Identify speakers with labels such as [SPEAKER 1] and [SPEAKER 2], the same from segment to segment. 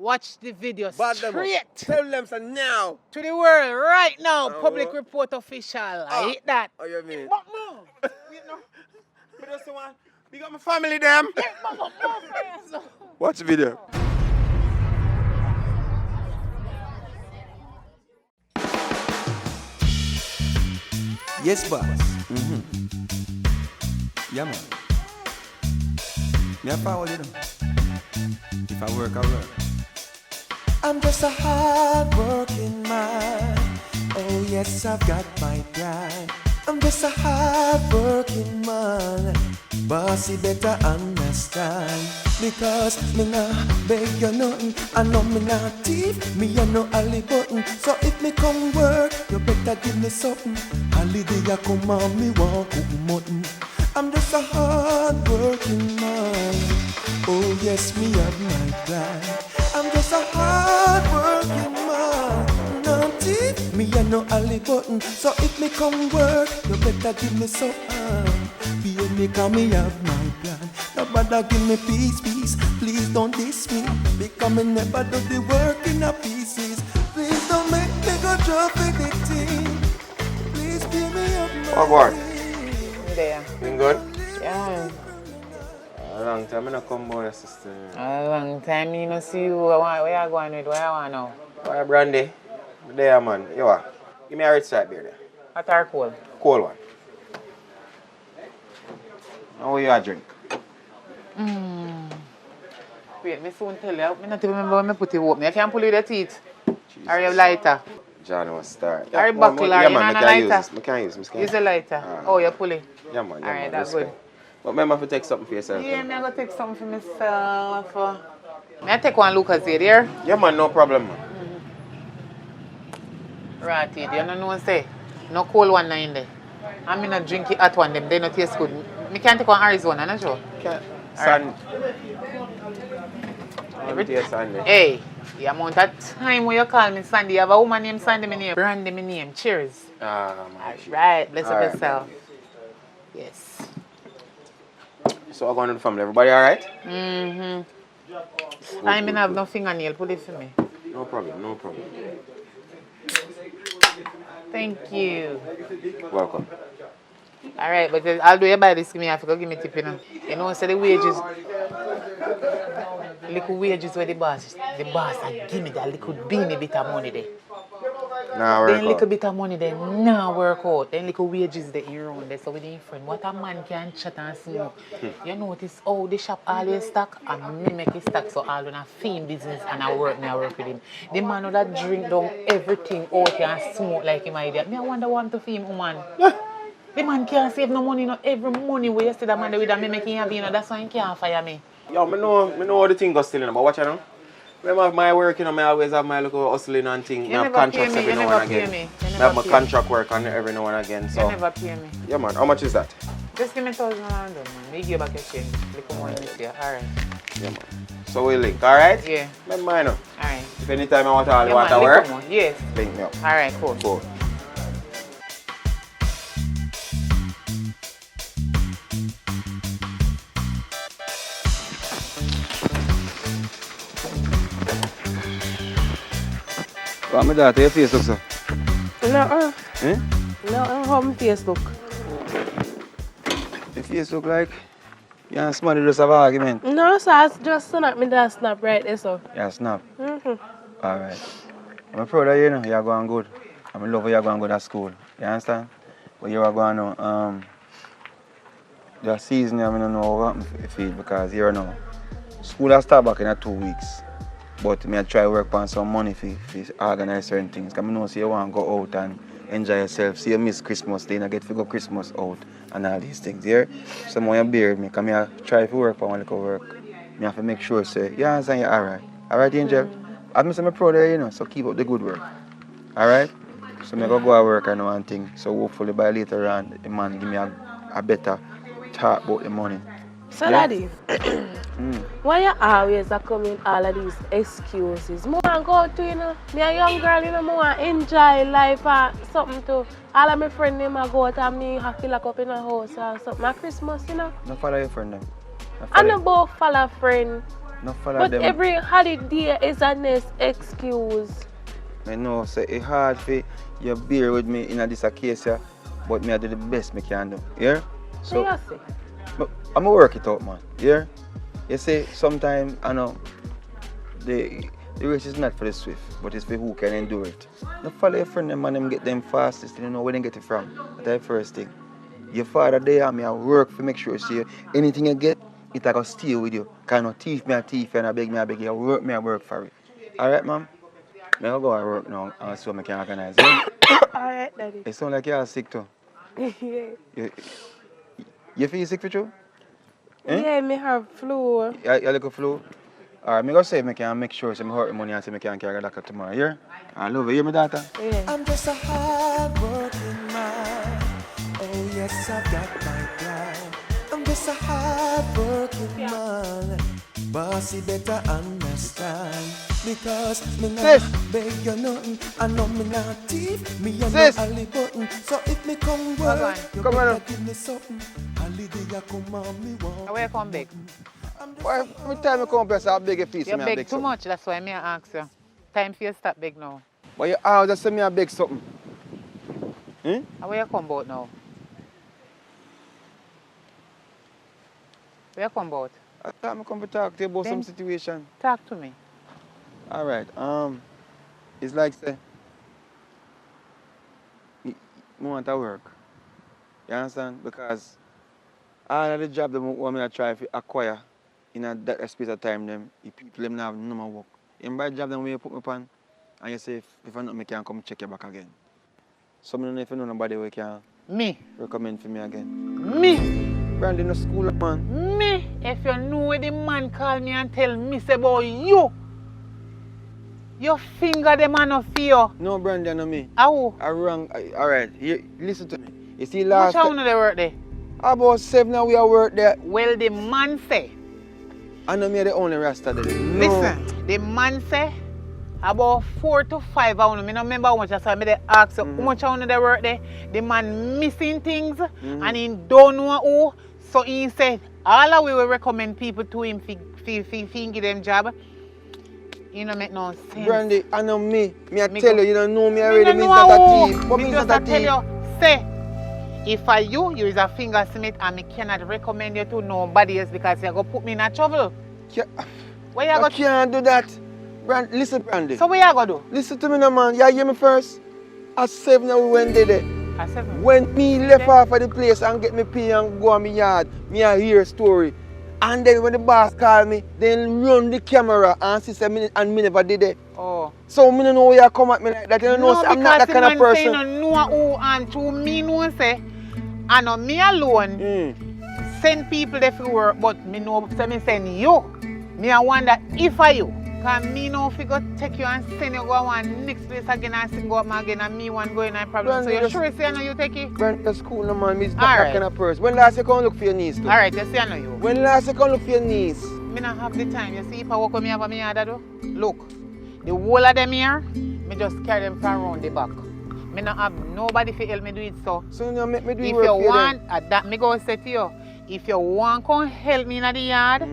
[SPEAKER 1] Watch the video
[SPEAKER 2] Bad them up.
[SPEAKER 1] straight
[SPEAKER 2] Tell them so now.
[SPEAKER 1] to the world right now. Public report official. I hate that.
[SPEAKER 2] Oh, you mean?
[SPEAKER 1] But no. Wait, no.
[SPEAKER 2] But that's the one. We got my family, them.
[SPEAKER 1] Yeah, but no friends.
[SPEAKER 2] Watch the video.
[SPEAKER 3] Yes, boss. Yeah, man. Me a power, you know. If I work, I work. I'm just a hard-working man. Oh, yes, I've got my grind. I'm just a hard-working man. Boss, you better understand. Because me nah beg you nothing. I know me nah thief. Me a no alley button. So if me come work, you better give me something. Holiday ya come on, me want cook mutton. I'm just a hard-working man. Oh yes, me have my plan. I'm just a hard-working man. No thief, me a no alley button. So if me come work, you better give me something. Be me cause me have my plan. Nobody give me peace. Please don't diss me. Because me never do the work in a pieces. Please don't make me go drop anything. Please give me up my
[SPEAKER 2] What?
[SPEAKER 1] There.
[SPEAKER 2] Been good?
[SPEAKER 1] Yeah.
[SPEAKER 2] A long time I not come by your sister.
[SPEAKER 1] A long time you no see you. Where you going with? Where you want now?
[SPEAKER 2] Why, Brandy? There, man. You are. Give me a red stripe beer there.
[SPEAKER 1] Hot or cold?
[SPEAKER 2] Cold one. How will you a drink?
[SPEAKER 1] Wait, me soon tell you. I not remember when I put it open. You can pull it with the teeth. Jesus. Or your lighter.
[SPEAKER 2] John was start.
[SPEAKER 1] Or buckle,
[SPEAKER 2] yeah,
[SPEAKER 1] or
[SPEAKER 2] man,
[SPEAKER 1] you not a lighter?
[SPEAKER 2] I can use this.
[SPEAKER 1] Use a lighter. Oh, you pull it.
[SPEAKER 2] Yeah, man. Yeah,
[SPEAKER 1] Alright,
[SPEAKER 2] man.
[SPEAKER 1] that's
[SPEAKER 2] Respect.
[SPEAKER 1] good.
[SPEAKER 2] But remember to take something for yourself.
[SPEAKER 1] Yeah, I'm going to take something for myself. May I take one Lucas here, dear?
[SPEAKER 2] Yeah, man. No problem, man.
[SPEAKER 1] Right, you don't know what I say? No cold one in there. I'm not drink it hot one, them. They don't taste good. I can't take one Arizona, not sure.
[SPEAKER 2] Sand.
[SPEAKER 1] Hey, the amount of time when you call me Sandy, you have a woman named Sandy, my name. Brandy, my name. Cheers. Alright, bless up yourself. Yes.
[SPEAKER 2] So I'm going to the family. Everybody alright?
[SPEAKER 1] I mean, have no fingernail. Put it for me.
[SPEAKER 2] No problem, no problem.
[SPEAKER 1] Thank you.
[SPEAKER 2] Welcome.
[SPEAKER 1] Alright, but although you buy this, give me have to go give me tip, you know. You know, so the wages, little wages where the boss give me that little beanie bit of money there.
[SPEAKER 2] Nah, work
[SPEAKER 1] Then
[SPEAKER 2] out.
[SPEAKER 1] little bit of money there, nah work out. Then little wages there you around there. So with your friend, what a man can chat and smoke. You notice, oh, the shop always stack and me make it stack. So all when I fame business and I work with him. The man who that drink down everything out here and smoke like him idea. Me I wonder what to fame woman. The man can't save no money, no every money where you see that man with that me making happy, you know, that's why he can't fire me.
[SPEAKER 2] Yo, I know how the thing goes still in, but watch out now. Remember my work, you know, I always have my little hustling and thing. I have contracts every now and again. I have my contract work on every now and again. So.
[SPEAKER 1] You never pay me.
[SPEAKER 2] Yeah, man. How much is that?
[SPEAKER 1] Just give me $1,000, man. Me give back your change. Little money this year. Alright.
[SPEAKER 2] Yeah, man. So we link, alright?
[SPEAKER 1] Yeah.
[SPEAKER 2] Remember, I know.
[SPEAKER 1] Alright.
[SPEAKER 2] If anytime I want to
[SPEAKER 1] Yeah, man,
[SPEAKER 2] work,
[SPEAKER 1] more. Yes.
[SPEAKER 2] link me up.
[SPEAKER 1] Alright, cool.
[SPEAKER 2] Cool.
[SPEAKER 3] What my daughter, your face look so?
[SPEAKER 4] No,
[SPEAKER 3] Eh?
[SPEAKER 4] no, I'm home Facebook.
[SPEAKER 3] Your face look like you and somebody just have an argument.
[SPEAKER 4] No, so I just snap me that snap right there, so.
[SPEAKER 3] Yeah, snap. Alright. I'm proud of you, you know. You're going good. I'm in love with you going good at school. You understand? But you are going now. The season, I don't know what happened for you because you know. School has start back in 2 weeks. But I try to work on some money for organize certain things. Because I know you want to go out and enjoy yourself. See you miss Christmas, then I get to go Christmas out and all these things. Here, so I bear with me because I try to work for one little work. I have to make sure, say, you understand, you're alright. Alright, Angel? I'm proud of you, you know, so keep up the good work. Alright? So I go to work and one thing. So hopefully by later on, the man give me a better talk about the money.
[SPEAKER 4] So,
[SPEAKER 3] yeah?
[SPEAKER 4] Daddy, why you always come in all of these excuses? I want to go out to, you know, me a young girl, you know, I want to enjoy life or something too. All of my friends, them go out and me have to lock up in a house or something. At Christmas, you know.
[SPEAKER 3] No follow your friend then.
[SPEAKER 4] I don't both follow friend.
[SPEAKER 5] No follow
[SPEAKER 4] But
[SPEAKER 5] them.
[SPEAKER 4] every holiday is a next excuse.
[SPEAKER 5] I know, say it's hard for you bear with me in this case, yeah, but me I do the best me can do. Yeah?
[SPEAKER 4] So you see?
[SPEAKER 5] But I'm gonna work it out, man. Yeah? You see, sometimes I know the race is not for the swift, but it's for who can endure it. No follow your friend them and them get them fastest, you know where they get it from. That's the first thing. Your father there, me I work for make sure see anything you get, it I go stay with you. Cause no thief me a thief and I beg you. I work for it. Alright, ma'am? I'll go to work now and see what I can organize. Yeah?
[SPEAKER 4] Alright, Daddy.
[SPEAKER 5] It sounds like you're sick too.
[SPEAKER 4] Yeah.
[SPEAKER 5] You feel sick for you? Eh?
[SPEAKER 4] Yeah, me have flu.
[SPEAKER 5] You look a flu? Alright, me go say I can make sure some hurt money and say I can carry a doctor tomorrow. Yeah? I love you. Hear me, daughter?
[SPEAKER 4] Yeah.
[SPEAKER 3] I'm just a hard-working man. Oh yes, I've got my plan. I'm just a hard-working man. Bossy better understand. Because me not beg you nothing. I know me not thief. Me a no alley button. So if me come work, you better give me something. Holiday come on me want.
[SPEAKER 1] Where you come beg?
[SPEAKER 5] Why every time you come here, I beg a piece.
[SPEAKER 1] You beg too much, that's why me ask you. Time for you to stop beg now.
[SPEAKER 5] But you always just say me I beg something.
[SPEAKER 1] And where you come about now? Where you come about?
[SPEAKER 5] I thought I come to talk to you about
[SPEAKER 1] Then
[SPEAKER 5] some situation.
[SPEAKER 1] Talk to me.
[SPEAKER 5] Alright, it's like say, I want to work. You understand? Because all of the job that I try to acquire in that space of time, them, the people them have no more work. In my job, them when you put me on, and you say, if I not, I can come check you back again. So I don't know if you know nobody who can recommend for me again.
[SPEAKER 1] Me?
[SPEAKER 5] Brandy in the school, man.
[SPEAKER 1] Me? If you know where the man call me and tell me say about you, your finger the man of fear.
[SPEAKER 5] No, Brandy, no me.
[SPEAKER 1] How?
[SPEAKER 5] I wrong. Alright, listen to me. You see, last
[SPEAKER 1] Which one they work there?
[SPEAKER 5] About 7 now we are work there.
[SPEAKER 1] Well, the man say.
[SPEAKER 5] I know me the only rasta there. No.
[SPEAKER 1] Listen, the man say about 4 to 5 hours. I don't remember how much I saw. I ask you how much hours they work there. The man missing things and he don't know who. So he said, all of we will recommend people to him for give them job. You don't make no sense.
[SPEAKER 5] Brandy, I know me. I tell you don't know me already. Me not a thief. But me not a thief.
[SPEAKER 1] Tell you, say, if I you is a fingersmith and me cannot recommend you to nobody else because you're going to put me in a trouble. Where you
[SPEAKER 5] I can't do that. Listen, Brandy.
[SPEAKER 1] So what you going to do?
[SPEAKER 5] Listen to me now, man. You hear me first? At 7 now we went there.
[SPEAKER 1] At 7?
[SPEAKER 5] When me left off of the place and get me pay and go on my yard, me I hear a story. And then when the boss call me, then run the camera and see me and me never did it.
[SPEAKER 1] Oh.
[SPEAKER 5] So me don't know where you come at me like that. You don't know, I'm not that kind of person.
[SPEAKER 1] No, because the man say no know who and to me no say, I know me alone send people there for work, but me know say me send you. Me I wonder if I you. Because me know if you go take you and send you go one next place again and go up again and me one going and problem. So you sure say I know you take it?
[SPEAKER 5] Brand, that's cool, no man. Me's not that kind of person. When last you come look for your niece? Too?
[SPEAKER 1] Alright, you see I know you.
[SPEAKER 5] When last you come look for your niece?
[SPEAKER 1] Me not have the time. You see if I walk with me over me yard do? Look, the whole of them here, me just carry them from around the back. Me not have nobody to help me do it so.
[SPEAKER 5] So you make me do
[SPEAKER 1] if
[SPEAKER 5] work
[SPEAKER 1] you
[SPEAKER 5] for
[SPEAKER 1] want, that me go say to you, if you want come help me in the yard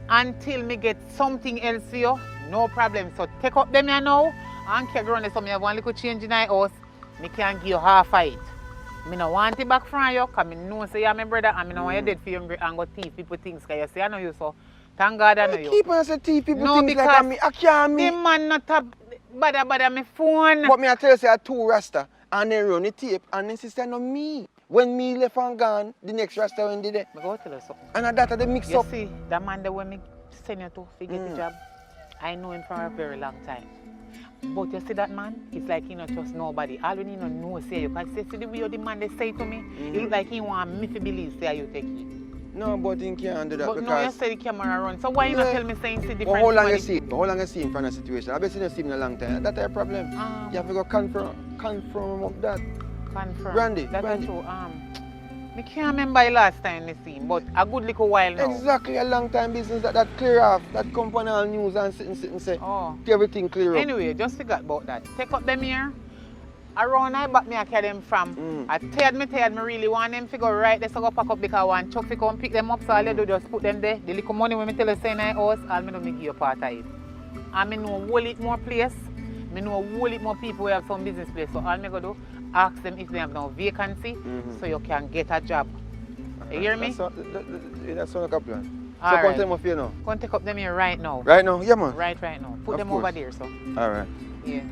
[SPEAKER 1] until me get something else for you, no problem. So take up them here now and carry around so me have one little change in my house, me can give you half of it. Me no want it back from you because me know say you're my brother and me no want you dead for you and go thief people things because you say I know you so. Thank God I know you.
[SPEAKER 5] Keep on saying thief people
[SPEAKER 1] no,
[SPEAKER 5] things like me. I can't
[SPEAKER 1] the man not a bother me phone.
[SPEAKER 5] But me I tell you say I two rasta and they run the tape and then sister no me. When me left and gone, the next rasta when did it.
[SPEAKER 1] I go tell you something.
[SPEAKER 5] And that they mix
[SPEAKER 1] you
[SPEAKER 5] up.
[SPEAKER 1] You see, that man that when me send you to get the job, I know him for a very long time. But you see that man, it's like he not trust nobody. All we need to know say you. Because see the way the man they say to me, it look like he want me to believe say you take it.
[SPEAKER 5] No, but he can't do that
[SPEAKER 1] but
[SPEAKER 5] because...
[SPEAKER 1] no, you say the camera run. So why you not tell me saying see different?
[SPEAKER 5] But how long you see? How long you see him from the situation? I bet you not see him in a long time. That's a problem. You have to go confirm of that.
[SPEAKER 1] Confirm.
[SPEAKER 5] Brandy.
[SPEAKER 1] That's true. I can't remember the last time I see him, but a good little while now.
[SPEAKER 5] Exactly, a long time business that clear off. That come on all news and sit and say, everything clear up.
[SPEAKER 1] Anyway, just forget about that. Take up them here. around I back me I carry them from. I tired me really want them to go right there so go pack up because I want Chuck to come pick them up so all you do just put them there. The little money when me tell you say in my house, all me do me give you part of it. And me know a whole lot more place. Me know a whole lot more people who have some business place. So all me go do, ask them if they have no vacancy so you can get a job. You hear me?
[SPEAKER 5] That's not like a plan.
[SPEAKER 1] All
[SPEAKER 5] so
[SPEAKER 1] right.
[SPEAKER 5] come take them off here now.
[SPEAKER 1] Come take up them here right now.
[SPEAKER 5] Right now? Yeah, man.
[SPEAKER 1] Right now. Put
[SPEAKER 5] Of
[SPEAKER 1] them
[SPEAKER 5] course.
[SPEAKER 1] over there, so.
[SPEAKER 5] All right.
[SPEAKER 1] Yeah.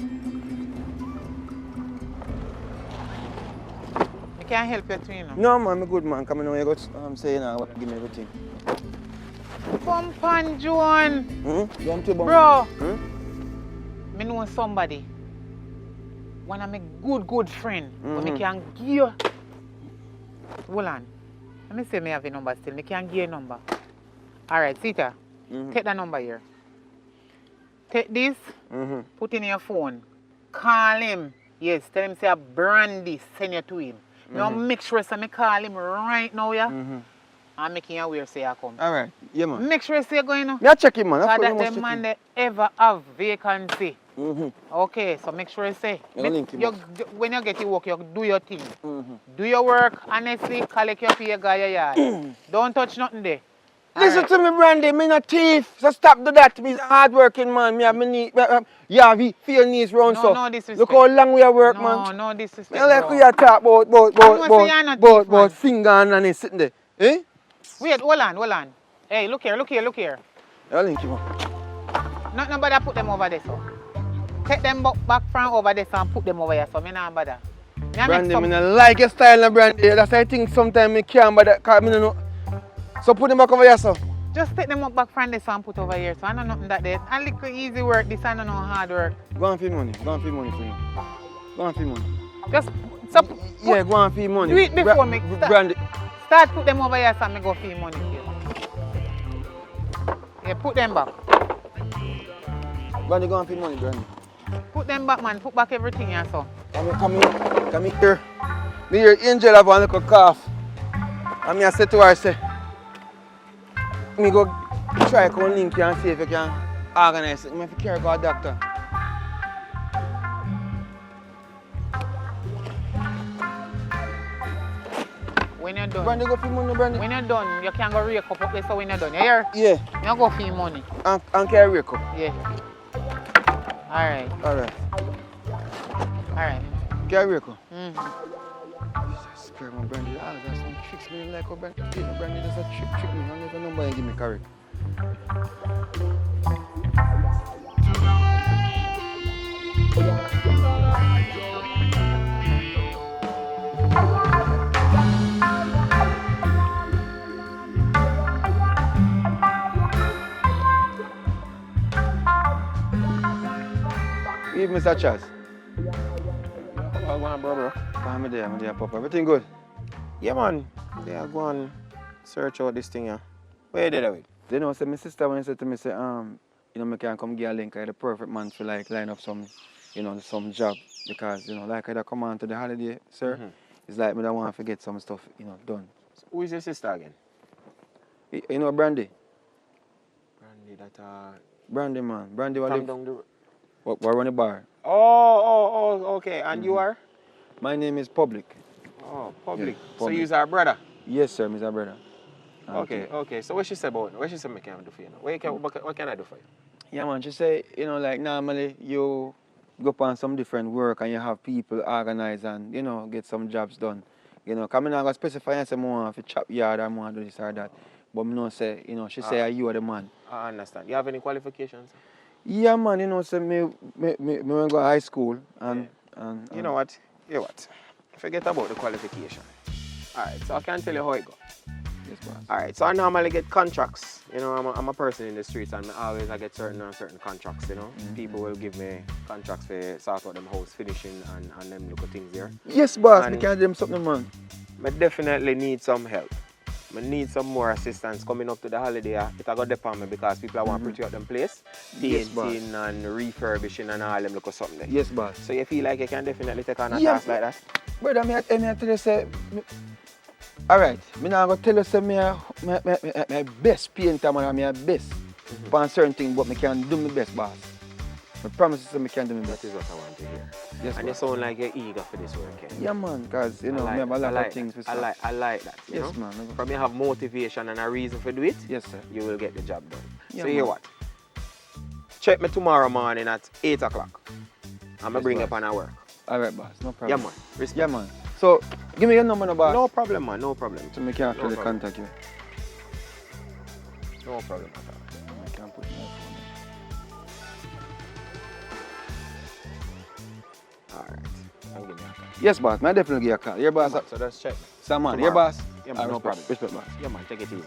[SPEAKER 1] I can't help you too, you know.
[SPEAKER 5] No, man, I'm good, man. Come on, you got saying give me everything.
[SPEAKER 1] Bump on John.
[SPEAKER 5] You want to bump?
[SPEAKER 1] Bro. Me know somebody. One of my good friend. But me can give you. Hold on. Let me say me have a number still. Me can give you a number. Alright, Sita. Take that number here. Take this. Put in your phone. Call him. Yes, tell him say a Brandy send you to him. Now make sure say me call him right now, yeah? And making you aware say I come.
[SPEAKER 5] All right. Yeah, man.
[SPEAKER 1] Make sure say you going now.
[SPEAKER 5] Me a check him, man.
[SPEAKER 1] Because that them man they ever have vacancy. Okay, so make sure you say.
[SPEAKER 5] Link him up.
[SPEAKER 1] When you get to work, you do your thing. Do your work honestly, collect your pay, guy your yard. Don't touch nothing there.
[SPEAKER 5] Listen to me, Brandy. Me not thief. So stop do that. Me hard working man. Me have me need. Yeah, we feel needs round so.
[SPEAKER 1] No disrespect.
[SPEAKER 5] Look how long we are work, man.
[SPEAKER 1] No disrespect.
[SPEAKER 5] Me like
[SPEAKER 1] bro.
[SPEAKER 5] we are talk
[SPEAKER 1] not
[SPEAKER 5] about finger and it's sitting there. Eh?
[SPEAKER 1] Wait, hold on. Hey, look here.
[SPEAKER 5] I'll link him up.
[SPEAKER 1] Not nobody put them over there, so. Take them back from over there so and put them over here, so me not bother.
[SPEAKER 5] Brandy, me not like your style, no, Brandy. That's why I think sometimes me can't bother, because me no know. So put them back over here, so.
[SPEAKER 1] Just take them up back from there so and put over here, so I know nothing that there. A little easy work, this I don't know hard work.
[SPEAKER 5] Go on for money. Go on for money for you. Go on for money.
[SPEAKER 1] Just, so
[SPEAKER 5] Yeah, go on for money.
[SPEAKER 1] do it before me.
[SPEAKER 5] Brandy.
[SPEAKER 1] Start put them over here so I go for your money here. Yeah, put them back.
[SPEAKER 5] Brandy, go on for money, Brandy.
[SPEAKER 1] Put them back, man. Put back everything here, so.
[SPEAKER 5] Come here. Me hear Angel have a little cough. And me I say to her, say, me go try to link you and see if you can organize it. Me have to carry go a doctor.
[SPEAKER 1] When you're done.
[SPEAKER 5] Brandy, go for money, Brandy.
[SPEAKER 1] When you're done, you can go rake up there, so when you're done. You hear?
[SPEAKER 5] Yeah.
[SPEAKER 1] You go for your money.
[SPEAKER 5] And carry wake up.
[SPEAKER 1] Yeah. Alright.
[SPEAKER 5] Carry wake up. Jesus Christ, my Brandy. Ah, that's some tricks me like how Brandy. Brandy, that's a trick me. I never know why you give me correct. Give Mr. Chaz.
[SPEAKER 2] Well, go on, bro.
[SPEAKER 5] I'm there, Papa. Everything good?
[SPEAKER 2] Yeah, man. Yeah, go on. Search out this thing, yeah. Where you did it?
[SPEAKER 5] They know, say, my sister when she said to me, say, you know, me can come get a link. I'm the perfect man for like line up some, you know, some job. Because, you know, like I come on to the holiday, sir, it's like me don't want to forget some stuff, you know, done.
[SPEAKER 2] So who is your sister again?
[SPEAKER 5] You know Brandy?
[SPEAKER 2] Brandy, that
[SPEAKER 5] Brandy, man. Brandy, what
[SPEAKER 2] from
[SPEAKER 5] live?
[SPEAKER 2] down the...
[SPEAKER 5] What run the bar?
[SPEAKER 2] Oh, okay. And you are?
[SPEAKER 5] My name is Public.
[SPEAKER 2] Oh, Public.
[SPEAKER 5] Yeah,
[SPEAKER 2] So
[SPEAKER 5] Public.
[SPEAKER 2] you're our brother?
[SPEAKER 5] Yes, sir, Mr. Brother.
[SPEAKER 2] Okay. So what she say about it? What she say me can do for you? What can I do for you?
[SPEAKER 5] Yeah, man. She say, you know, like normally you go on some different work and you have people organize and, you know, get some jobs done. You know, come in and go specify and say, I want to chop yard or I want to do this or that. But me no say, you know, she say, you are the man.
[SPEAKER 2] I understand. You have any qualifications?
[SPEAKER 5] Yeah, man, you know, say me went to go high school and
[SPEAKER 2] You know what? Forget about the qualification. Alright, so I can tell you how it goes.
[SPEAKER 5] Yes, boss.
[SPEAKER 2] Alright, so I normally get contracts. You know, I'm a person in the streets and I get certain contracts, you know. People will give me contracts for sort out them house finishing and them little things there.
[SPEAKER 5] Yes, boss,
[SPEAKER 2] And
[SPEAKER 5] me can do them something, man.
[SPEAKER 2] I definitely need some help. I need some more assistance coming up to the holiday. It I got depend on me because people want to pretty up them place.
[SPEAKER 5] Yes, boss.
[SPEAKER 2] Painting and refurbishing and all them look something there.
[SPEAKER 5] Yes, boss.
[SPEAKER 2] So you feel like you can definitely take on a
[SPEAKER 5] Yeah.
[SPEAKER 2] task like that?
[SPEAKER 5] Brother, me tell you, say, alright, me now go tell you, say, my best painter, man, my best. On certain things, but me can do my best, boss. I promise you, I can do my
[SPEAKER 2] That
[SPEAKER 5] best.
[SPEAKER 2] is what I want to hear.
[SPEAKER 5] Yes,
[SPEAKER 2] And you
[SPEAKER 5] boss.
[SPEAKER 2] sound like you're eager for this work. Eh?
[SPEAKER 5] Yeah, man, because, you know,
[SPEAKER 2] I
[SPEAKER 5] we have a lot
[SPEAKER 2] like
[SPEAKER 5] of things to
[SPEAKER 2] that. I like that. You
[SPEAKER 5] Yes,
[SPEAKER 2] know?
[SPEAKER 5] man.
[SPEAKER 2] From you have motivation and a reason for do it,
[SPEAKER 5] Yes, sir.
[SPEAKER 2] you will get the job done.
[SPEAKER 5] Yeah,
[SPEAKER 2] So hear
[SPEAKER 5] man.
[SPEAKER 2] what? Check me tomorrow morning at 8 o'clock. I'm going to
[SPEAKER 5] Yes,
[SPEAKER 2] bring
[SPEAKER 5] boss.
[SPEAKER 2] up on our work.
[SPEAKER 5] All right, boss. No
[SPEAKER 2] Yeah,
[SPEAKER 5] problem.
[SPEAKER 2] man. Respect.
[SPEAKER 5] Yeah, man. So, give me your number, no, boss.
[SPEAKER 2] No problem, man. No problem.
[SPEAKER 5] So, I can actually
[SPEAKER 2] problem.
[SPEAKER 5] contact you.
[SPEAKER 2] No problem at all.
[SPEAKER 5] I can put my phone
[SPEAKER 2] All right. I'll give you a call.
[SPEAKER 5] in. Yes, boss. I definitely give you a call. Your boss.
[SPEAKER 2] So just check me.
[SPEAKER 5] Sir, man.
[SPEAKER 2] Tomorrow.
[SPEAKER 5] Your boss.
[SPEAKER 2] Yeah, man. No problem.
[SPEAKER 5] Respect, boss.
[SPEAKER 2] Yeah, man. Take it easy.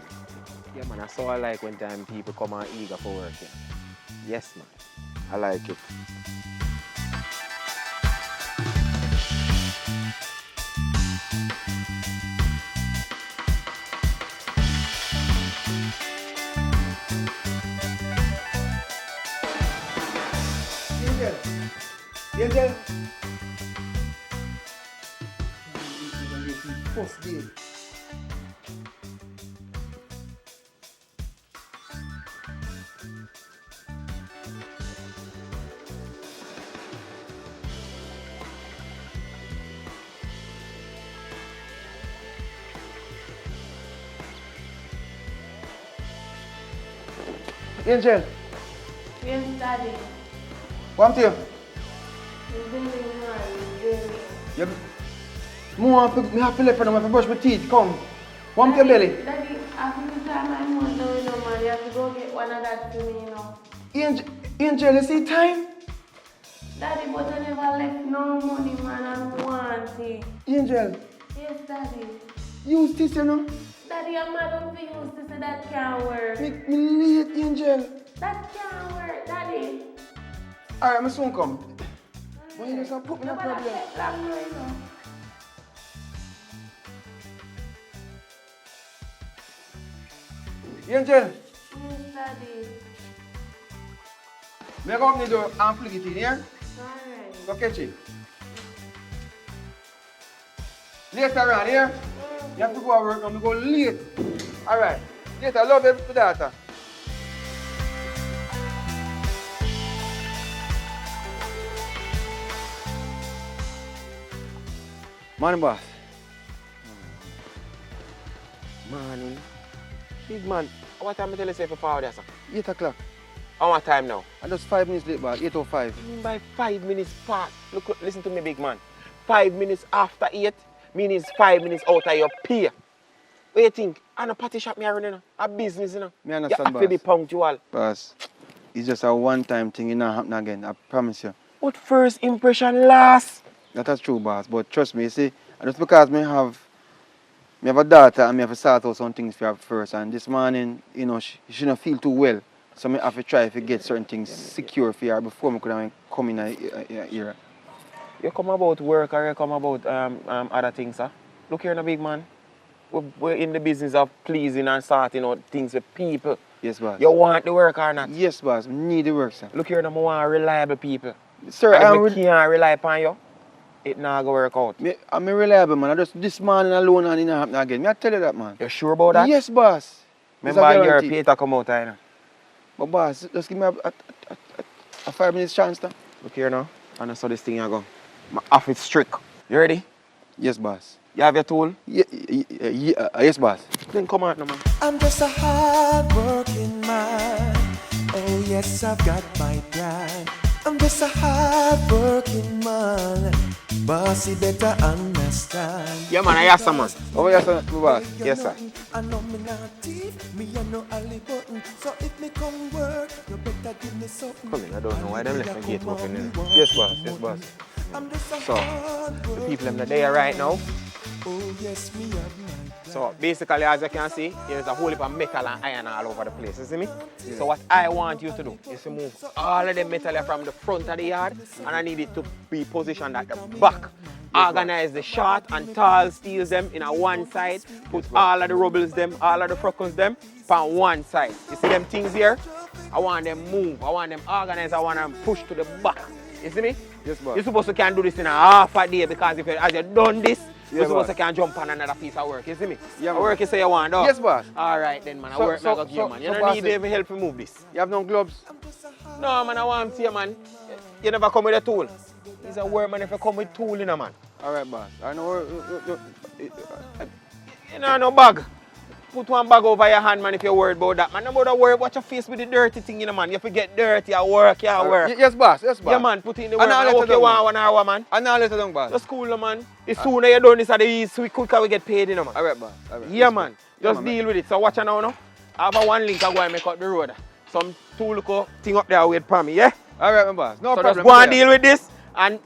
[SPEAKER 2] Yeah, man. That's all I like when time people come out eager for work. Yeah. Yes, man. I like it.
[SPEAKER 5] Angel. First day. Angel,
[SPEAKER 4] Yes, Daddy.
[SPEAKER 5] come to you. You me have to left and I have to brush my teeth. Come. Come to your belly.
[SPEAKER 4] Daddy, after the time I want now, you know, man, you have to go get one of that for me, you know.
[SPEAKER 5] Angel, you see time?
[SPEAKER 4] Daddy, but I never left no money, man, I want it.
[SPEAKER 5] Angel,
[SPEAKER 4] Yes, Daddy.
[SPEAKER 5] use this, you know.
[SPEAKER 4] Daddy, I'm mad on you to say that can't work.
[SPEAKER 5] Me late, Angel.
[SPEAKER 4] That can't work, Daddy.
[SPEAKER 5] Alright, I soon come. Why you just put me in a
[SPEAKER 4] Nobody
[SPEAKER 5] problem?
[SPEAKER 4] take long, you know.
[SPEAKER 5] Angel,
[SPEAKER 4] Yes, Daddy.
[SPEAKER 5] me go open the door and plug it in, yeah?
[SPEAKER 4] Alright.
[SPEAKER 5] Go catch it. Later on, yeah? You have to go to work and we go late. Alright. Later, love you, daughter. Morning, boss.
[SPEAKER 2] Morning. Big man, what time I tell you say for forward there, sir?
[SPEAKER 5] 8 o'clock.
[SPEAKER 2] How much time now?
[SPEAKER 5] I just 5 minutes late, boss. 8:05.
[SPEAKER 2] By 5 minutes past. Look, listen to me, big man. 5 minutes after 8 means 5 minutes out of your pay. What you think? I'm a party shop me running, you know. A business, you know.
[SPEAKER 5] Me understand,
[SPEAKER 2] you have to be
[SPEAKER 5] boss.
[SPEAKER 2] punctual.
[SPEAKER 5] Boss, it's just a one-time thing. It not happen again. I promise you.
[SPEAKER 2] But first impression last.
[SPEAKER 5] That's true, boss. But trust me, you see, just because me have a daughter and me have to sort out some things for her first. And this morning, you know, she don't feel too well. So me have to try to get certain things secure for her before me could come in here.
[SPEAKER 2] You come about work or you come about other things, sir? Look here, no big man. We're in the business of pleasing and sorting out things with people.
[SPEAKER 5] Yes, boss.
[SPEAKER 2] You want the work or not?
[SPEAKER 5] Yes, boss. Me need the work, sir.
[SPEAKER 2] Look here, no, I want reliable people.
[SPEAKER 5] Sir,
[SPEAKER 2] And if we can't rely upon you, it not go work out.
[SPEAKER 5] I'm reliable, man. I just this morning alone and it not happen again. Me I tell you that, man.
[SPEAKER 2] You sure about that?
[SPEAKER 5] Yes, boss. It's a
[SPEAKER 2] Remember your
[SPEAKER 5] guarantee.
[SPEAKER 2] Peter come out, you know.
[SPEAKER 5] But boss, just give me a 5 minutes chance, now.
[SPEAKER 2] Look here now. And I saw this thing I go. My office strict. You ready?
[SPEAKER 5] Yes, boss.
[SPEAKER 2] You have your tool?
[SPEAKER 5] Yes, boss.
[SPEAKER 2] Then come out now, man.
[SPEAKER 3] I'm just a hard-working man. Oh yes, I've got my grind. I'm just a hard-working man. Bossy better understand.
[SPEAKER 2] Yeah, man, I have some, man.
[SPEAKER 5] Over here, sir, boss.
[SPEAKER 2] Yes, sir.
[SPEAKER 3] I know me not thief, me a no alley button. So if me come work, you better give me something.
[SPEAKER 2] Come in, I don't know why them left the gate open, you know.
[SPEAKER 5] Yes, boss. Yes, boss.
[SPEAKER 3] I'm just a
[SPEAKER 2] So, the people them that there right now.
[SPEAKER 3] Oh yes, me have my
[SPEAKER 2] So basically, as you can see, there's a whole heap of metal and iron all over the place. You see me? So what I want you to do is to move all of the metal here from the front of the yard, and I need it to be positioned at the back. Organize the short and tall steels them in a one side. Put all of the rubbles them, all of the freckles them on one side. You see them things here? I want them move. I want them organized. I want them pushed to the back. You see me?
[SPEAKER 5] Yes, boss.
[SPEAKER 2] You're supposed to can do this in a half a day because if you, as you done this,
[SPEAKER 5] Yeah,
[SPEAKER 2] you're supposed
[SPEAKER 5] boss.
[SPEAKER 2] to can jump on another piece of work. You see me?
[SPEAKER 5] Yeah,
[SPEAKER 2] I
[SPEAKER 5] man.
[SPEAKER 2] work you say you want, dog?
[SPEAKER 5] Yes, boss.
[SPEAKER 2] All right then, man. I
[SPEAKER 5] So-
[SPEAKER 2] work
[SPEAKER 5] so-
[SPEAKER 2] like a
[SPEAKER 5] so-
[SPEAKER 2] gear, man. You
[SPEAKER 5] so
[SPEAKER 2] don't
[SPEAKER 5] boss,
[SPEAKER 2] need any help to move this.
[SPEAKER 5] You have no gloves?
[SPEAKER 2] No, man. I want to see you, man. You never come with a tool. He's a workman if you come with tool in a man.
[SPEAKER 5] Alright, boss. I know.
[SPEAKER 2] You know, no bag. Put one bag over your hand, man, if you're worried about that. Man, no bother worry about your face with the dirty thing, you know, man. You forget dirty, you work, you work.
[SPEAKER 5] Yes, boss. Yes, boss.
[SPEAKER 2] Yeah, man, put it in the work. I hope you want 1 hour, man.
[SPEAKER 5] I know later down, boss.
[SPEAKER 2] Just cool, man. The sooner you done this at the east, we quicker we get paid, you know, man.
[SPEAKER 5] Alright, boss. Alright.
[SPEAKER 2] Yeah, man. Just deal with it. So watch out now, no? I have a one link I go and make up the road. Some tool look thing up there wait for me, yeah?
[SPEAKER 5] Alright, my boss. No
[SPEAKER 2] so
[SPEAKER 5] problem.
[SPEAKER 2] Just go and deal with this and...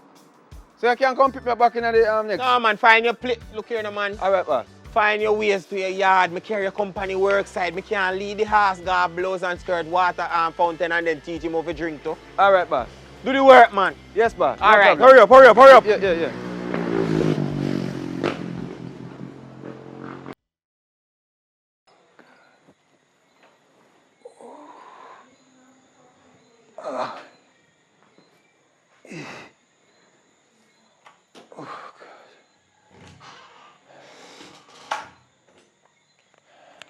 [SPEAKER 5] So you can come pick me back in the next?
[SPEAKER 2] No, man. Find your plate. Look here, no, man.
[SPEAKER 5] Alright, boss.
[SPEAKER 2] Find your ways to your yard. Me carry your company work side. Me can't lead the horse, go blows and skirt water and fountain and then teach him how to drink too.
[SPEAKER 5] Alright, boss.
[SPEAKER 2] Do the work, man.
[SPEAKER 5] Yes, boss.
[SPEAKER 2] All right. Hurry up, hurry up, hurry up.
[SPEAKER 5] Yeah.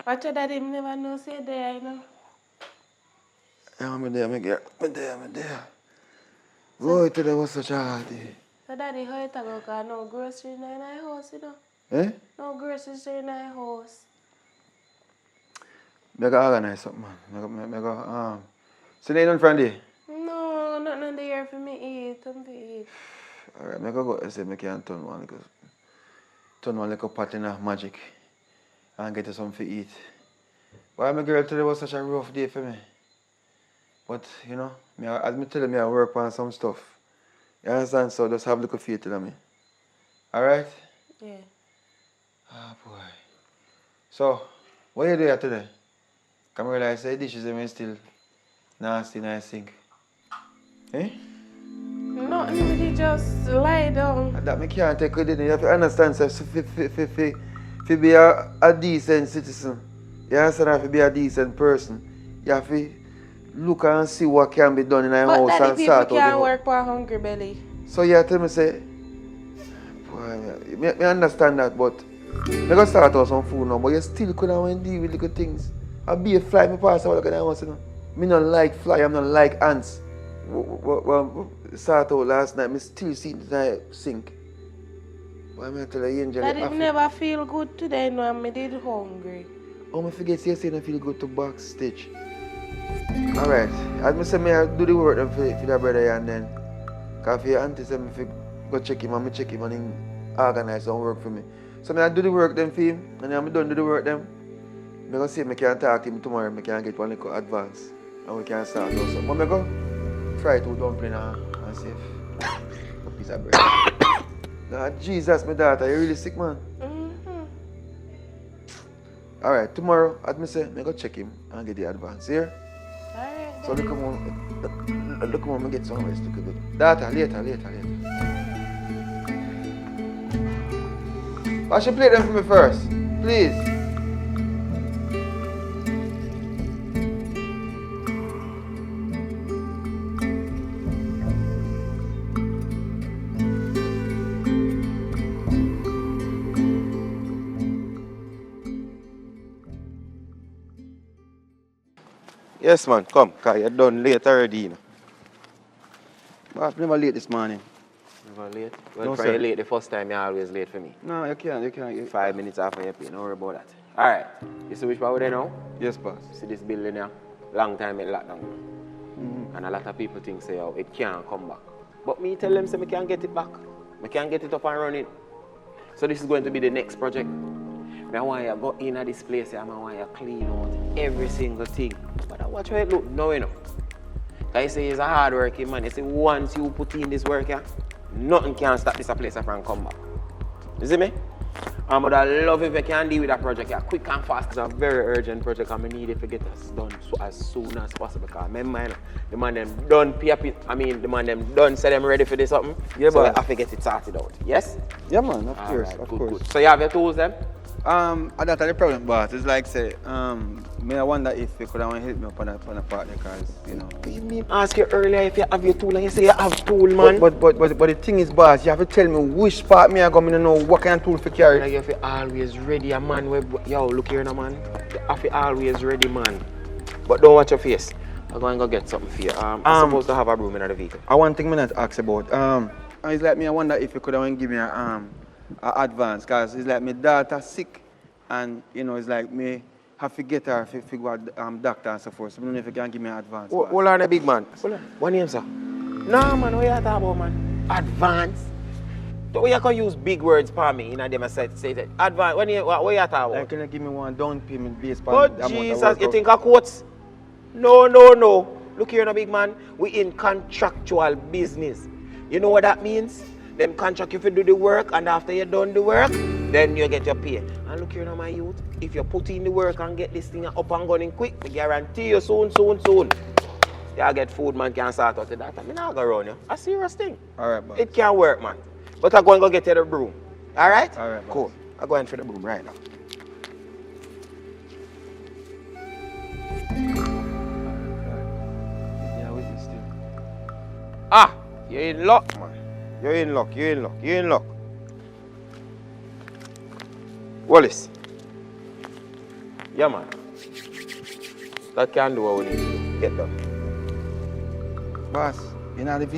[SPEAKER 4] Watch your daddy never know say there, you know.
[SPEAKER 5] Yeah, I'm there. Boy, today was such a hard day.
[SPEAKER 4] So daddy, how you talk about no grocery in our house, you know?
[SPEAKER 5] Eh?
[SPEAKER 4] No groceries in our house.
[SPEAKER 5] I gotta organize something, man. I go, so they done from there?
[SPEAKER 4] No, nothing there for me eat.
[SPEAKER 5] Alright, I go and say I can turn one little pot in of magic and get you something to eat. Why my girl today was such a rough day for me. But you know, as I tell me I work on some stuff. You understand? So just have a little faith in me. Alright?
[SPEAKER 4] Yeah.
[SPEAKER 5] Ah boy. So, what you doing today? Come realize the dishes are still nasty in the sink. Eh?
[SPEAKER 4] No, nobody just lie down.
[SPEAKER 5] That me can't take credit. You have to understand, sir, to be a decent citizen. You understand, have to be a decent person. You have to look and see what can be done in a house and
[SPEAKER 4] people
[SPEAKER 5] start out.
[SPEAKER 4] Can't work for a hungry belly.
[SPEAKER 5] So you tell me, say, boy, I understand that, but I'm going to start out some food now, but you still couldn't deal with little things. I be a fly, me pass out like that house, you know. Me not like fly, I'm not like ants. Well, start out last night, me still see the sink. But I'm going to tell you, Angel,
[SPEAKER 4] I didn't never feel good today, no, I did hungry.
[SPEAKER 5] Oh, I forget you say I feel good to backstage. Alright, as I say, I do the work for the brother and then, because your auntie said I go check him and I check him and he organize some work for me. So I do the work then for him and then I'm done do the work then. I'm going to see if I can talk to him tomorrow, I can get one little advance and we can start doing something. But I go try to dumpling and see if a piece of bread. Nah, Jesus, my daughter, you really sick, man? Alright, tomorrow, as I say, I go check him and get the advance here.
[SPEAKER 4] Alright.
[SPEAKER 5] So look at me get some rest, look a bit. Daughter, later. Wash your plate them for me first, please. Yes, man, come, because you're done late already, you know. But I'm never late this morning.
[SPEAKER 2] Never late? Well,
[SPEAKER 5] No,
[SPEAKER 2] for
[SPEAKER 5] sir.
[SPEAKER 2] you late the first time, you're always late for me.
[SPEAKER 5] No, you can't.
[SPEAKER 2] 5 minutes after your pay, don't worry about that. Alright, you see which part we're there now?
[SPEAKER 5] Yes, boss.
[SPEAKER 2] See this building here? Long time it locked down. And a lot of people think say, oh, it can't come back. But me tell them say, I can't get it back. I can't get it up and running. So this is going to be the next project. I want you to go in at this place, I want you to clean out every single thing. But I watch how it look now, you know. I say he's a hard working man. You see, once you put in this work here, nothing can stop this place from come back. You see me? But I love if you can deal with that project here quick and fast. It's a very urgent project and I need it to get us done as soon as possible. Because remember, the man them done pay up it. I mean, the man them done say them ready for this something.
[SPEAKER 5] Yeah,
[SPEAKER 2] so
[SPEAKER 5] boss.
[SPEAKER 2] we have to get it sorted out. Yes?
[SPEAKER 5] Yeah, man, of course,
[SPEAKER 2] Alright,
[SPEAKER 5] of
[SPEAKER 2] good,
[SPEAKER 5] course.
[SPEAKER 2] good. So you have your tools then?
[SPEAKER 5] That's the problem, boss. It's like say, I wonder if you could have helped me up on a partner, because you know.
[SPEAKER 2] Me ask you earlier if you have your tool and you say you have tool, man.
[SPEAKER 5] But the thing is, boss, you have to tell me which part me I go. Me know what kind of tool to carry.
[SPEAKER 2] Like you have to always ready, a man. Yo, look here, now, man. You have to always ready, man. But don't watch your face. I'm going to go get something for you. I'm supposed to have a room in the vehicle.
[SPEAKER 5] I one thing me not ask about. It's like me. I wonder if you could have give me a advance, cause it's like my daughter sick, and you know it's like me have to get her to figure out doctor and so forth. So I don't know if you can give me an advance.
[SPEAKER 2] Hold on, a big man. Hold on. What name, sir? Nah, man. What you talking about, man? Advance. So you can use big words for me. You know, them say that advance. What you talking about?
[SPEAKER 5] Like, can you give me one down payment based on
[SPEAKER 2] Oh
[SPEAKER 5] the amount of
[SPEAKER 2] Jesus!
[SPEAKER 5] work
[SPEAKER 2] You
[SPEAKER 5] out?
[SPEAKER 2] think I quotes? No, no, no. Look here, no big man. We in contractual business. You know what that means? Them contract you if you do the work, and after you done the work, then you get your pay. And look here now, my youth. If you put in the work and get this thing up and running quick, I guarantee you soon. You get food, man, can start out to that. I mean, I'll go around you. A serious thing.
[SPEAKER 5] All right, boss.
[SPEAKER 2] It can work, man. But I'm going to go get you the broom. All right?
[SPEAKER 5] All right, boss.
[SPEAKER 2] Cool. I'm going for the broom right now.
[SPEAKER 5] Yeah, witness still.
[SPEAKER 2] Ah, you're in luck, man. You're in luck. Wallace. Yeah, man. That can do what we need to do. Get done.
[SPEAKER 5] Boss, you know, if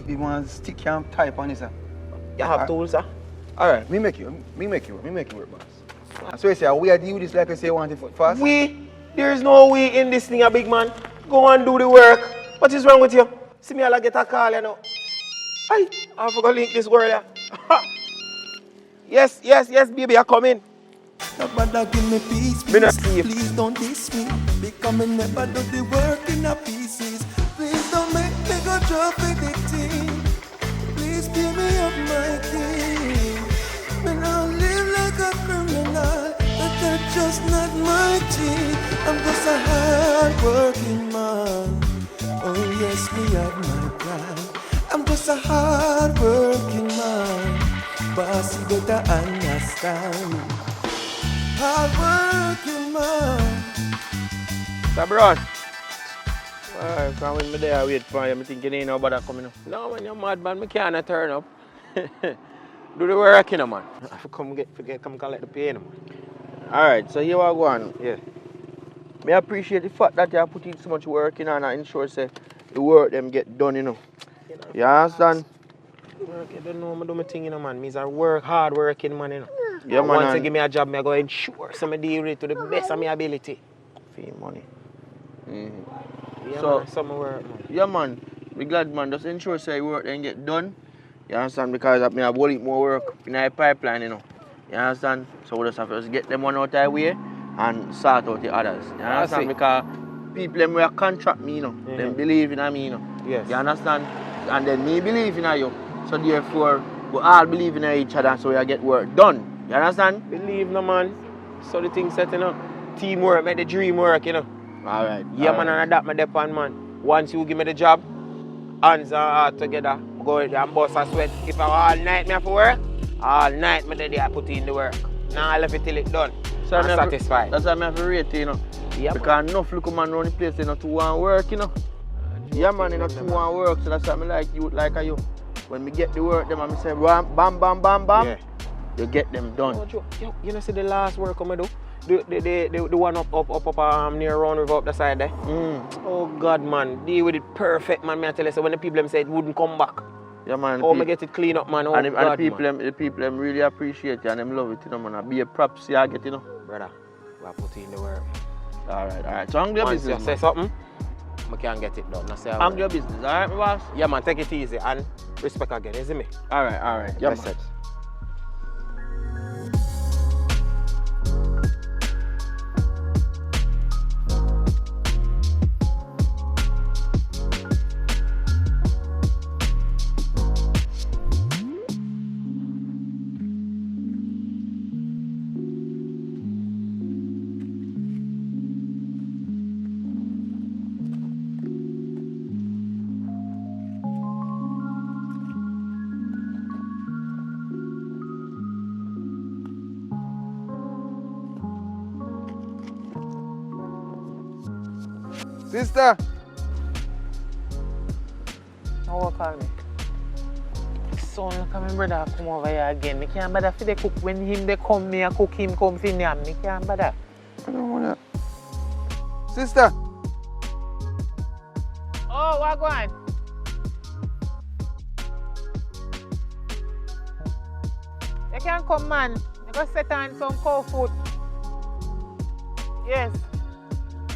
[SPEAKER 5] you want to stick your type on this, sir.
[SPEAKER 2] You have tools, sir?
[SPEAKER 5] All right, me make you work, boss. So you say, we are deal with this like I say, you want it fast?
[SPEAKER 2] There is no we in this thing, a big man. Go and do the work. What is wrong with you? See me, I'll get a call, you know. I forgot to link this girl here. Yes, baby, I come in.
[SPEAKER 3] Nobody give me peace,
[SPEAKER 2] Me not
[SPEAKER 3] please.
[SPEAKER 2] sleep.
[SPEAKER 3] Please don't diss me. Because me never do the work in a pieces. Please don't make me go drop anything. Please pay me up my thing. Me now live like a criminal, but that's just not my thing. I'm just a hard working man. Oh yes, me have my pride. I'm just a hard working man. Boss, you better understand. Hard working man.
[SPEAKER 2] Sabron. From when me there, I wait for you. I think you ain't nobody coming up. No, man, you're mad, man. I can't turn up. Do the work, you know, man. I have to come collect the pay, you know, man.
[SPEAKER 6] Alright, so here we go on.
[SPEAKER 2] Yeah.
[SPEAKER 6] I appreciate the fact that you are putting so much work in and I ensure say the work them get done, you know. You understand?
[SPEAKER 2] Work, you don't know, I do my thing, you know, man. Means I work hard working, man, you know.
[SPEAKER 6] Yeah, man.
[SPEAKER 2] Once you give me a job, I go ensure so I deal with it to the best of my ability.
[SPEAKER 6] Fee money.
[SPEAKER 2] Yeah,
[SPEAKER 6] So-
[SPEAKER 2] man, some work, man.
[SPEAKER 6] Yeah, man. We glad, man. Just ensure say work then get done. You understand? Because I have a whole heap more work in the pipeline, you know. You understand? So we just have to just get them one out of the way and sort out the others. You understand?
[SPEAKER 2] see.
[SPEAKER 6] Because people them will contract me, you know. Them believe in me, you know.
[SPEAKER 2] Yes.
[SPEAKER 6] You understand? And then me believe in you. So therefore, we all believe in each other so we get work done. You understand?
[SPEAKER 2] Believe no, man. So the thing set, you know. Teamwork, make the dream work, you know.
[SPEAKER 6] Alright.
[SPEAKER 2] Yeah, man, and that my depend, man. Once you give me the job, hands and heart together, go in there and bust a sweat. If I all night me have to work, all night me there I put in the work. Now I left it till it's done. So I'm satisfied.
[SPEAKER 6] That's why I have to rate, you know.
[SPEAKER 2] Yeah,
[SPEAKER 6] because enough look man around the place, you know, to want work, you know. Yeah, man, you know, to want work. So that's why I like you, like you. When we get the work, them and me say, bam, bam, bam, bam, bam,
[SPEAKER 2] Yeah.
[SPEAKER 6] you get them done.
[SPEAKER 2] You know, see the last work I do? The one up near Round River up the side there. Oh God, man, deal with it perfect, man. Me I tell you, so when the people them say it wouldn't come back.
[SPEAKER 6] Yeah, man.
[SPEAKER 2] Oh, me get it clean up, man. Oh,
[SPEAKER 6] and
[SPEAKER 2] God,
[SPEAKER 6] the people,
[SPEAKER 2] man.
[SPEAKER 6] the people them really appreciate you and them love it, you know, man. I be a props you get, you know.
[SPEAKER 2] Brother, I put in the work.
[SPEAKER 6] Alright. So I'm your
[SPEAKER 2] Once you
[SPEAKER 6] business.
[SPEAKER 2] say something, I can get it done. That's
[SPEAKER 6] I'm your business, alright, my boss?
[SPEAKER 2] Yeah, man, take it easy and respect again, isn't me?
[SPEAKER 6] Alright. Yeah,
[SPEAKER 2] That's
[SPEAKER 6] man.
[SPEAKER 2] it.
[SPEAKER 5] Sister!
[SPEAKER 1] Now what call me? Son, look at my brother come over here again. Me can't bother for the cook. When him they come, me a cook him come for yam. Me can't bother.
[SPEAKER 5] I don't want that. Sister!
[SPEAKER 1] Wagwan. You can come, man. You go set on some cow food. Yes.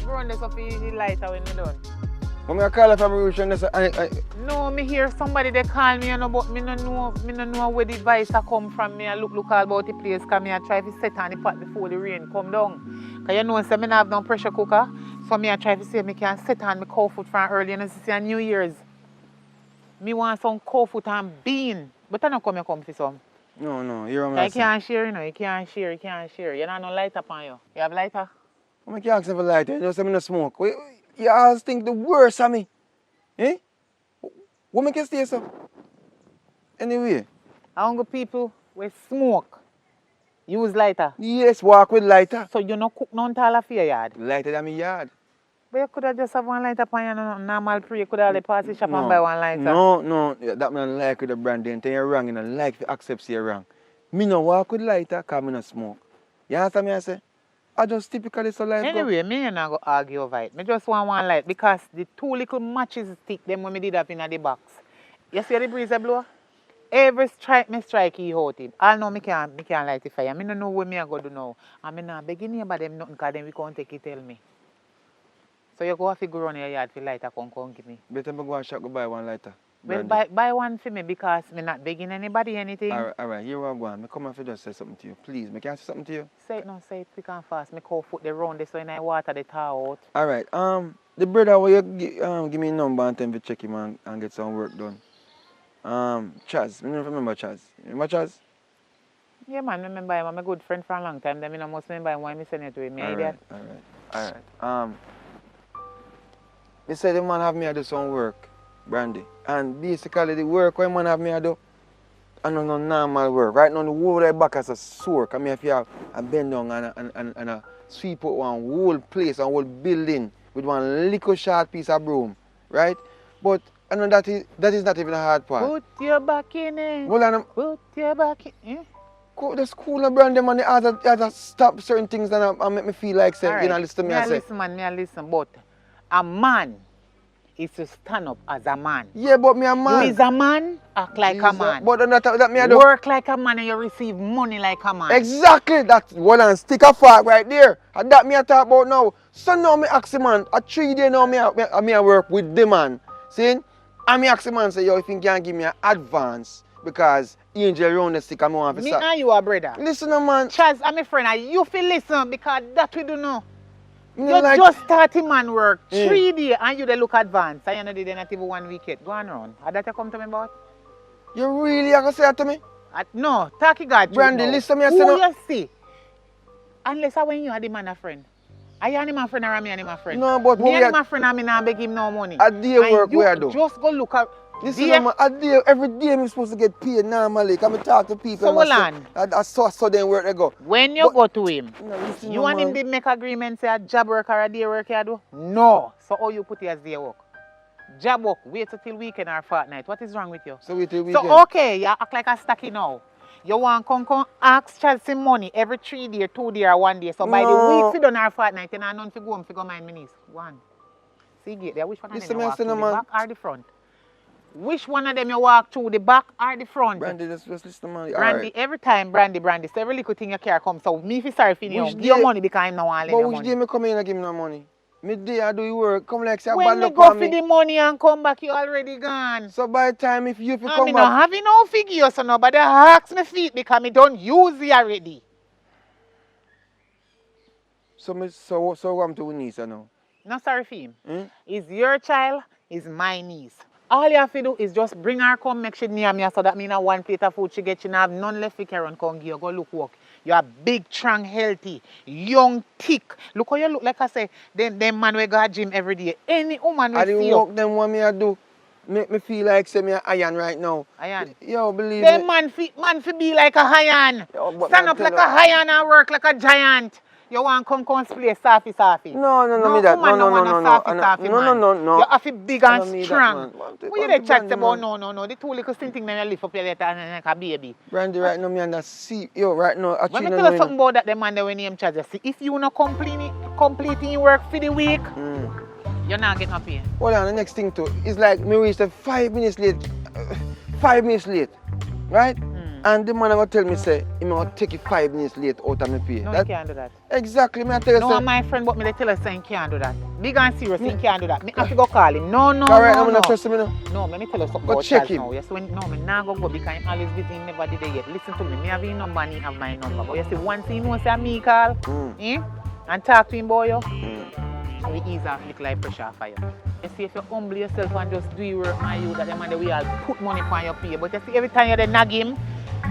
[SPEAKER 1] Run this up the lighter when you're done.
[SPEAKER 5] When I call from Russian,
[SPEAKER 1] No, me hear somebody they call me, you know, but me no know where the advice come from. Me I look all about the place, cause me I try to set on the pot before the rain come down. Cause you know, say me not have no pressure cooker, so me I try to see if me can set on my cow food from early, and you see on New Year's. Me want some cow food and bean, but I don't come for some.
[SPEAKER 5] No, you're on
[SPEAKER 1] You can't share, you know, you can't share. You don't have no lighter on you. You have lighter?
[SPEAKER 5] I can't ask for lighter, you just say me no smoke. You always think the worst of me. Eh? What make you stay so? Anyway.
[SPEAKER 1] Hungry people with smoke. Use lighter.
[SPEAKER 5] Yes, walk with lighter.
[SPEAKER 1] So you no cook none tall for your yard?
[SPEAKER 5] Lighter than my yard.
[SPEAKER 1] But you could have just have one lighter on your normal pre. You could have the party shop and buy one lighter.
[SPEAKER 5] No, that man like with the brand. Then you're wrong, you know, like to accept you're wrong. Me no walk with lighter because me no smoke. You understand me I say? I just typically so life
[SPEAKER 1] anyway, me and I go argue over it. Me just want one light because the two little matches stick them when me did up in the box. You see the breeze blow? Every strike me strike he out it. I know me can't light the fire. Me no know what me I go do now. And me not begging about them nothing because then we can't take it tell me. So you go have to go run your yard for lighter come give me.
[SPEAKER 5] Better me go and shop go buy one lighter.
[SPEAKER 1] Well, buy one for me because me not begging anybody anything.
[SPEAKER 5] Alright, here I go. Me come and just say something to you. Please, me can I say something to you?
[SPEAKER 1] Say it quick and fast. Me call foot the round this so in I water the tar out.
[SPEAKER 5] Alright, the brother will you give me a number and tell me to check him and get some work done. Chaz, I don't remember Chaz. Remember Chaz?
[SPEAKER 1] Yeah man, I remember him. I'm a good friend for a long time. Then I must remember him why I send it to him.
[SPEAKER 5] Alright. They said the man have me do some work, Brandy. And basically the work when man have me do, I don't know normal work. Right now the whole right back as a sore. Come here have a bend down and a sweep out one whole place, one whole building with one little short piece of broom. Right? But I know that is not even a hard part.
[SPEAKER 1] Put your back in it.
[SPEAKER 5] Well,
[SPEAKER 1] put your back in it.
[SPEAKER 5] The school and Brandy man, they have to stop certain things and make me feel like say, you know, listen to me.
[SPEAKER 1] I listen, but a man is to stand up as a man.
[SPEAKER 5] Yeah, but me a man.
[SPEAKER 1] You is a man, act like a man.
[SPEAKER 5] But that me I do.
[SPEAKER 1] Work like a man and you receive money like a man.
[SPEAKER 5] Exactly. That's one and stick a fact right there. And that me I talk about now. So now me ask the man, a 3 days now me I work with the man. See? And me ask the man say, yo, if you can give me an advance because Angel round the stick and me want to start.
[SPEAKER 1] Me and you are brother.
[SPEAKER 5] Listen man.
[SPEAKER 1] Chaz, I'm a friend and you feel listen because that we do know. You
[SPEAKER 5] like,
[SPEAKER 1] just starting man work 3 days and you they look advanced. And you know they not even 1 week yet. Go on around. How that you come to me about?
[SPEAKER 5] You really are going to say that to me?
[SPEAKER 1] No, talk you God.
[SPEAKER 5] Brandy, listen me.
[SPEAKER 1] Who you see? Unless I when you are the man a friend. I am my friend or me and my friend?
[SPEAKER 5] No, but
[SPEAKER 1] me and my friend and me not beg him no money.
[SPEAKER 5] A day work where I do.
[SPEAKER 1] Just go look at.
[SPEAKER 5] Listen, man, every day I'm supposed to get paid normally. Come and talk to people.
[SPEAKER 1] So hold on.
[SPEAKER 5] I saw them where they go.
[SPEAKER 1] When you go to him,
[SPEAKER 5] listen,
[SPEAKER 1] you want him to make agreement say a job work or a day work you do? No. So how you put it as day work? Job work, wait till weekend or fortnight. What is wrong with you?
[SPEAKER 5] So wait till weekend.
[SPEAKER 1] So okay, you act like a stacky now. You want to come ask Chelsea money every 3 days, 2 days or 1 day. So by the week you done our fortnight, you know none to go home to go mind my niece. One. See get there. Which one of them you walk through the back or the front? Which one of them you walk through the back or the front?
[SPEAKER 5] Brandy, just listen, man.
[SPEAKER 1] Brandy, every time Brandy. So every little thing you care come. So me if you sorry for you, give your money because I'm not want to lend you money.
[SPEAKER 5] But which day me come in and give me no money? Midday I do your work. Come like say I
[SPEAKER 1] when me go for the money and come back, you already gone.
[SPEAKER 5] So by the time if you come back.
[SPEAKER 1] I'm not having no figure, so nobody hacks me feet because me don't use it already.
[SPEAKER 5] So what I'm to niece now?
[SPEAKER 1] No sorry for him. It's your child, it's my niece. All you have to do is just bring her come make she near me so that means 1 plate of food she get, she have none left for Karen come give you. Go look work. You are big, strong, healthy, young, thick. Look how you look like I say, them man we go to gym every day. Any woman will see you.
[SPEAKER 5] I the work them what me I do. Make me feel like say me a iron right now.
[SPEAKER 1] Iron?
[SPEAKER 5] Yo, believe
[SPEAKER 1] them
[SPEAKER 5] me.
[SPEAKER 1] Man fi be like a iron. Stand up like a iron and work like a giant. You want come play softy.
[SPEAKER 5] No, me that. No.
[SPEAKER 1] You have to be big and strong. What you chat about? No. The two little thing them you lift up your letter and like a baby.
[SPEAKER 5] Brandy, right now me and that see. Yo, right now.
[SPEAKER 1] Let me tell you something about that. The man that when him charge. See, if you not completing your work for the week, You're not getting up here.
[SPEAKER 5] Hold on, the next thing too. It's like me reach the 5 minutes late. 5 minutes late. Right? And the man gonna tell me say, he gonna take it 5 minutes late out of my pay.
[SPEAKER 1] No, you can't do that.
[SPEAKER 5] Exactly, me I tell you
[SPEAKER 1] No,
[SPEAKER 5] say.
[SPEAKER 1] my friend, but me they tell us saying can't do that. Big and serious, he can't do that. Me have to go call him. No,
[SPEAKER 5] Correct, I'm
[SPEAKER 1] no.
[SPEAKER 5] not trusting me now.
[SPEAKER 1] No, let me tell you something
[SPEAKER 5] Go
[SPEAKER 1] about
[SPEAKER 5] check
[SPEAKER 1] Charles
[SPEAKER 5] him.
[SPEAKER 1] now. Yes, when, no, me nah go because him always busy, he never did it yet. Listen to me, me have his number and he have my number. But you see, once he knows say me call, and talk to him boy, we ease off little like pressure for you. You see, if you humble yourself and just do your work, man, you that the man the way I'll put money for your pay. But you see, every time you dey nag him,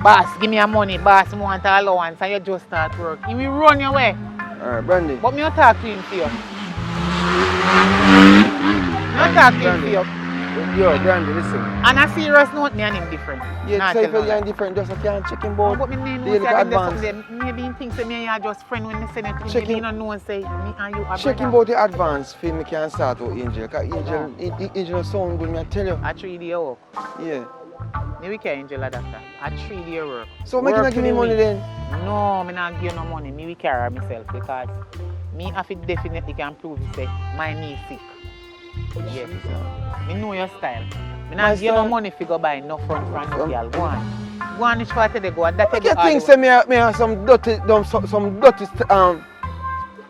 [SPEAKER 1] boss, give me your money, boss, I want an allowance, and you just start work. He will run your way.
[SPEAKER 5] Alright, Brandy.
[SPEAKER 1] But me not talk to him for you. Not talk to him for you.
[SPEAKER 5] Yo, Brandy, listen.
[SPEAKER 1] On a serious note, me and him different.
[SPEAKER 5] Yeah,
[SPEAKER 1] Nah,
[SPEAKER 5] so if
[SPEAKER 1] tell no
[SPEAKER 5] you're
[SPEAKER 1] lie.
[SPEAKER 5] different, just I can't check him
[SPEAKER 1] No,
[SPEAKER 5] both.
[SPEAKER 1] but me know
[SPEAKER 5] Daily
[SPEAKER 1] say them there
[SPEAKER 5] advance.
[SPEAKER 1] something there. Maybe he thinks that me and you are just friends when they send it to him.
[SPEAKER 5] Check
[SPEAKER 1] Maybe he
[SPEAKER 5] him.
[SPEAKER 1] don't know and say me and you are
[SPEAKER 5] Checking
[SPEAKER 1] brother.
[SPEAKER 5] about the advance for me can start with Angel. Because Angel sound good, me I tell you.
[SPEAKER 1] A 3-day work.
[SPEAKER 5] Yeah.
[SPEAKER 1] Me we carry Angel a doctor. A 3-day work.
[SPEAKER 5] So make you not give me money then?
[SPEAKER 1] No, me not give you no money. Me we carry myself because me have to definitely can prove you say my knee sick. Yes. Me know your style. Me not give you no money for go buy no front no girl. Go on. Go on which part they go. That
[SPEAKER 5] Make you think say me have some dirty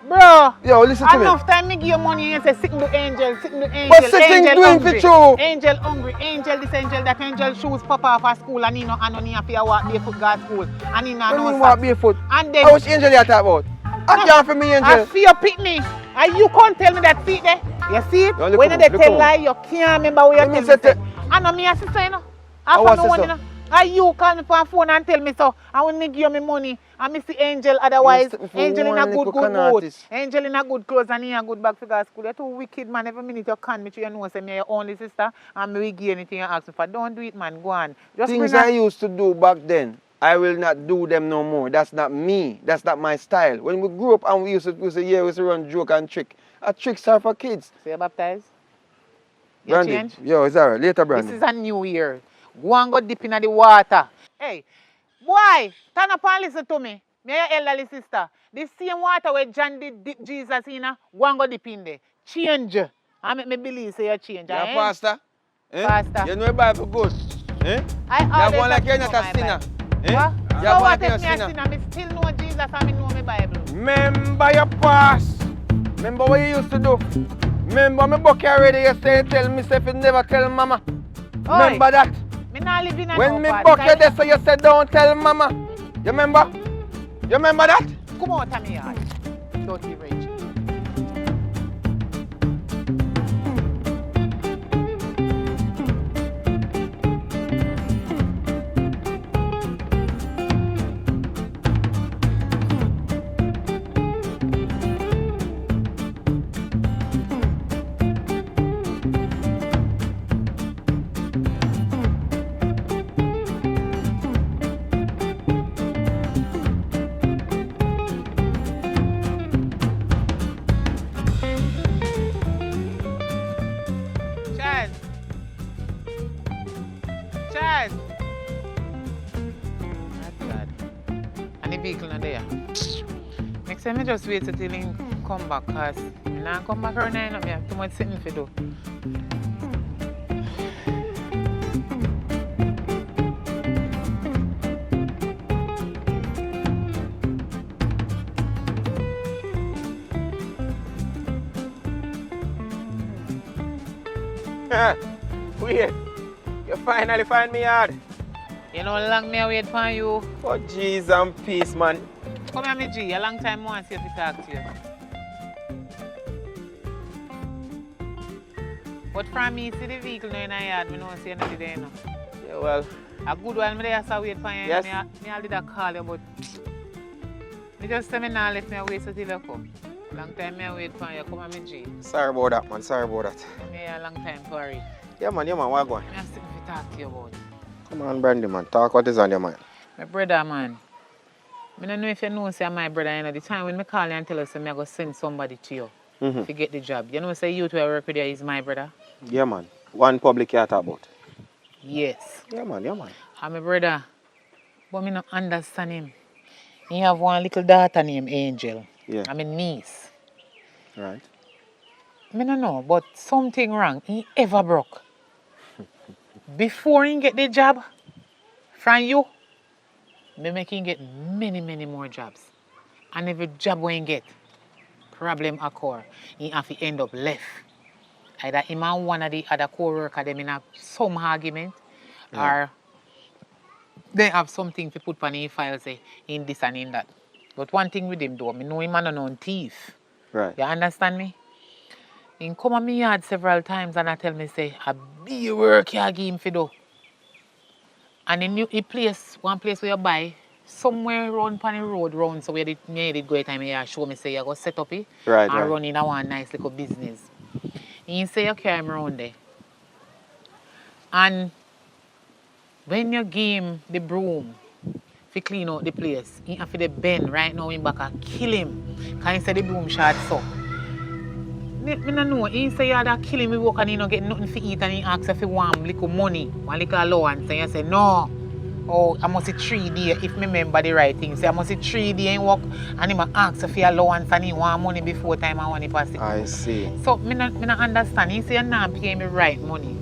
[SPEAKER 1] Bro,
[SPEAKER 5] yo, listen to me.
[SPEAKER 1] enough time me give you money and say sitting to Angel, sitting to Angel.
[SPEAKER 5] But sitting
[SPEAKER 1] Angel
[SPEAKER 5] doing
[SPEAKER 1] hungry.
[SPEAKER 5] for true.
[SPEAKER 1] Angel hungry, Angel this, Angel that, Angel shoes pop off at school and he no have to walk barefoot go to school. And he no
[SPEAKER 5] When you
[SPEAKER 1] no
[SPEAKER 5] walk
[SPEAKER 1] socks.
[SPEAKER 5] barefoot,
[SPEAKER 1] And then
[SPEAKER 5] how much Angel you talk about? I can't for me
[SPEAKER 1] I
[SPEAKER 5] Angel.
[SPEAKER 1] feel pick me. And you can't tell me that seat there. You see it?
[SPEAKER 5] No, look
[SPEAKER 1] When
[SPEAKER 5] on,
[SPEAKER 1] they
[SPEAKER 5] look
[SPEAKER 1] tell
[SPEAKER 5] on.
[SPEAKER 1] lie, you can't remember what
[SPEAKER 5] Let
[SPEAKER 1] you
[SPEAKER 5] me
[SPEAKER 1] tell me.
[SPEAKER 5] say
[SPEAKER 1] Say. I know me a sister, you know.
[SPEAKER 5] How
[SPEAKER 1] I
[SPEAKER 5] was
[SPEAKER 1] found no one,
[SPEAKER 5] sister?
[SPEAKER 1] you know. And you call me for phone and tell me so. I want to give you my money. And me see Angel otherwise.
[SPEAKER 5] You step
[SPEAKER 1] Angel in
[SPEAKER 5] for
[SPEAKER 1] a
[SPEAKER 5] one
[SPEAKER 1] good
[SPEAKER 5] little
[SPEAKER 1] mood.
[SPEAKER 5] artist.
[SPEAKER 1] Angel in a good clothes and he a good bag to go to school. You're too wicked, man. Every minute you can me to you know say me your only sister and me will give anything you ask me for. Don't do it, man. Go on. Just
[SPEAKER 5] Things
[SPEAKER 1] bring
[SPEAKER 5] I
[SPEAKER 1] a...
[SPEAKER 5] used to do back then, I will not do them no more. That's not me. That's not my style. When we grew up and we used to run joke and trick. Tricks are for kids.
[SPEAKER 1] So you baptized? You
[SPEAKER 5] Brandy,
[SPEAKER 1] change?
[SPEAKER 5] yo, it's alright. Later, Brandy.
[SPEAKER 1] This is a new year. Go and go dip in the water. Hey, boy, turn up and listen to me. Me your elderly sister. The same water where John did dip Jesus in, go and go dip in there. Change. I make me believe say you change.
[SPEAKER 5] Yeah,
[SPEAKER 1] eh?
[SPEAKER 5] pastor. Eh?
[SPEAKER 1] Pastor.
[SPEAKER 5] You know the Bible good. Eh?
[SPEAKER 1] I
[SPEAKER 5] You
[SPEAKER 1] always
[SPEAKER 5] go like
[SPEAKER 1] have
[SPEAKER 5] you're
[SPEAKER 1] to
[SPEAKER 5] not
[SPEAKER 1] know
[SPEAKER 5] a
[SPEAKER 1] my
[SPEAKER 5] sinner.
[SPEAKER 1] Bible.
[SPEAKER 5] Eh?
[SPEAKER 1] What?
[SPEAKER 5] You
[SPEAKER 1] So
[SPEAKER 5] go
[SPEAKER 1] what
[SPEAKER 5] like
[SPEAKER 1] if
[SPEAKER 5] you're
[SPEAKER 1] me
[SPEAKER 5] a
[SPEAKER 1] a
[SPEAKER 5] sinner.
[SPEAKER 1] sinner? Me still know Jesus and me know my Bible.
[SPEAKER 5] Remember your past. Remember what you used to do. Remember me book already yesterday tell me say if you never tell mama.
[SPEAKER 1] Oi.
[SPEAKER 5] Remember that.
[SPEAKER 1] Me not live in a
[SPEAKER 5] When
[SPEAKER 1] no
[SPEAKER 5] me
[SPEAKER 1] part,
[SPEAKER 5] book you
[SPEAKER 1] because-
[SPEAKER 5] there so you said don't tell mama. You remember? You remember that?
[SPEAKER 1] Come out of me yard. Dirty rich. Chaz. Chaz. That's bad. And the vehicle not there. Next time I just wait till he come back because I now come back around 9 up. I have too much sitting to do.
[SPEAKER 2] Wait. You finally find me hard.
[SPEAKER 1] You know how long me I wait for you?
[SPEAKER 2] For Jesus and peace, man.
[SPEAKER 1] Come here, me G. A long time I want to see if I talk to you. But from me see the vehicle now in the yard, I know see you not there, you know.
[SPEAKER 2] Yeah, well,
[SPEAKER 1] A good while me there so wait for you.
[SPEAKER 2] Yes.
[SPEAKER 1] Me I did a call you, but me just say me now let me wait until you come. Long time me I wait for you. Come on, me G.
[SPEAKER 2] sorry about that, man. Sorry about that.
[SPEAKER 1] Me here a long time for it.
[SPEAKER 2] Yeah, man. What going?
[SPEAKER 1] Me I sit to talk to you about.
[SPEAKER 2] Come on, Brandy, man. Talk what is on your mind.
[SPEAKER 1] My brother, man. I don't know if you know say my brother, you know, the time when me call you and tell you say me I go send somebody to you to get the job. You know say you two I work with you is my brother?
[SPEAKER 2] Yeah, man. One public you talk about.
[SPEAKER 1] Yes.
[SPEAKER 2] Yeah, man. Yeah, man.
[SPEAKER 1] I'm my brother. But me not understand him. He have one little daughter named Angel.
[SPEAKER 2] Yeah.
[SPEAKER 1] I'm a niece.
[SPEAKER 2] Right.
[SPEAKER 1] Me no know, but something wrong. He ever broke. Before he get the job from you, me make him get many more jobs. And every job when he get, problem occur. He have to end up left. Either him and one of the other co-worker them in a some argument, or they have something to put on his file say in this and in that. But one thing with him though, me know him a no thief.
[SPEAKER 5] Right.
[SPEAKER 1] You understand me? He come on me yard several times and I tell me say, a big work you give him for do. And he place, one place where you buy, somewhere around the road round, so where me did go time here show me say you go set up it
[SPEAKER 5] Right,
[SPEAKER 1] and
[SPEAKER 5] right.
[SPEAKER 1] run in a one nice little business. He say you carry me around there. And when you give him the broom to clean out the place, he have to the bend right now in back and kill him. Because he say the broom shot so. Me no know. He say you had to kill him with work and he no get nothing to eat and he ask if he want little money, one little allowance. And you say, no. Oh, I must see 3 days if me remember the right thing. Say I must see 3 days in work and he ask if he allowance and he want money before time and when he pass it.
[SPEAKER 5] I see.
[SPEAKER 1] So me no understand. He say you not pay me right money.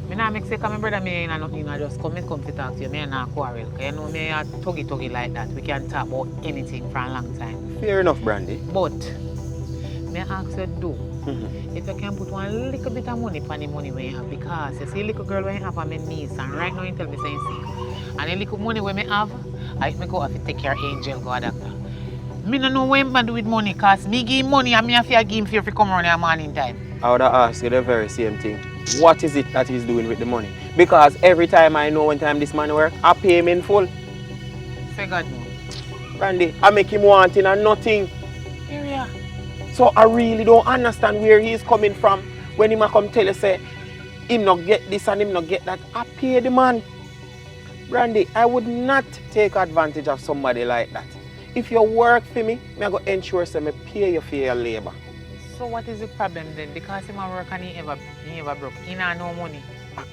[SPEAKER 1] Me not make say come my brother me ain't nothing, I just come to talk to you. Me not quarrel. Because you know me a tuggy like that. We can talk about anything for a long time.
[SPEAKER 5] Fair enough, Brandy.
[SPEAKER 1] But me ask you do. If you can put one little bit of money for the money when you have, because you see a little girl when you have on my niece and right now you tell me saying sick. And the little money when me have, I go have to take care of Angel, go a doctor. Me no know what I do with money, cause me give him money and me have to give him fear if he come around in the morning time.
[SPEAKER 2] I would have asked you the very same thing. What is it that he's doing with the money? Because every time I know when time this man work, I pay him in full.
[SPEAKER 1] Say God no.
[SPEAKER 2] Randy, I make him wanting and nothing.
[SPEAKER 1] Here ya.
[SPEAKER 2] So I really don't understand where he's coming from when he come tell you say him not get this and him not get that. I pay the man. Randy, I would not take advantage of somebody like that. If you work for me, I go ensure say me pay you for your labor.
[SPEAKER 1] So what is the problem then? Because him a work and he ever broke. He not no money.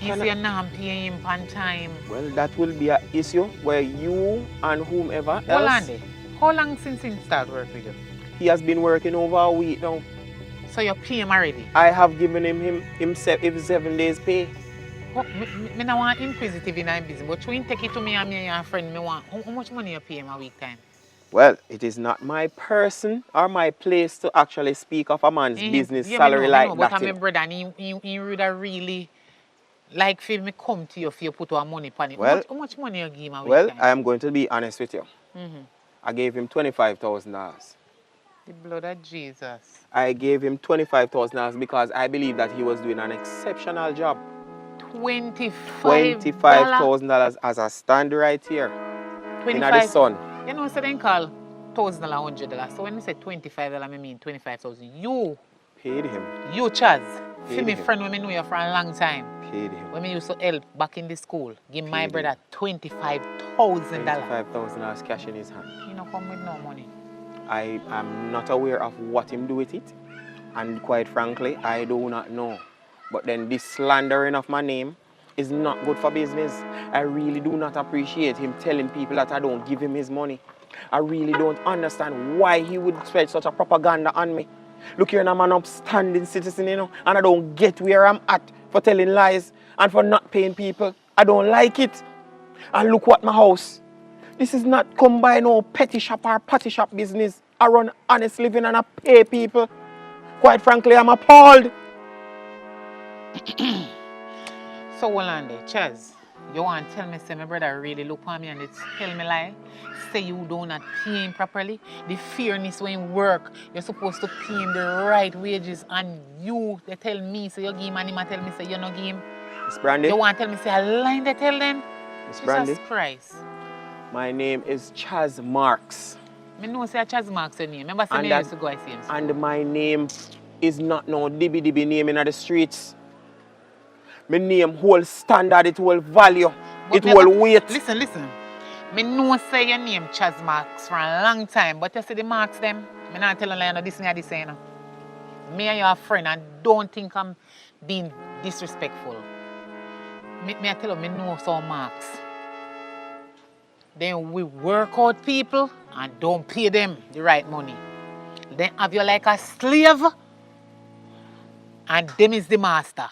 [SPEAKER 1] He say you not pay him on time.
[SPEAKER 2] Well, that will be an issue where you and whomever else.
[SPEAKER 1] Hold on there. How long since he start work with you?
[SPEAKER 2] He has been working over a week now.
[SPEAKER 1] So you pay him already?
[SPEAKER 2] I have given him 7 days pay.
[SPEAKER 1] Oh, me not want inquisitive in his business, but you take it to me and me and your friend, me want how much money you pay him a week time?
[SPEAKER 2] Well, it is not my person or my place to actually speak of a man's business salary like that.
[SPEAKER 1] But I'm a brother and he would really like for me come to you if you put our money on it.
[SPEAKER 2] Well,
[SPEAKER 1] how much money you give him a week
[SPEAKER 2] Well,
[SPEAKER 1] time?
[SPEAKER 2] I am going to be honest with you. I gave him $25,000.
[SPEAKER 1] The blood of Jesus.
[SPEAKER 2] I gave him $25,000 because I believe that he was doing an exceptional job. $25,000 as I stand right here. In the sun.
[SPEAKER 1] You know, so then call $1,000, $100. So when you say $25, I mean 25,000. You
[SPEAKER 2] Paid him.
[SPEAKER 1] You Chaz.
[SPEAKER 2] Paid
[SPEAKER 1] See me
[SPEAKER 2] him.
[SPEAKER 1] friend when me know you for a long time.
[SPEAKER 2] Paid him.
[SPEAKER 1] When me used to help back in the school, give my
[SPEAKER 2] Paid
[SPEAKER 1] brother $25,000.
[SPEAKER 2] $25,000 cash in his hand.
[SPEAKER 1] You know, come with no money.
[SPEAKER 2] I am not aware of what him do with it. And quite frankly, I do not know. But then this slandering of my name is not good for business. I really do not appreciate him telling people that I don't give him his money. I really don't understand why he would spread such a propaganda on me. Look here, I'm an upstanding citizen, you know, and I don't get where I'm at for telling lies and for not paying people. I don't like it. And look what my house. This is not come by no petty shop or patty shop business. I run honest living and I pay people. Quite frankly, I'm appalled.
[SPEAKER 1] So hold on there, Chaz. You want to tell me, say my brother really look on me and tell me lie? Say you do not pay him properly? The fairness when you work, you're supposed to pay him the right wages and they tell me, say you give him and him tell me, say you not give him.
[SPEAKER 2] Miss Brandy?
[SPEAKER 1] You want to tell me, say a line they tell them?
[SPEAKER 2] Miss Brandy?
[SPEAKER 1] Jesus Christ.
[SPEAKER 2] My name is Chaz Marks.
[SPEAKER 1] I know say Chaz Marks your name. Remember say me used to go and see him.
[SPEAKER 2] And my name is not no dibby name in the streets. My name whole standard, it whole value, it whole weight.
[SPEAKER 1] Listen. Me know say your name Chaz Marks for a long time, but you see the marks them. Me not telling you this and this, you know. Me and you are friend and don't think I'm being disrespectful. Me I tell you, me know some marks. Then we work out people and don't pay them the right money. Then have you like a slave And them is the master.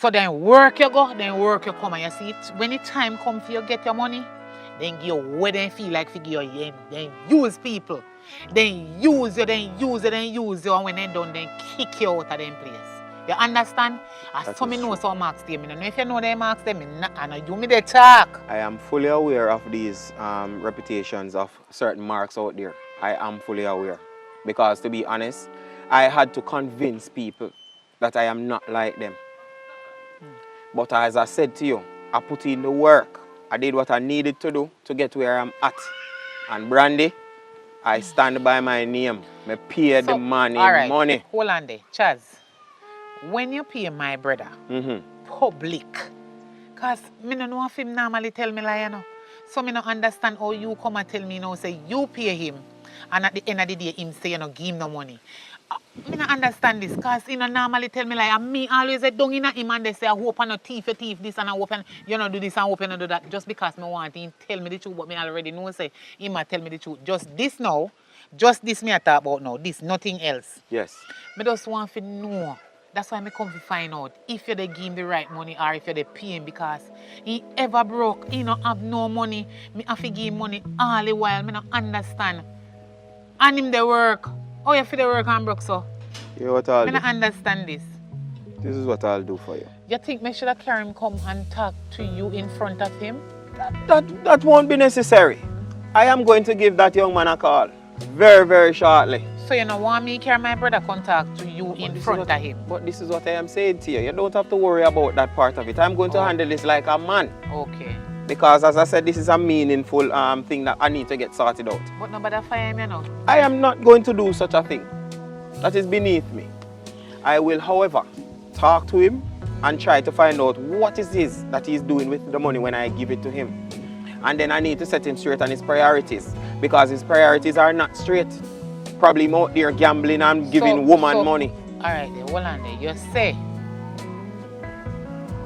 [SPEAKER 1] So then work you go, then work you come. And you see it, when the time come for you get your money, then give you what they feel like for give you, then use people. Then use you, then use you, then use you, and when they done, then kick you out of them place. You understand? As some know some marks them. I don't know if you know them marks them, and you me the talk.
[SPEAKER 2] I am fully aware of these reputations of certain marks out there. I am fully aware. Because to be honest, I had to convince people that I am not like them. But as I said to you, I put in the work. I did what I needed to do to get where I'm at. And Brandy, I stand by my name. I pay the man in money.
[SPEAKER 1] Hold on there, Chaz. When you pay my brother, public, because I don't know if him normally tell me like, you know. So I don't understand how you come and tell me now, say you pay him, and at the end of the day, him say, you know, give him no money. I don't understand this, because he don't normally tell me like, and me always say, don't in him and they say, I hope I no thief this, and I hope you know do this, and I hope you no do that, just because I want him tell me the truth, but me already know, say, he might tell me the truth. Just this now, just this me I talk about now, this, nothing else.
[SPEAKER 2] Yes.
[SPEAKER 1] I just want to know. That's why I come to find out if you give him the right money or if you pay him, because he ever broke, he don't have no money. Me have to give him money all the while. I don't understand. And him the work. How you feel the work and broke so?
[SPEAKER 2] Yeah, what I'll
[SPEAKER 1] I
[SPEAKER 2] do.
[SPEAKER 1] don't understand this.
[SPEAKER 2] This is what I'll do for you.
[SPEAKER 1] You think me should have carry him come and talk to you in front of him?
[SPEAKER 2] That won't be necessary. I am going to give that young man a call very, very shortly.
[SPEAKER 1] So you don't want me to carry my brother contact to you in front of him?
[SPEAKER 2] But this is what I am saying to you. You don't have to worry about that part of it. I'm going to handle this like a man.
[SPEAKER 1] Okay.
[SPEAKER 2] Because as I said, this is a meaningful thing that I need to get sorted out.
[SPEAKER 1] But nobody fire him, you know?
[SPEAKER 2] I am not going to do such a thing. That is beneath me. I will, however, talk to him and try to find out what it is that he's doing with the money when I give it to him. And then I need to set him straight on his priorities, because his priorities are not straight. Probably him out there gambling and giving woman money.
[SPEAKER 1] Alright, hold on there. You say,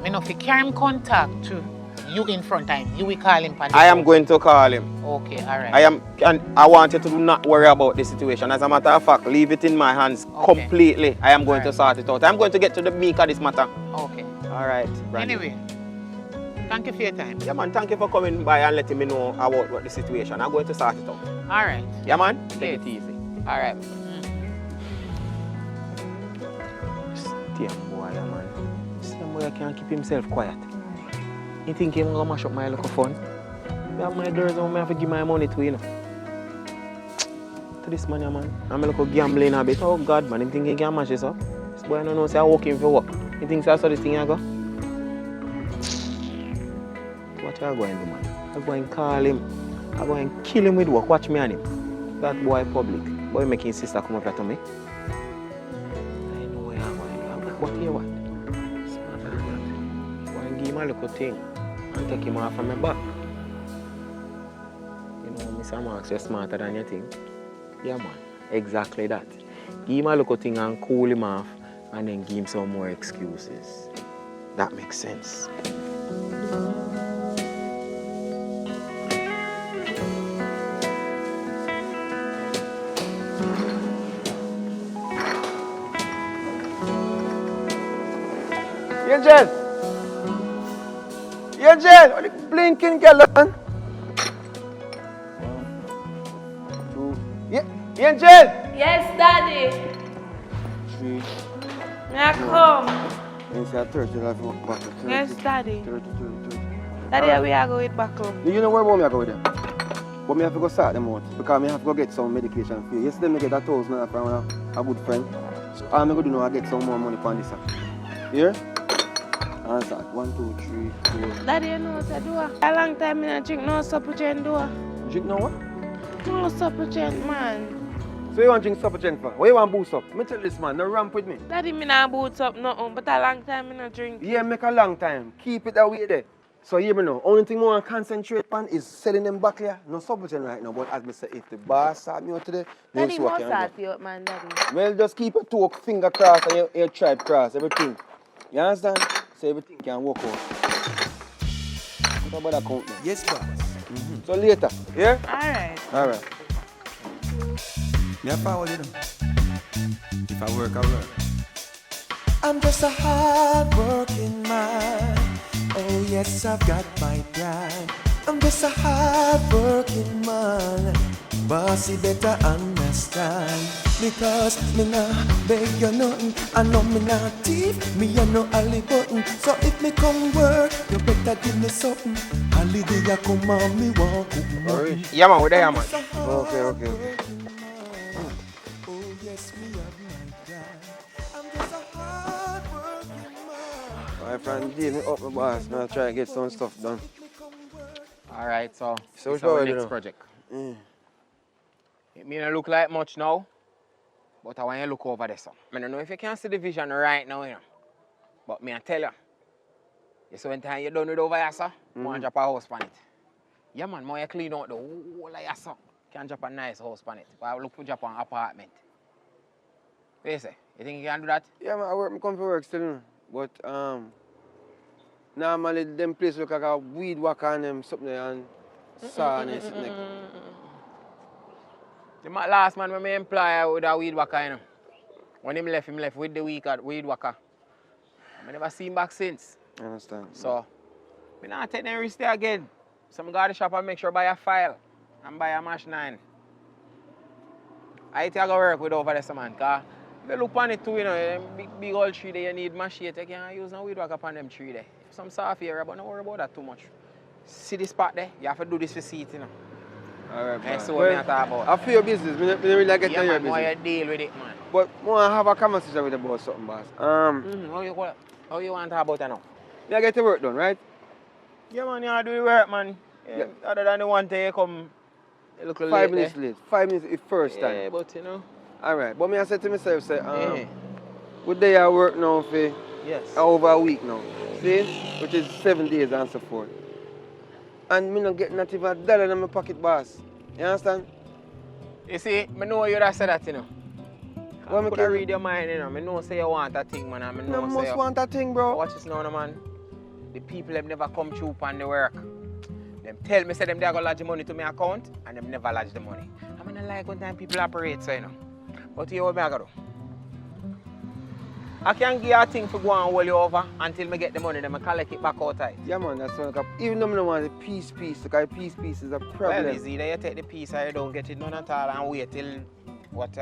[SPEAKER 1] me no fi carry him contact to you in front of him. You will call him.
[SPEAKER 2] I am going to call him.
[SPEAKER 1] Okay, alright.
[SPEAKER 2] And I want you to not worry about the situation. As a matter of fact, leave it in my hands completely. I am going to sort it out. I'm going to get to the meat of this matter.
[SPEAKER 1] Okay.
[SPEAKER 2] Alright.
[SPEAKER 1] Anyway, thank you for your time.
[SPEAKER 2] Yeah, man. Thank you for coming by and letting me know about what the situation. I'm going to sort it out.
[SPEAKER 1] Alright.
[SPEAKER 2] Yeah, man. Take it easy. Alright. Damn boy, man. This boy can't keep himself quiet. You think he's going to mash up my little fun? I have my girls and I have to give my money to, you know. To this man, yeah, man. I'm a little gambling a bit. Oh, God, man. He think he can mash this up. This boy don't know, say I'm working for what. He thinks that's how this thing I go. What are you going to do, man? I'm going to call him. I'm going to kill him with work. Watch me on him. That boy public. Boy making his sister come up here to me. I know what I'm going to do. What do you want? Smarter than that. I'm going to give him a little thing and take him off from my back. You know, Mr. Marks, you're smarter than you think. Yeah, man. Exactly that. Give him a little thing and cool him off, and then give him some more excuses. That makes sense.
[SPEAKER 6] Angel! Angel! What are you blinking, girl? Angel!
[SPEAKER 4] Yes, Daddy.
[SPEAKER 6] 3.
[SPEAKER 4] May I come?
[SPEAKER 6] Inside 30, I have to back.
[SPEAKER 4] Yes, Daddy.
[SPEAKER 6] 30.
[SPEAKER 4] Daddy, we are going to back home.
[SPEAKER 6] You know where I go with them? But I have to go start them out because I have to go get some medication for you. Yesterday I get $1,000 from a good friend. So all I'm going to do now is get some more money for this. Here? Answer. 1, 2, 3, 4.
[SPEAKER 4] Daddy, you know what I do? A long time I drink no supper gen do.
[SPEAKER 6] Drink now what?
[SPEAKER 4] No supper gen, man.
[SPEAKER 6] So you want to drink supper gen for? What you want to boost up? Me tell this man, no ramp with me.
[SPEAKER 4] Daddy, me not boots up nothing, but a long time I not drink.
[SPEAKER 6] Yeah, make a long time. Keep it that way there. So hear me now. Only thing I want to concentrate on is selling them back here. No supper gen right now, but as I say, if the boss sort me out today,
[SPEAKER 4] Daddy,
[SPEAKER 6] see what
[SPEAKER 4] must
[SPEAKER 6] I
[SPEAKER 4] sort you out, man, Daddy.
[SPEAKER 6] Well, just keep your toe, finger crossed and your tribe crossed, everything. You understand? So everything can work out. What about that count now?
[SPEAKER 3] Yes, boss.
[SPEAKER 6] So later, yeah?
[SPEAKER 4] Alright.
[SPEAKER 6] Alright.
[SPEAKER 3] Me a forward you know. If I work, I work. I'm just a hard-working man. Oh yes, I've got my plan. I'm just a hard-working man. Bossy better understand. Because me nah beg you nothing. I know me nah thief, me a no alley button. So if me come work, you better give me something. Holiday ya come on, me walk nothing.
[SPEAKER 2] Yeah, man, we're there, man.
[SPEAKER 5] Okay.
[SPEAKER 3] Oh yes, me have my plan. I'm just a hard-working man.
[SPEAKER 5] My friend, give me up, my boss. I'll try and get some stuff done.
[SPEAKER 2] All right, so
[SPEAKER 5] So
[SPEAKER 2] it's
[SPEAKER 5] which
[SPEAKER 2] our
[SPEAKER 5] one you
[SPEAKER 2] next
[SPEAKER 5] know?
[SPEAKER 2] project. It may not look like much now, but I want you to look over this. I don't know if you can see the vision right now, you know. But me I tell you, so when time you're done with over here, sir, I want to drop a house on it. Yeah, man, more you clean out the whole of your son. Can drop a nice house on it. But I look for drop an apartment. What you say? You think you can do that?
[SPEAKER 5] Yeah, man, I come for work still, you know. But normally them places look like a weed whacker and them something and saw and something like.
[SPEAKER 2] The last man when me employ with a weed whacker, you know. When him left with the weed whacker. I never seen him back since.
[SPEAKER 5] I understand.
[SPEAKER 2] So, I not take them risk there again. So I go to the shop and make sure I buy a file and buy a Mash 9. I take a work with over there, man. Because if you look on it too, you know, them big old tree there, you need machete, you can't use no weed whacker upon them tree there. Some soft area, but don't worry about that too much. See this spot there? You have to do this for seat, you know.
[SPEAKER 5] Alright,
[SPEAKER 2] That's
[SPEAKER 5] man.
[SPEAKER 2] what I talk about.
[SPEAKER 5] I feel your business. I don't really get to
[SPEAKER 2] Yeah,
[SPEAKER 5] your
[SPEAKER 2] man, more you
[SPEAKER 5] business.
[SPEAKER 2] deal with it, man.
[SPEAKER 5] But I have a conversation with you about something, boss.
[SPEAKER 2] How you want to talk about that now?
[SPEAKER 5] I get the work done, right?
[SPEAKER 2] Yeah, man, you do the work, man.
[SPEAKER 5] Yeah.
[SPEAKER 2] Other than the one day you come a little
[SPEAKER 5] 5
[SPEAKER 2] late
[SPEAKER 5] minutes
[SPEAKER 2] there.
[SPEAKER 5] late. 5 minutes the first
[SPEAKER 2] Yeah,
[SPEAKER 5] time.
[SPEAKER 2] but you know.
[SPEAKER 5] Alright, but me I said to myself, say,
[SPEAKER 2] Yeah.
[SPEAKER 5] would they have work now for
[SPEAKER 2] Yes.
[SPEAKER 5] over a week now? See? Which is 7 days and so forth. And me not get not even $1 in my pocket, boss. You understand?
[SPEAKER 2] You see, I know you that said that, you know.
[SPEAKER 5] What
[SPEAKER 2] I
[SPEAKER 5] me
[SPEAKER 2] could
[SPEAKER 5] can-
[SPEAKER 2] read your mind, you know. I know say you want that thing, man. I
[SPEAKER 5] You
[SPEAKER 2] know say
[SPEAKER 5] must
[SPEAKER 2] you...
[SPEAKER 5] want that thing, bro.
[SPEAKER 2] Watch this now, man. The people have never come through on the work. Them tell me, say them they are going to lodge the money to my account, and them never lodge the money. I mean, I like when time people operate, so you know. But you know what I got to do? I can give you a thing for go and hold you over until I get the money, then I collect it back outside.
[SPEAKER 5] Yeah, man, that's one. Even though I don't want the piece, because piece is a problem.
[SPEAKER 2] Well, it's either you take the piece or you don't get it none at all and wait till what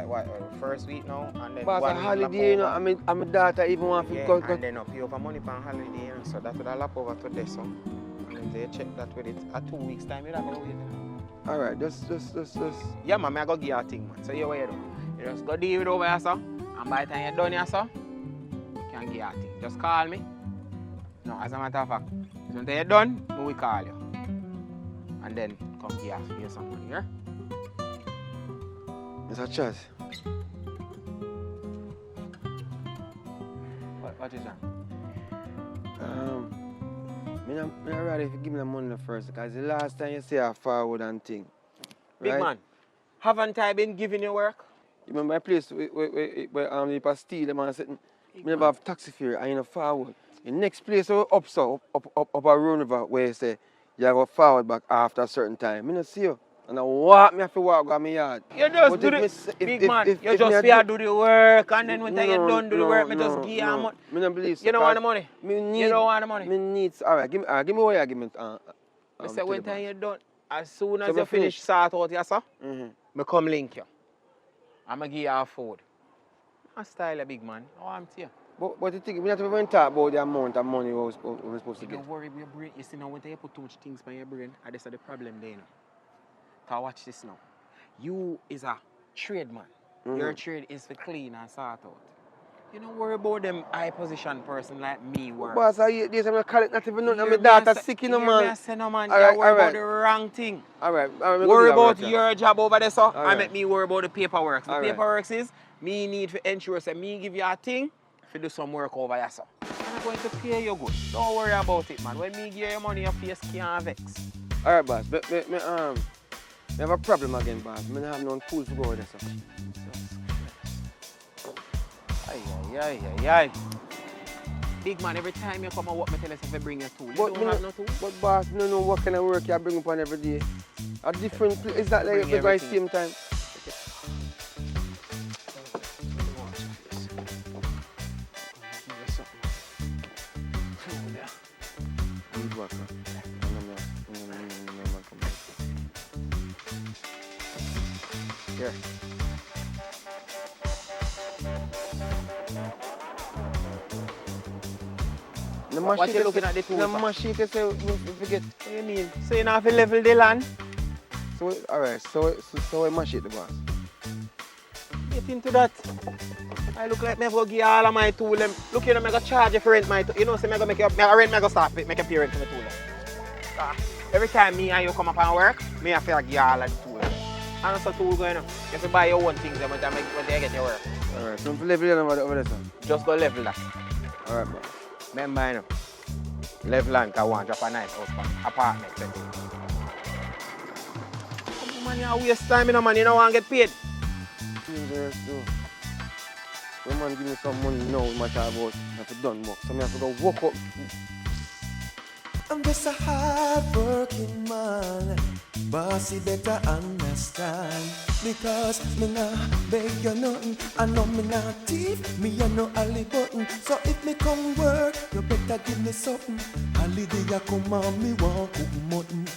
[SPEAKER 2] first week now and then
[SPEAKER 5] Boss,
[SPEAKER 2] one
[SPEAKER 5] a
[SPEAKER 2] week
[SPEAKER 5] holiday, you know,
[SPEAKER 2] lap over.
[SPEAKER 5] and my daughter even want to
[SPEAKER 2] Yeah,
[SPEAKER 5] go.
[SPEAKER 2] and then up you over money for holiday, you know, so that would have lap over today, so. And then they check that with it. At 2 weeks time, you have to wait.
[SPEAKER 5] Alright, just.
[SPEAKER 2] Yeah, man, I go give you a thing, man. So you what you do? You just go deal with it over here, sir. And by the time you're done here, sir, you can give you a thing. Just call me. No, as a matter of fact, when you're done, we will call you. And then come give you some money, yeah?
[SPEAKER 5] It's a chat.
[SPEAKER 2] What is that?
[SPEAKER 5] Me not ready if you give me the money first, because the last time you say I forward and thing.
[SPEAKER 2] Big man, haven't I been giving you work?
[SPEAKER 5] You remember my place where people steal them and sitting. Me never have taxi fare and you know forward. The next place up a road river where you say you go forward back after a certain time. Me not see you. And I walk, me have to walk on my yard.
[SPEAKER 2] You just
[SPEAKER 5] But
[SPEAKER 2] do
[SPEAKER 5] if
[SPEAKER 2] the
[SPEAKER 5] me say-
[SPEAKER 2] big
[SPEAKER 5] if-
[SPEAKER 2] man.
[SPEAKER 5] if-
[SPEAKER 2] You
[SPEAKER 5] if
[SPEAKER 2] just
[SPEAKER 5] me a
[SPEAKER 2] do the work, and then when you done do the work, me just give you
[SPEAKER 5] no.
[SPEAKER 2] money.
[SPEAKER 5] Me not believe so.
[SPEAKER 2] You don't want the money.
[SPEAKER 5] Me need,
[SPEAKER 2] You don't want the money.
[SPEAKER 5] Me need. Alright, give me what you give me.
[SPEAKER 2] I say when time you done, as soon as
[SPEAKER 5] So
[SPEAKER 2] you
[SPEAKER 5] me
[SPEAKER 2] finish
[SPEAKER 5] finish.
[SPEAKER 2] sort out your sir,
[SPEAKER 5] Mm-hmm.
[SPEAKER 2] me come link you. I'ma give you a food. I style a big man. I want you.
[SPEAKER 5] But the thing, we have to even talk about the amount of money we're supposed to get.
[SPEAKER 2] Don't worry about your brain. You see now when you put too much things on your brain, that's the problem there now. Cause watch this now. You is a trade man. Your trade is for clean and sort out. You don't worry about them high position person like me work.
[SPEAKER 5] Boss, I hate this. I'm not calling not even nothing.
[SPEAKER 2] Hear
[SPEAKER 5] My
[SPEAKER 2] me
[SPEAKER 5] daughter
[SPEAKER 2] a say-
[SPEAKER 5] sick, you know,
[SPEAKER 2] hear me
[SPEAKER 5] man.
[SPEAKER 2] a say, no, man.
[SPEAKER 5] Alright,
[SPEAKER 2] You worry
[SPEAKER 5] alright.
[SPEAKER 2] about the wrong thing.
[SPEAKER 5] Alright,
[SPEAKER 2] Worry about your job over there, sir. I
[SPEAKER 5] Alright.
[SPEAKER 2] make me worry about the paperwork. The
[SPEAKER 5] Alright.
[SPEAKER 2] paperwork is me need to ensure that me give you a thing to do some work over here, sir. I'm going to pay you good. Don't worry about it, man. When me give you money, your face can't vex.
[SPEAKER 5] Alright, boss. Me have a problem again, boss. Me don't have no tools to go with this.
[SPEAKER 2] Ay. Big man, every time you come and work, me tell us if you bring your tool. You don't have no tool?
[SPEAKER 5] But boss, me don't know what kind of work you bring upon every day. A different place. Is that like
[SPEAKER 2] Bring
[SPEAKER 5] the guy
[SPEAKER 2] everything.
[SPEAKER 5] same time? Here. The
[SPEAKER 2] What
[SPEAKER 5] machine
[SPEAKER 2] you looking at the tool
[SPEAKER 5] The
[SPEAKER 2] for?
[SPEAKER 5] machine can say we forget.
[SPEAKER 2] What you mean? So you have to level the land?
[SPEAKER 5] So alright, so we mash it, the boss.
[SPEAKER 2] Get into that. I look like me go give all of my tool them. Look, you know, I go charge you for rent my tool. You know, say me go make you rent, me go start make a pay rent for my tool. Every time me and you come up and work, me have to give you all of the tool. And that's a tool going on. You have to buy your own things when they get your work.
[SPEAKER 5] Alright, so level it over there, sir.
[SPEAKER 2] Just go level that.
[SPEAKER 5] Alright, boss.
[SPEAKER 2] Remember, you know, level land can want drop a nice house for apartment. Come on, man, you waste time, you know, man. You don't want to get paid.
[SPEAKER 5] Dangerous too. The man give me some money now, we might talk about I have to done work. So I have to go walk up.
[SPEAKER 3] I'm just a hard-working man, boss, you better understand. Because me nah beg you nothing, I know me nah thief, me a no alley button. So if me come work, you better give me something. Holiday ya come and me want cook mutton.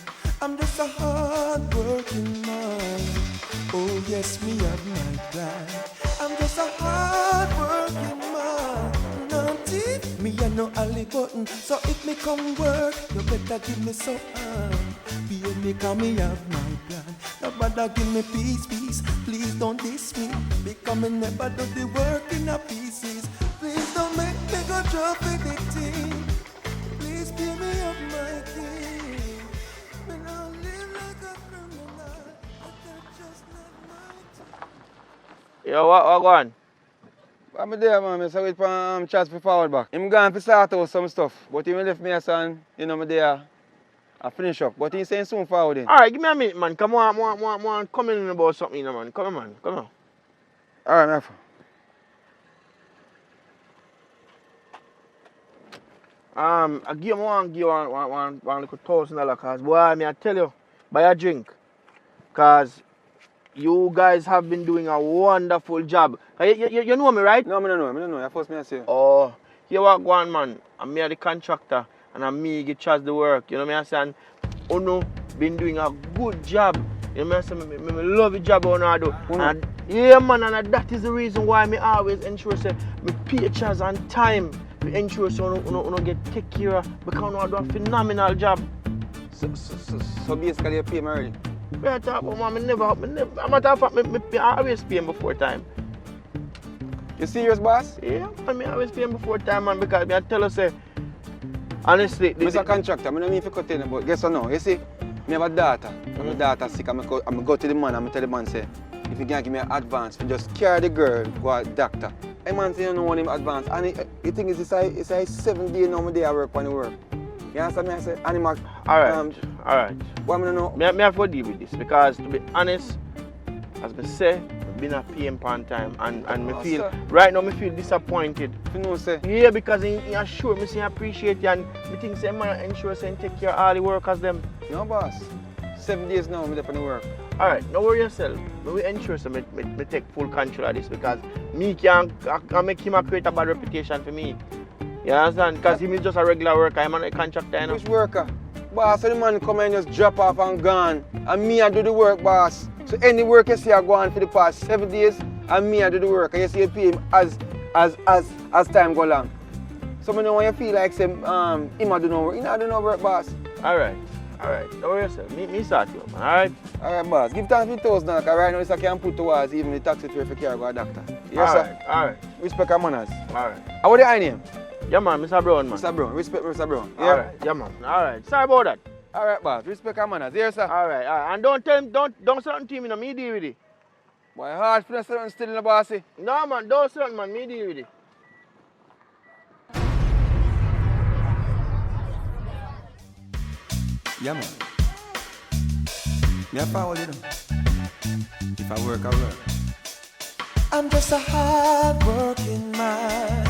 [SPEAKER 3] I'm just a hard-working man, oh yes, me have my plan. I'm just a hard-working man, no thief, me a no alley button. So if me come work, you better give me something. Pay me 'cause me have my plan. Nobody give me peace, please don't diss me. Because me never do the work in a pieces. Please don't make me go drop anything. Please pay me up my thing. Me not live like a criminal, but that's just not my thing.
[SPEAKER 6] Yo, what go on?
[SPEAKER 5] I'm there, man. I saw it from chats for forward back. I'm going to start out some stuff. But he left me a son, you know, me there. I finish up. But he's saying soon forward in.
[SPEAKER 6] Alright, give me a minute, man. Come on, come in about something, you know, man. Come on, man. Come on.
[SPEAKER 5] Alright, my friend.
[SPEAKER 6] I give one little $1,000 cause boy, me I tell you, buy a drink. Cause you guys have been doing a wonderful job. You know me, right?
[SPEAKER 5] No, I don't know. You first me I say.
[SPEAKER 6] Oh, here what go on, man. I'm me the contractor and I'm me get charged the work. You know me I say, and Uno been doing a good job. You know me I say, me love the job Uno do. And yeah, man, and that is the reason why me always ensure say me pay charge on time. Me ensure so Uno get take care of because Uno do a phenomenal job.
[SPEAKER 5] So basically you pay me already?
[SPEAKER 6] Yeah, talk about man, me never, a matter of fact, me always pay him before time.
[SPEAKER 5] You serious, boss?
[SPEAKER 6] Yeah, man, me always pay him before time, man, because me I tell you, say, honestly...
[SPEAKER 5] Mr. Contractor, I don't mean if you cut in, but guess what now? You see, me have a daughter. My daughter sick, I'm go to the man and tell the man, say, if you can give me an advance, you just carry the girl, go to the doctor. The man say you don't want him advance. And the thing is, it's like 7 days now, my day I work on the work. You understand me? I say, animal.
[SPEAKER 6] Alright.
[SPEAKER 5] What I know?
[SPEAKER 6] Me have to deal with this because, to be honest, as I say, I've been a PM on time and me feel, right now, me feel disappointed.
[SPEAKER 5] You know, say?
[SPEAKER 6] Yeah, because he assure me, say, I appreciate you and me think, say, man, ensure, say, take care of all the workers, them.
[SPEAKER 5] No, boss. 7 days now, I'm on the work.
[SPEAKER 6] Alright, don't worry yourself. We ensure so me take full control of this because me can make him create a bad reputation for me. You understand? Because he is just a regular worker, I'm a contractor, you know.
[SPEAKER 5] Which worker? Boss, so the man come and just drop off and gone. And me I do the work, boss. So any work you see I go on for the past 7 days, and me I do the work. And you see you pay him as time go along. So I know when you feel like say, him I do no work. He not do no work, boss.
[SPEAKER 6] Alright. Don't worry yourself. Me start you, man. Alright?
[SPEAKER 5] Alright, boss. Give thanks for $1,000 because right now this I can put towards even the taxi fare for carry go to doctor. Yes, sir.
[SPEAKER 6] Alright.
[SPEAKER 5] Respect our manners.
[SPEAKER 6] Alright.
[SPEAKER 5] How what your name?
[SPEAKER 6] Yeah, man. Mr. Brown, man.
[SPEAKER 5] Mr. Brown. Respect Mr. Brown. Yeah?
[SPEAKER 6] Alright. Yeah, man. Alright. Sorry about that.
[SPEAKER 5] Alright, boss. Respect our manners. Yes, sir.
[SPEAKER 6] Alright. And don't tell him, don't certain team, you know, me deal with it.
[SPEAKER 5] Boy, hard for the still in the bossy.
[SPEAKER 6] No, man. Don't certain, man. Me deal with it.
[SPEAKER 3] Yeah, man. Me a follow you know. If I work, I work. I'm just a hard-working man.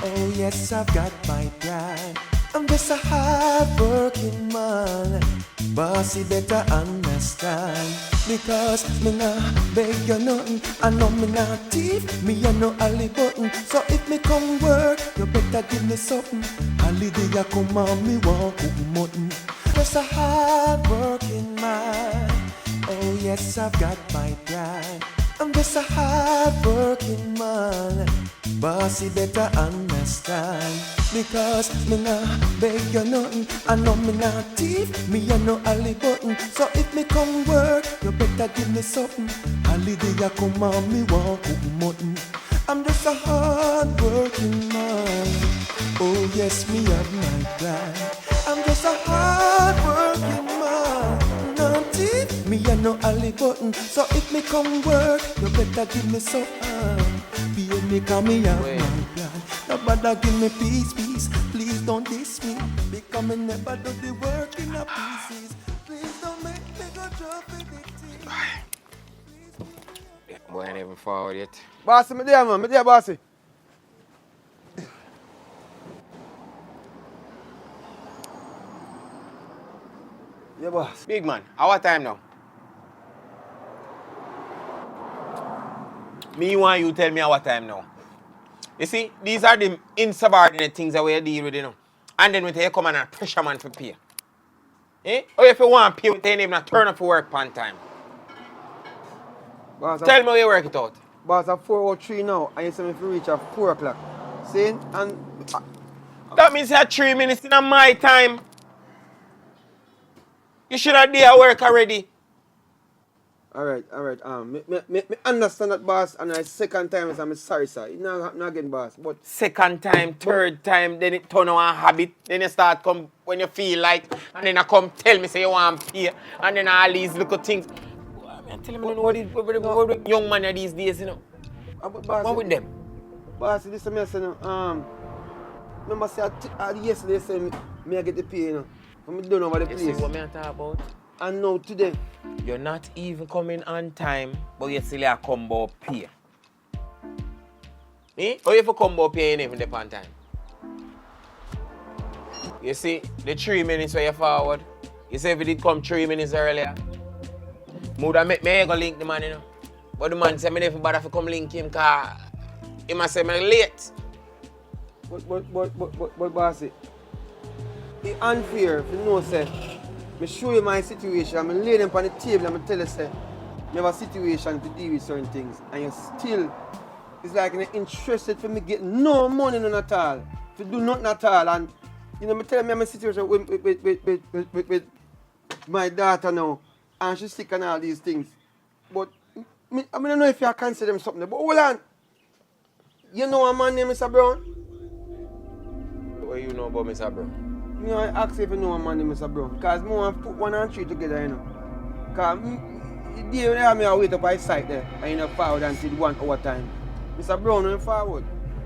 [SPEAKER 3] Oh yes, I've got my plan. I'm just a hard-working man. Boss, you better understand. Because me nah beg you nothing. I know me nah thief, me a no alley button. So if me come work, you better give me something. Holiday ya come and me want cook mutton. Just a hard-working man. Oh yeah. yes, I've got my pride. I'm just a hard-working man. Boss, you better understand. Because me nah beg you nothing. I know me nah thief, me a no alley button. So if me come work, you better give me something. Holiday ya come on, me want cook mutton. I'm just a hard-working man. Oh yes, me have my pride. I'm just a hard-working man. No thief, me a no alley button. So if me come work, you better give me something. Be me come me have my plan. Nobody give me peace. Please don't diss me. Because me never do the work in a pieces. Please don't make me go drop it.
[SPEAKER 2] Boy, I ain't even forward yet.
[SPEAKER 6] Bossy, me there, man. Me there, bossy.
[SPEAKER 2] Yeah, boss. Big man, our time now. Me want you tell me our time now. You see, these are the insubordinate things that we deal with, you know. And then when you come and pressure man for pay. Eh? Or if you want pay, you ain't even turn up for work on time.
[SPEAKER 6] Boss,
[SPEAKER 2] Tell me how you work it out.
[SPEAKER 6] Boss, at 4:03 now, and you say me if you reach at 4 o'clock. See? And
[SPEAKER 2] That means you have 3 minutes in my time. You should have there work already.
[SPEAKER 6] Alright. Me understand that, boss, and the second time I'm sorry, sir. It's not again, boss. But
[SPEAKER 2] Second time, third time, then it turn on a habit. Then you start come when you feel like, and then I come tell me say you want pay, and then all these little things. I'm telling you, what the young man are these days, you know.
[SPEAKER 6] boss,
[SPEAKER 2] What with them?
[SPEAKER 6] Boss, this is me saying, remember say yesterday say me I get the pay, you know. But me don't know about the
[SPEAKER 2] You
[SPEAKER 6] place.
[SPEAKER 2] see what me talk about?
[SPEAKER 6] And now today,
[SPEAKER 2] You're not even coming on time, but you still have come about pay. Eh? Or if you come about pay, you ain't even there on time. You see, the 3 minutes where you forward, you say if you did come 3 minutes earlier, would make me go link the man, you know. But the man said me never bother to come link him because he must say me late.
[SPEAKER 6] but boss, it's unfair if you know, say, I show you my situation, I lay them on the table and I tell you, say, you have a situation to deal with certain things, and you still, it's like you're interested for me getting no money none at all, to do nothing at all, and you know, I tell me I'm a situation with my daughter now, and she's sick and all these things, but I don't know if you consider them something, but hold on, you know a man named Mr. Brown?
[SPEAKER 2] What do you know about Mr. Brown?
[SPEAKER 6] Me I ask if you know a man named Mr. Brown, because I want to put 1 and 3 together, you know. Because the day when I have me I wait up by site there, and you know forward until 1 hour time. Mr. Brown went forward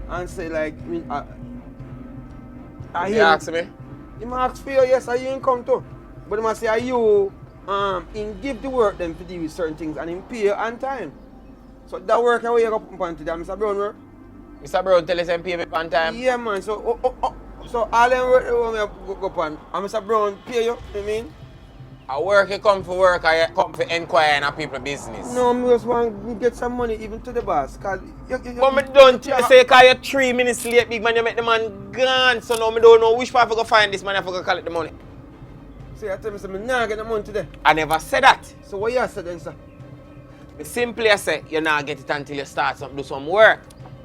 [SPEAKER 6] and say like,
[SPEAKER 2] You ask me?
[SPEAKER 6] He might ask for you, yes, I you come too. But he must say, are you in give the work them to deal with certain things and in pay you on time. So that work I wake up on today, Mr. Brown work?
[SPEAKER 2] Mr. Brown tell us him pay me on time?
[SPEAKER 6] Yeah man, so so all them work I go upon, and Mr. Brown pay you, you mean?
[SPEAKER 2] I work, you come for work, I come for inquire in people's business.
[SPEAKER 6] No, I just want to get some money even to the boss. Cause
[SPEAKER 2] But me don't say because you're 3 minutes late, big man, you make the man gone. So now I don't know which part I go find this man, I go collect the money.
[SPEAKER 6] So you tell me something, nah get the money today.
[SPEAKER 2] I never said that.
[SPEAKER 6] So what you said then, sir?
[SPEAKER 2] Me simply say you not get it until you start do some work.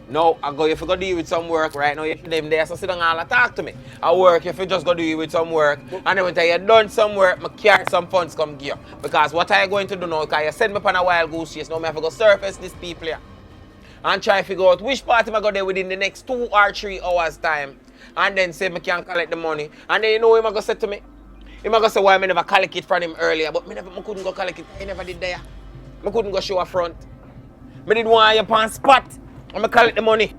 [SPEAKER 2] No, I go if you go deal with some work right now, you them there, so sit down and talk to me. I work if you just go deal with some work, and then when you done some work, I carry some funds come give you. Because what I going to do now, because you send me on a wild goose chase, now I have to go surface this people here. And try to figure out which party I go there within the next 2 or 3 hours time. And then say I can collect the money. And then you know him I go say to me. Him I go say why I never collect it from him earlier, but I couldn't go collect it. I never did there. I couldn't go show a front. I did want you on spot. I'm collect the money.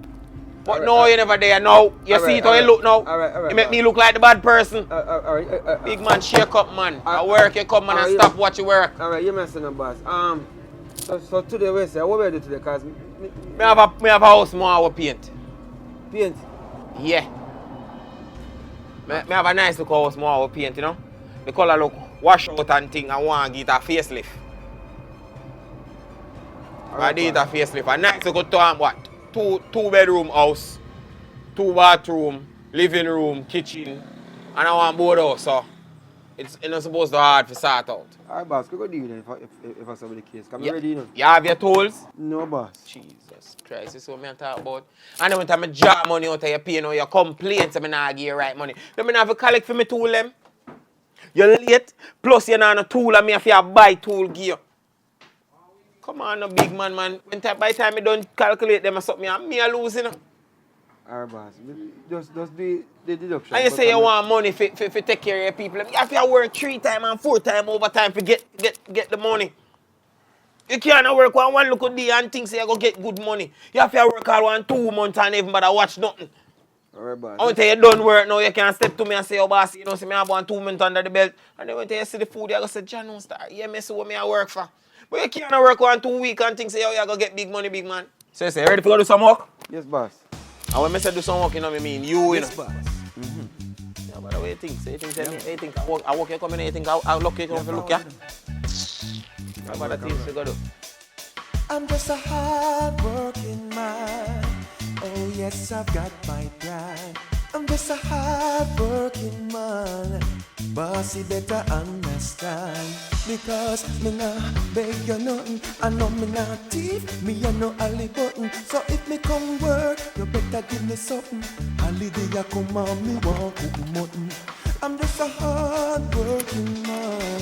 [SPEAKER 2] But right, no, you never there now. You see it how you look now. You make me look like the bad person. Big man, shake up, man. I work, you come, man, and stop what you work.
[SPEAKER 6] Alright, you're messing up, boss. So today, we say, what we do today? Because
[SPEAKER 2] me have a house more I will paint.
[SPEAKER 6] Paint?
[SPEAKER 2] Yeah. Me have a nice look house more I will paint, you know. The color look wash out and thing, I want to get a facelift. I did a facelift. A nice to go to what? Two bedroom house, 2 bathroom, living room, kitchen, and I want board house. So It's not supposed to hard to sort out.
[SPEAKER 5] Alright, boss, we go deal then if that's the case. Can we ready, you know?
[SPEAKER 2] You have your tools?
[SPEAKER 5] No, boss.
[SPEAKER 2] Jesus Christ, this is what I'm talking about. And then when time I drop money out of your pay, you complain to me not give you right money. Then I have to collect for me tool them. You're late, plus you're not a tool and me have to buy tool gear. Come on, no big man. By the time I don't calculate them or something, me a losing.
[SPEAKER 5] Alright, boss. Just do the deduction.
[SPEAKER 2] And you say you want money for take care of your people. You have to work 3 times and 4 times overtime to get the money. You can't work one look at day and think say you're going to get good money. You have to work all 2 months and even bother watch nothing.
[SPEAKER 5] Alright, boss.
[SPEAKER 2] Until you done work now, you can step to me and say, oh, boss, you know, see me have 2 months under the belt. And then when you see the food, you go say, John, don't start. Yeah, me see what me I work for. But you can't work 2 weeks and think say, oh, you're going to get big money, big man. So you say, ready for go do some work?
[SPEAKER 5] Yes, boss.
[SPEAKER 2] And when I say do some work, you know what I mean? You
[SPEAKER 5] Yes,
[SPEAKER 2] know.
[SPEAKER 5] boss.
[SPEAKER 2] Yeah, but the way you think, say, you think I work you come in, you think I look you come for look, yeah? Yeah, but the things you got to do.
[SPEAKER 3] I'm just a hard-working man. Oh yes, I've got my drive. I'm just a hard-working man. Bossy better understand. Because me nah beg you nothing. I know me nah thief. Me a no alley button. So if me come work, you better give me something. Holiday I come on, me want cook mutton. I'm just a hard-working man.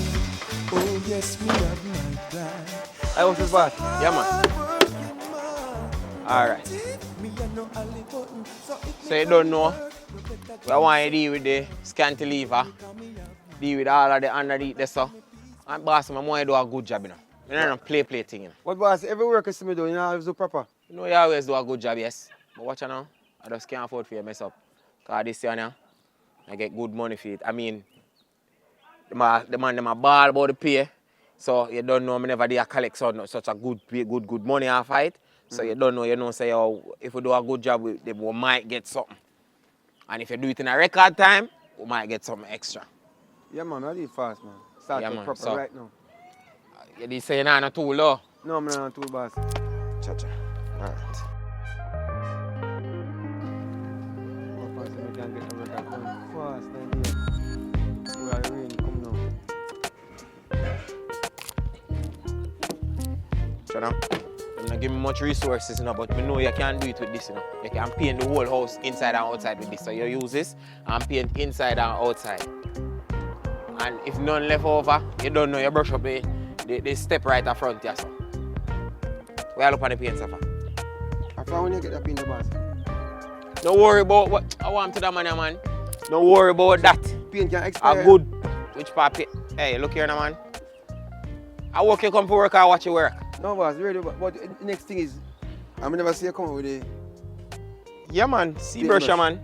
[SPEAKER 3] Oh yes, me have my drive.
[SPEAKER 5] I was his boss.
[SPEAKER 2] Yeah, man. Alright. So you don't know, we want to deal with the cantilever, deal with all of the underneath there, so. And boss, I want to do a good job, you know. You know, play thing, you know.
[SPEAKER 5] What, boss? Every work you see me do, you know, I always do proper.
[SPEAKER 2] You know, you always do a good job, yes. But watch out now, I just can't afford for you to mess up. Because this year now, I get good money for it. I mean, the man, them a ball about the pay. So you don't know, I never did collect such a good money off it. So you don't know, say, oh, if we do a good job, we might get something. And if you do it in a record time, we might get something extra.
[SPEAKER 5] Yeah, man, I do it fast, man. Start
[SPEAKER 2] Yeah,
[SPEAKER 5] it
[SPEAKER 2] man,
[SPEAKER 5] proper
[SPEAKER 2] so,
[SPEAKER 5] right now.
[SPEAKER 2] You did say you're not a tool, though?
[SPEAKER 5] No, I'm not a tool, boss.
[SPEAKER 2] Cha-cha. All right.
[SPEAKER 5] Oh, fast, we can get the record done fast, then, yeah. Where the rain come now.
[SPEAKER 2] So now, I'm not giving much resources, you know, but we know you can't do it with this, you know. You can paint the whole house inside and outside with this. So you use this and paint inside and outside. And if none left over, you don't know, you brush up the step right at front, yeah, so. Where you look on the paint, Safa?
[SPEAKER 5] After when you get the paint, boss.
[SPEAKER 2] Don't worry about what I want to the man. Don't worry about that.
[SPEAKER 5] Paint can expire.
[SPEAKER 2] A good, which part paint? Hey, look here now, man. I work you come to work, I watch you work.
[SPEAKER 5] No, boss, really, but the next thing is, I'm never see you come out with the...
[SPEAKER 2] Yeah, man. See
[SPEAKER 5] Paint
[SPEAKER 2] brush,
[SPEAKER 5] brush.
[SPEAKER 2] man.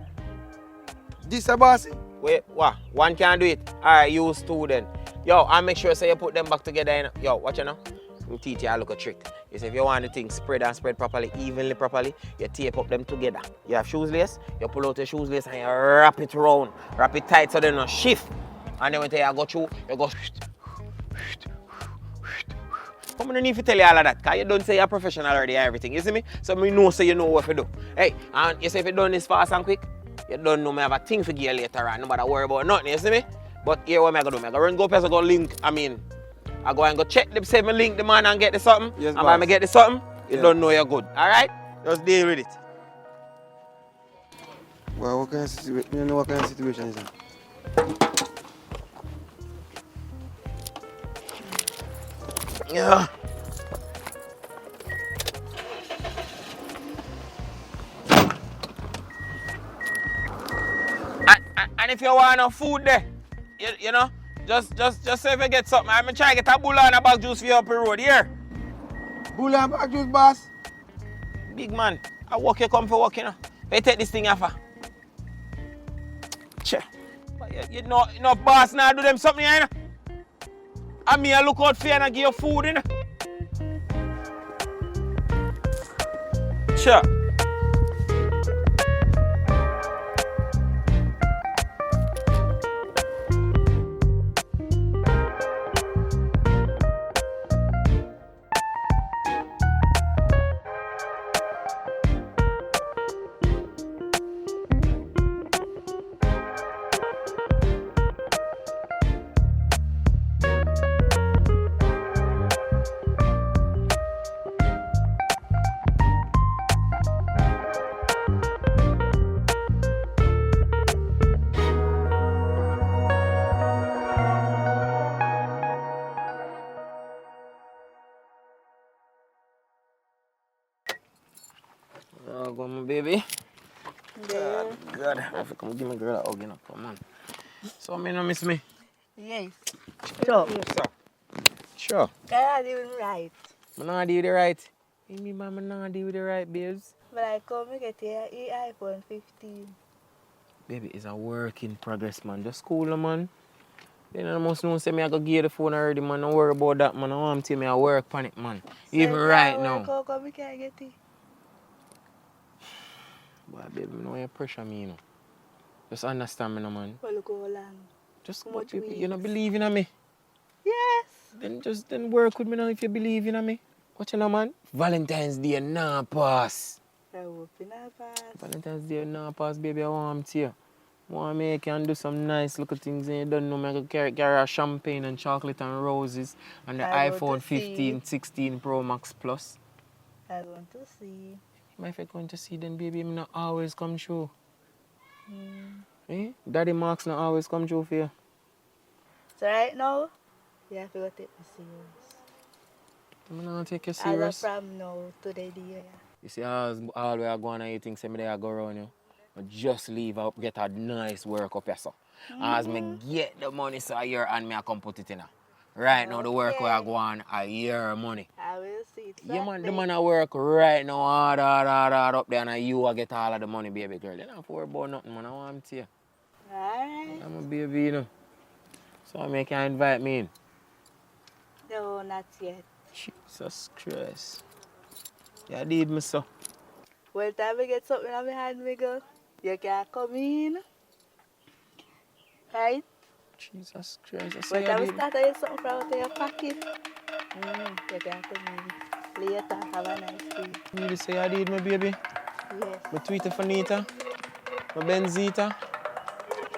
[SPEAKER 5] This a boss?
[SPEAKER 2] Wait, what? One can do it. Alright, use 2 then. Yo, and make sure say you put them back together. Yo, watch you now. I'm teach you a look a trick. You say if you want the thing spread properly, evenly properly, you tape up them together. You have shoes lace, you pull out your shoes lace and you wrap it round. Wrap it tight so they don't shift. And then when you go through, you go... Come on, I need to tell you all of that, because you don't say you're professional already and everything, you see me? So me know so you know what to do. Hey, and you say if you done this fast and quick, you don't know me have a thing for you later on, nobody worry about nothing, you see me? But here what am I going to do? I go run go go link, I go and go check them, say me link the man and get the something.
[SPEAKER 5] Yes,
[SPEAKER 2] and when I get the something, you
[SPEAKER 5] Yeah.
[SPEAKER 2] don't know you're good, alright? Just deal with it.
[SPEAKER 5] Well, what kind of situation? You know what kind of situation is that?
[SPEAKER 2] Yeah. And if you want no food there, you know, just say if you get something. I'm trying to get a bull and a bag juice for you up the road here.
[SPEAKER 5] Bull and bag juice, boss?
[SPEAKER 2] Big man, I work you come for work, you know. You take this thing off. Che. You know, enough boss now do them something, you know. And me, I look out for you and I give you food, you know. Sure. baby.
[SPEAKER 4] Yeah.
[SPEAKER 2] God, I have to come give my girl a hug, you know. Come on. So, me no miss me.
[SPEAKER 7] Yes.
[SPEAKER 2] Sure. Sure.
[SPEAKER 7] I doing right.
[SPEAKER 2] I'm not do the right. You mean, man, I'm not do the right, babes?
[SPEAKER 7] But I come and get your iPhone 15.
[SPEAKER 2] Baby, it's a work in progress, man. Just cool, man. Then I must know say me I go give you the phone already, man. Don't worry about that, man. I want to tell me I work on it, man. Even right now.
[SPEAKER 7] How come we can't get it?
[SPEAKER 2] Boy, baby, no you pressure me, you know. Just understand me, no, man.
[SPEAKER 7] Well, look how long.
[SPEAKER 2] Just
[SPEAKER 7] How much
[SPEAKER 2] baby,
[SPEAKER 7] weeks?
[SPEAKER 2] you don't believe in me.
[SPEAKER 7] Yes.
[SPEAKER 2] Then work with me now if you believe in me. What you know, man? Valentine's Day nah pass.
[SPEAKER 7] I hope you not pass.
[SPEAKER 2] Valentine's Day nah pass, baby. I want to you. I want to make you and do some nice little things and you don't know me. I can carry a champagne and chocolate and roses and the
[SPEAKER 7] I want
[SPEAKER 2] iPhone
[SPEAKER 7] to see.
[SPEAKER 2] 15, 16 Pro Max Plus.
[SPEAKER 7] I want to see.
[SPEAKER 2] If I going to see them, baby, I'm not always come true. Eh? Daddy Marks not always come true for you.
[SPEAKER 7] So right now, you have to go take me serious.
[SPEAKER 2] I'm not take you
[SPEAKER 7] As
[SPEAKER 2] serious.
[SPEAKER 7] of from now to the day.
[SPEAKER 2] You see, all where I go and you think say me there I go around you. I just leave out, get a nice work up here, so. As me get the money so a year and me I come put it in. Right now the work where I go on a year money.
[SPEAKER 7] I will see it.
[SPEAKER 2] Yeah man, the man I work right now hard up there and you I get all of the money, baby girl. You don't have to worry about nothing, man. I want to you.
[SPEAKER 7] Alright.
[SPEAKER 2] I'm a baby, you know. So I make you invite me in.
[SPEAKER 7] No, not yet.
[SPEAKER 2] Jesus Christ. You did me so.
[SPEAKER 7] Well, time I get something on my hand, me go. You can come in. Right?
[SPEAKER 2] Jesus Christ. I say
[SPEAKER 7] Well,
[SPEAKER 2] you
[SPEAKER 7] time I
[SPEAKER 2] did.
[SPEAKER 7] start to get something from out of your pocket. You can come in. Later, have a nice day.
[SPEAKER 2] You need to say I did, my baby.
[SPEAKER 7] Yes.
[SPEAKER 2] My Twitter Fanita. My Benzita.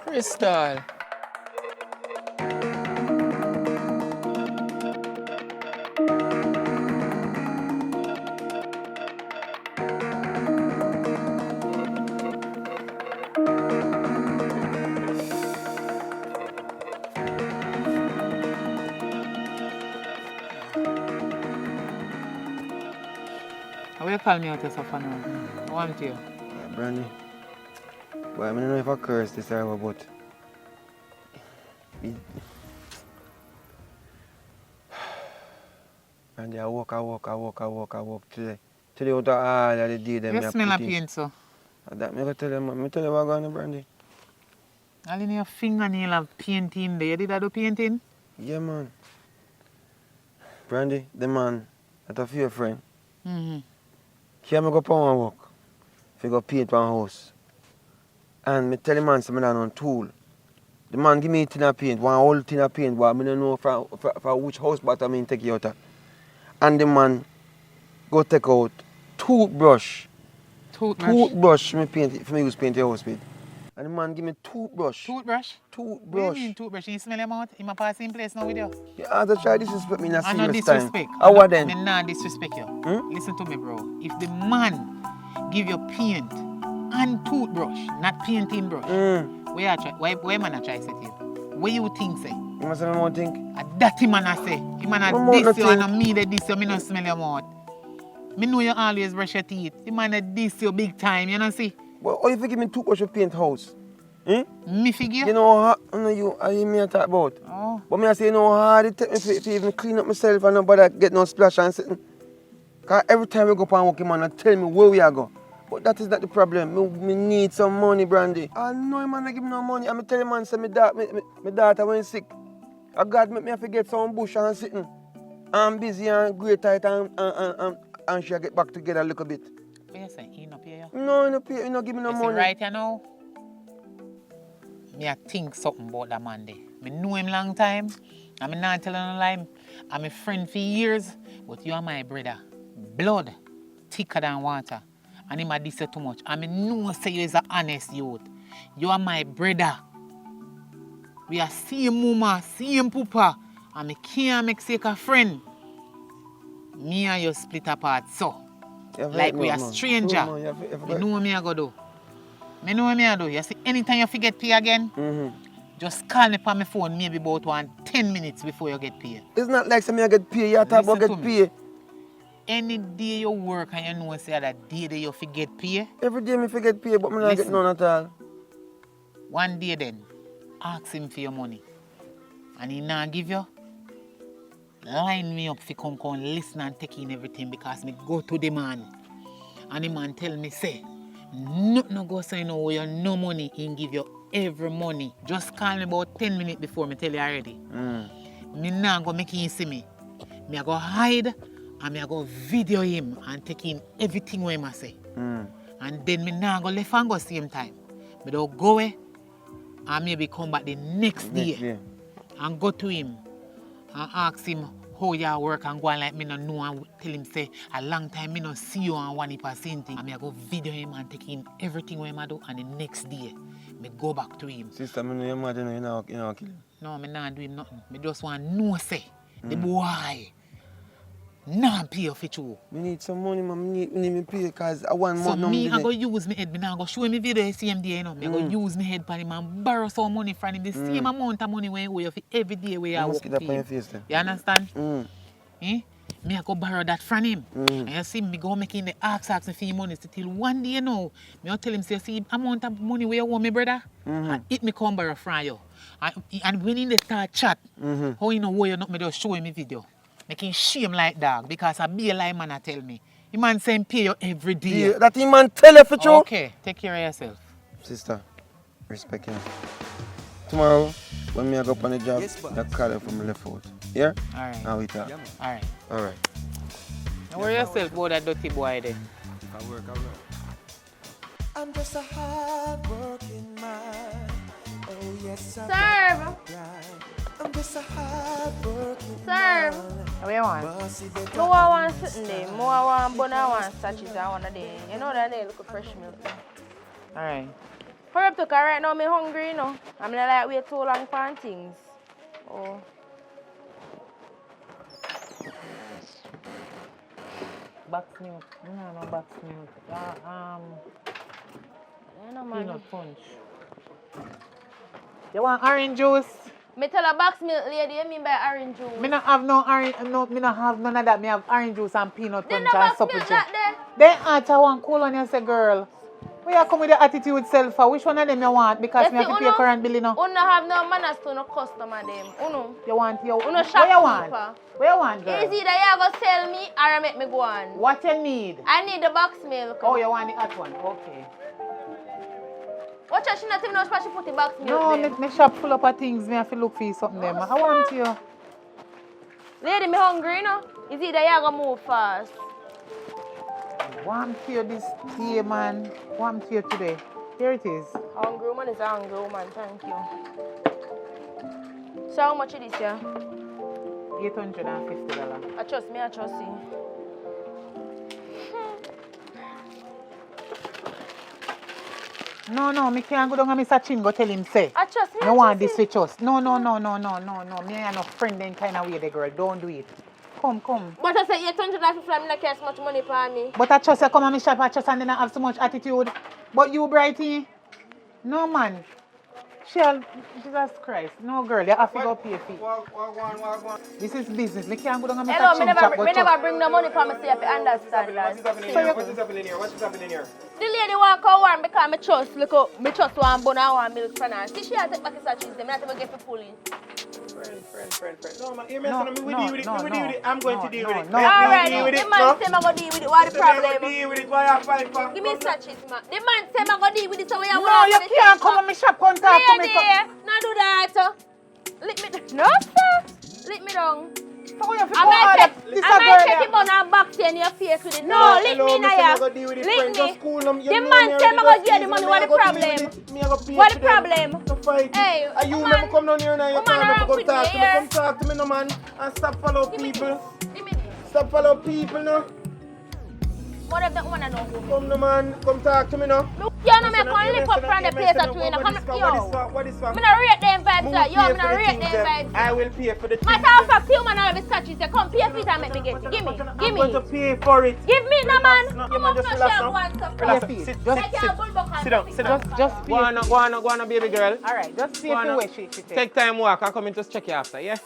[SPEAKER 2] Crystal.
[SPEAKER 1] How you call me out yourself for now? I want you.
[SPEAKER 5] Yeah, Brandy. Boy, I don't know if I curse this or what, but... Brandy, I walk today. Today out of all of the day them
[SPEAKER 1] You
[SPEAKER 5] me
[SPEAKER 1] smell a
[SPEAKER 5] put in.
[SPEAKER 1] paint, so.
[SPEAKER 5] That me go tell them, me tell you what going on, Brandy.
[SPEAKER 1] All in your fingernail have painting there. You did I do painting?
[SPEAKER 5] Yeah, man. Brandy, the man, that a few friend.
[SPEAKER 1] Mm-hmm.
[SPEAKER 5] Here me go power work. If go paint one house. And me tell the man say me not on tool. The man give me a tin of paint, one whole tin of paint, but I don't know for which house but I mean take it out of. And the man go take out toothbrush. Toothbrush me paint it, for me use paint the house with. And the man give me toothbrush.
[SPEAKER 1] Toothbrush? What do you
[SPEAKER 5] Toothbrush.
[SPEAKER 1] mean toothbrush? You smell your mouth? In my passing place now with you?
[SPEAKER 5] You have to try disrespect me in a
[SPEAKER 1] I no
[SPEAKER 5] serious time.
[SPEAKER 1] disrespect.
[SPEAKER 5] How what then?
[SPEAKER 1] Me nah disrespect you. Listen to me, bro. If the man give you paint and toothbrush, not painting brush, where man a try say to you? What you think say?
[SPEAKER 5] You must have one thing.
[SPEAKER 1] A dirty man a say. He man a
[SPEAKER 5] My mouth
[SPEAKER 1] diss you and
[SPEAKER 5] nothing.
[SPEAKER 1] a me that diss you, me no smell your mouth. Me know you always brush your teeth. The man a diss you big time, you know see?
[SPEAKER 5] But how you give me toothbrush to paint house?
[SPEAKER 1] Me figure?
[SPEAKER 5] You know how I hear me talk about.
[SPEAKER 1] Oh.
[SPEAKER 5] But me I say you know how hard it take me to even clean up myself and nobody get no splash and sitting. Cause every time we go up and walk, man, tell me where we are go. But that is not the problem. Me need some money, Brandy. I know man not give me no money. I'm tell the man say my daughter went sick. I God make me have to get some bush and sitting. I'm busy and great tight and she get back together a little bit.
[SPEAKER 1] What you say? He no pay you?
[SPEAKER 5] No, you no pay, you no give me no
[SPEAKER 1] You see
[SPEAKER 5] money.
[SPEAKER 1] right you know? Me a think something about that man there. Me know him long time. And me not telling no lie. I'm a friend for years. But you are my brother. Blood thicker than water. And him a diss you too much. And me know say you is a honest youth. You are my brother. We are same mama, same papa. And me can't make sake a friend. Me and you split apart so. Like we are stranger. You know what me I go do? Me know what me I do. You see, anytime you forget pay again, just call me on my phone maybe about 10 minutes before you get paid.
[SPEAKER 5] It's not like something I get paid. You talk about
[SPEAKER 1] Listen
[SPEAKER 5] get
[SPEAKER 1] to me.
[SPEAKER 5] paid.
[SPEAKER 1] any day you work and you know say that day that you forget pay,
[SPEAKER 5] Every day me forget pay, but me not get
[SPEAKER 1] Listen.
[SPEAKER 5] none at all.
[SPEAKER 1] one day then, ask him for your money. And he not give you, line me up for come listen and take in everything because me go to the man. And the man tell me, say, no go say no where you no money, he give you every money. Just call me about 10 minutes before me tell you already. Me nah go make him see me. Me I go hide and me I go video him and take in everything where him say. And then me nah go left and go same time. Me don't go away and maybe come back the next day and go to him and ask him how you work and go on like me no know and tell him say a long time me no see you and 1% thing. And me I go video him and take in everything where him do and the next day me go back to him.
[SPEAKER 5] Sister, me know you're mad, you know kill him.
[SPEAKER 1] No, me not do him nothing. Me just want to know say the boy nah pay you for you.
[SPEAKER 5] Me need some money, man. Me need me pay because I want more.
[SPEAKER 1] So me I go use me head. Me nah go show him video the same day, you know. Me I go use me head for him and borrow some money from him. The same amount of money when you owe you for every day where you work for him. You understand? Eh? Me I go borrow that from him. And you see me go making the asking for him money till one day, you know. Me I tell him, say, see amount of money where you owe me, brother. And it me come borrow from you. And when in the start chat, how you know where you not, me just show him a video. Making shame like dog because a be a lie man I tell me. The man saying pay you every day.
[SPEAKER 5] Yeah, that him man tell you for true.
[SPEAKER 1] Okay, take care of yourself.
[SPEAKER 5] Sister, respect him. Tomorrow, when me I go up on the job, I call you from left out. Yeah?
[SPEAKER 1] Alright.
[SPEAKER 5] Now we talk.
[SPEAKER 1] Alright.
[SPEAKER 5] Alright.
[SPEAKER 1] Don't worry yourself about that dirty boy there.
[SPEAKER 5] I work.
[SPEAKER 3] I'm just a hard-working man. Oh yes,
[SPEAKER 4] Serve.
[SPEAKER 3] I'm just a hard-working
[SPEAKER 4] Serve.
[SPEAKER 1] What you want?
[SPEAKER 4] No, I want sitting there. More I want bun, I want sachets, I want a day. You know that they look fresh milk.
[SPEAKER 1] Alright.
[SPEAKER 4] Hurry up, because right now I'm hungry, you know. I'm not like wait too long for things. Oh.
[SPEAKER 1] Box milk. No box milk.
[SPEAKER 4] You know, man.
[SPEAKER 1] Peanut punch. You want orange juice?
[SPEAKER 4] Me tell a box milk lady, you mean by orange juice?
[SPEAKER 1] Me not have no orange, me not have none of that. Me have orange juice and peanut
[SPEAKER 4] Then
[SPEAKER 1] punch
[SPEAKER 4] no
[SPEAKER 1] and
[SPEAKER 4] box
[SPEAKER 1] supper
[SPEAKER 4] milk
[SPEAKER 1] juice.
[SPEAKER 4] that
[SPEAKER 1] Then I want cool on you say, girl. Where you come with the attitude self for? Which one of them you want? Because me have to pay current bill, you know.
[SPEAKER 4] Uno have no manners to no customer them. Uno.
[SPEAKER 1] You want your
[SPEAKER 4] Uno
[SPEAKER 1] where
[SPEAKER 4] shopkeeper.
[SPEAKER 1] you want? Where you want, girl?
[SPEAKER 4] It's either you go sell me or you make me go on.
[SPEAKER 1] What you need?
[SPEAKER 4] I need the box milk.
[SPEAKER 1] Oh, you want the hot one? Okay.
[SPEAKER 4] Watch out, she not even know where she put the box milk
[SPEAKER 1] No,
[SPEAKER 4] there.
[SPEAKER 1] me shop full up of things. Me have to look for you something there. I want you.
[SPEAKER 4] Lady, me hungry, you know. It's either you go move fast.
[SPEAKER 1] Want to you this tea, man. Want to you today. Here it is.
[SPEAKER 4] Hungry woman is a hungry woman, thank you. So how much is this, yeah?
[SPEAKER 1] $850.
[SPEAKER 4] I trust you.
[SPEAKER 1] No, me can't go down and Mr. Chin go tell him say.
[SPEAKER 4] I trust me.
[SPEAKER 1] No want this with us. No. Me and no friend then kind of way the girl. Don't do it. Come.
[SPEAKER 4] But I say 850, I'm not care so much money for me.
[SPEAKER 1] But I trust you come and me shop, I trust and then I have so much attitude. But you, Brighty, no man. Jesus Christ. No girl, you have to go pay fee. This is business. Me can't go down and
[SPEAKER 4] Hello,
[SPEAKER 1] Mr. Chin
[SPEAKER 4] me never bring no money for me so you have to understand that.
[SPEAKER 2] What is happening here?
[SPEAKER 4] The lady want to come warm because me trust, look up, me trust one bun and one milk from her. See, she has to take back his cheese, them not even get to pull it.
[SPEAKER 2] Friend. No, man, you mess we deal with it. I'm going to deal with it.
[SPEAKER 4] Alright,
[SPEAKER 2] deal with
[SPEAKER 4] the
[SPEAKER 2] it.
[SPEAKER 4] man say I'm going to deal with it. What the problem?
[SPEAKER 2] Deal with it. Why you fight for?
[SPEAKER 4] Give me sachets, man. The man say I'm going to deal with it, so we have
[SPEAKER 1] No, you can't come and me shop contact to me.
[SPEAKER 4] Not do that. Lick me. No, sir. Lick me down.
[SPEAKER 1] So you have to
[SPEAKER 4] I
[SPEAKER 1] go
[SPEAKER 4] might
[SPEAKER 1] hard.
[SPEAKER 4] take
[SPEAKER 1] This
[SPEAKER 4] I
[SPEAKER 1] a
[SPEAKER 4] might
[SPEAKER 1] girl
[SPEAKER 4] take
[SPEAKER 1] there.
[SPEAKER 4] him on and box you in your face with it. No, lick me now. Lick me. The man say I'm going to give you the money. What the problem? What the problem? Hey,
[SPEAKER 2] are you
[SPEAKER 4] woman,
[SPEAKER 2] never come down here now? You
[SPEAKER 4] woman
[SPEAKER 2] can't
[SPEAKER 4] around
[SPEAKER 2] go
[SPEAKER 4] with
[SPEAKER 2] talk
[SPEAKER 4] me
[SPEAKER 2] to me.
[SPEAKER 4] here.
[SPEAKER 2] Come talk to me, no man, and stop follow
[SPEAKER 4] Give me
[SPEAKER 2] people.
[SPEAKER 4] this. Give me this.
[SPEAKER 2] Stop follow people, no.
[SPEAKER 4] What if that woman I don't go?
[SPEAKER 2] Come, no man, come talk to me, no.
[SPEAKER 4] Look, you know me come lick up from the place that you in. Come, yo.
[SPEAKER 2] What is for?
[SPEAKER 4] Me not rate them vibes, sir. Yo, me not rate them vibes.
[SPEAKER 2] I will pay for the things.
[SPEAKER 4] Matter of fact, you man all of his scratches. Say, come pay for it and make me get it. Give me.
[SPEAKER 2] I'm going to pay for it.
[SPEAKER 4] Give me, no man.
[SPEAKER 2] No,
[SPEAKER 4] You
[SPEAKER 2] man,
[SPEAKER 4] must
[SPEAKER 2] just
[SPEAKER 4] not
[SPEAKER 2] relax
[SPEAKER 4] share
[SPEAKER 2] now.
[SPEAKER 4] one stuff.
[SPEAKER 2] Relax.
[SPEAKER 1] Pay
[SPEAKER 2] Sit,
[SPEAKER 1] Just
[SPEAKER 4] I can't bull buck and
[SPEAKER 2] sit down,
[SPEAKER 4] sit
[SPEAKER 2] sit down.
[SPEAKER 1] Just
[SPEAKER 2] Go on, baby girl.
[SPEAKER 1] Alright, just see
[SPEAKER 2] Go
[SPEAKER 1] if
[SPEAKER 2] on,
[SPEAKER 1] you
[SPEAKER 2] now.
[SPEAKER 1] wish she take.
[SPEAKER 2] Take time walk. I'll come in to check you after, yeah?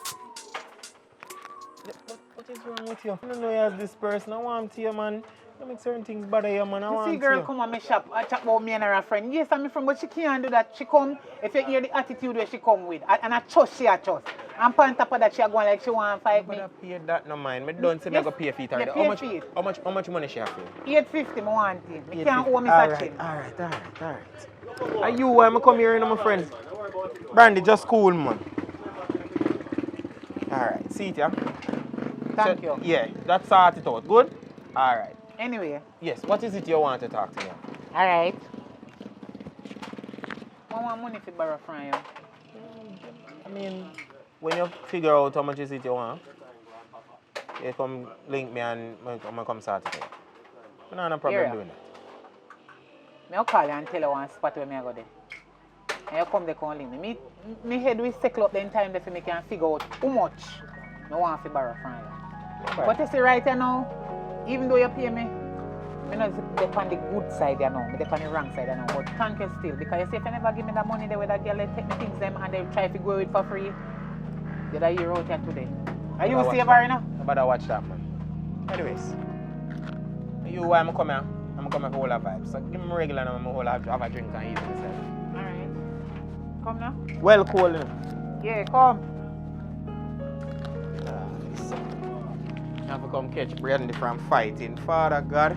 [SPEAKER 2] What is wrong with you? I don't know you as this person. I want to you, man. You make certain things bother you, man. I
[SPEAKER 1] You
[SPEAKER 2] want
[SPEAKER 1] see
[SPEAKER 2] to
[SPEAKER 1] girl
[SPEAKER 2] you.
[SPEAKER 1] come on my shop and chat about me and her friend. Yes, I'm from, but she can't do that. She come, if you hear the attitude where she come with, and I trust she a trust. And on top of that, she a going like she want to fight me.
[SPEAKER 2] But I pay that, no mind. Me don't say me
[SPEAKER 1] Yes.
[SPEAKER 2] go pay for it
[SPEAKER 1] Yeah,
[SPEAKER 2] already.
[SPEAKER 1] pay
[SPEAKER 2] How much,
[SPEAKER 1] for it.
[SPEAKER 2] how much money she have for you?
[SPEAKER 1] 850, I want it. Me can't
[SPEAKER 2] 850.
[SPEAKER 1] owe me
[SPEAKER 2] All
[SPEAKER 1] such
[SPEAKER 2] right, all right. Are you why I come here, my friend? Brandy, just cool, man. All right, see it, yeah?
[SPEAKER 1] Thank you.
[SPEAKER 2] Yeah, that sort it out. Good? All right.
[SPEAKER 1] Anyway.
[SPEAKER 2] Yes, what is it you want to talk to me?
[SPEAKER 1] All right. I want money to borrow from you.
[SPEAKER 2] I mean, when you figure out how much is it you want, you come link me and I come start it out. I don't have no problem
[SPEAKER 1] Here.
[SPEAKER 2] doing that.
[SPEAKER 1] I'll call you and tell you one spot where I go there. And you come there and link me. Me head will settle up the time that I can figure out how much I want to borrow from you.
[SPEAKER 2] Okay.
[SPEAKER 1] But you see right now, even though you pay me, I'm not dep on the good side you know, I'm dep on the wrong side you know. But thank you still, because you see if you never give me that money, the way that girl they take me things them and they try to go it for free, did I hear out here today? Are you save her now?
[SPEAKER 2] I better watch that, man. Anyways, you why I'm coming here? I'm coming for all the vibes. So give me regular and I'm whole have a drink and eat myself.
[SPEAKER 1] Alright. Come now?
[SPEAKER 2] Well cool, you know.
[SPEAKER 1] Yeah, come.
[SPEAKER 2] I have to come catch Brandy from fighting. Father God.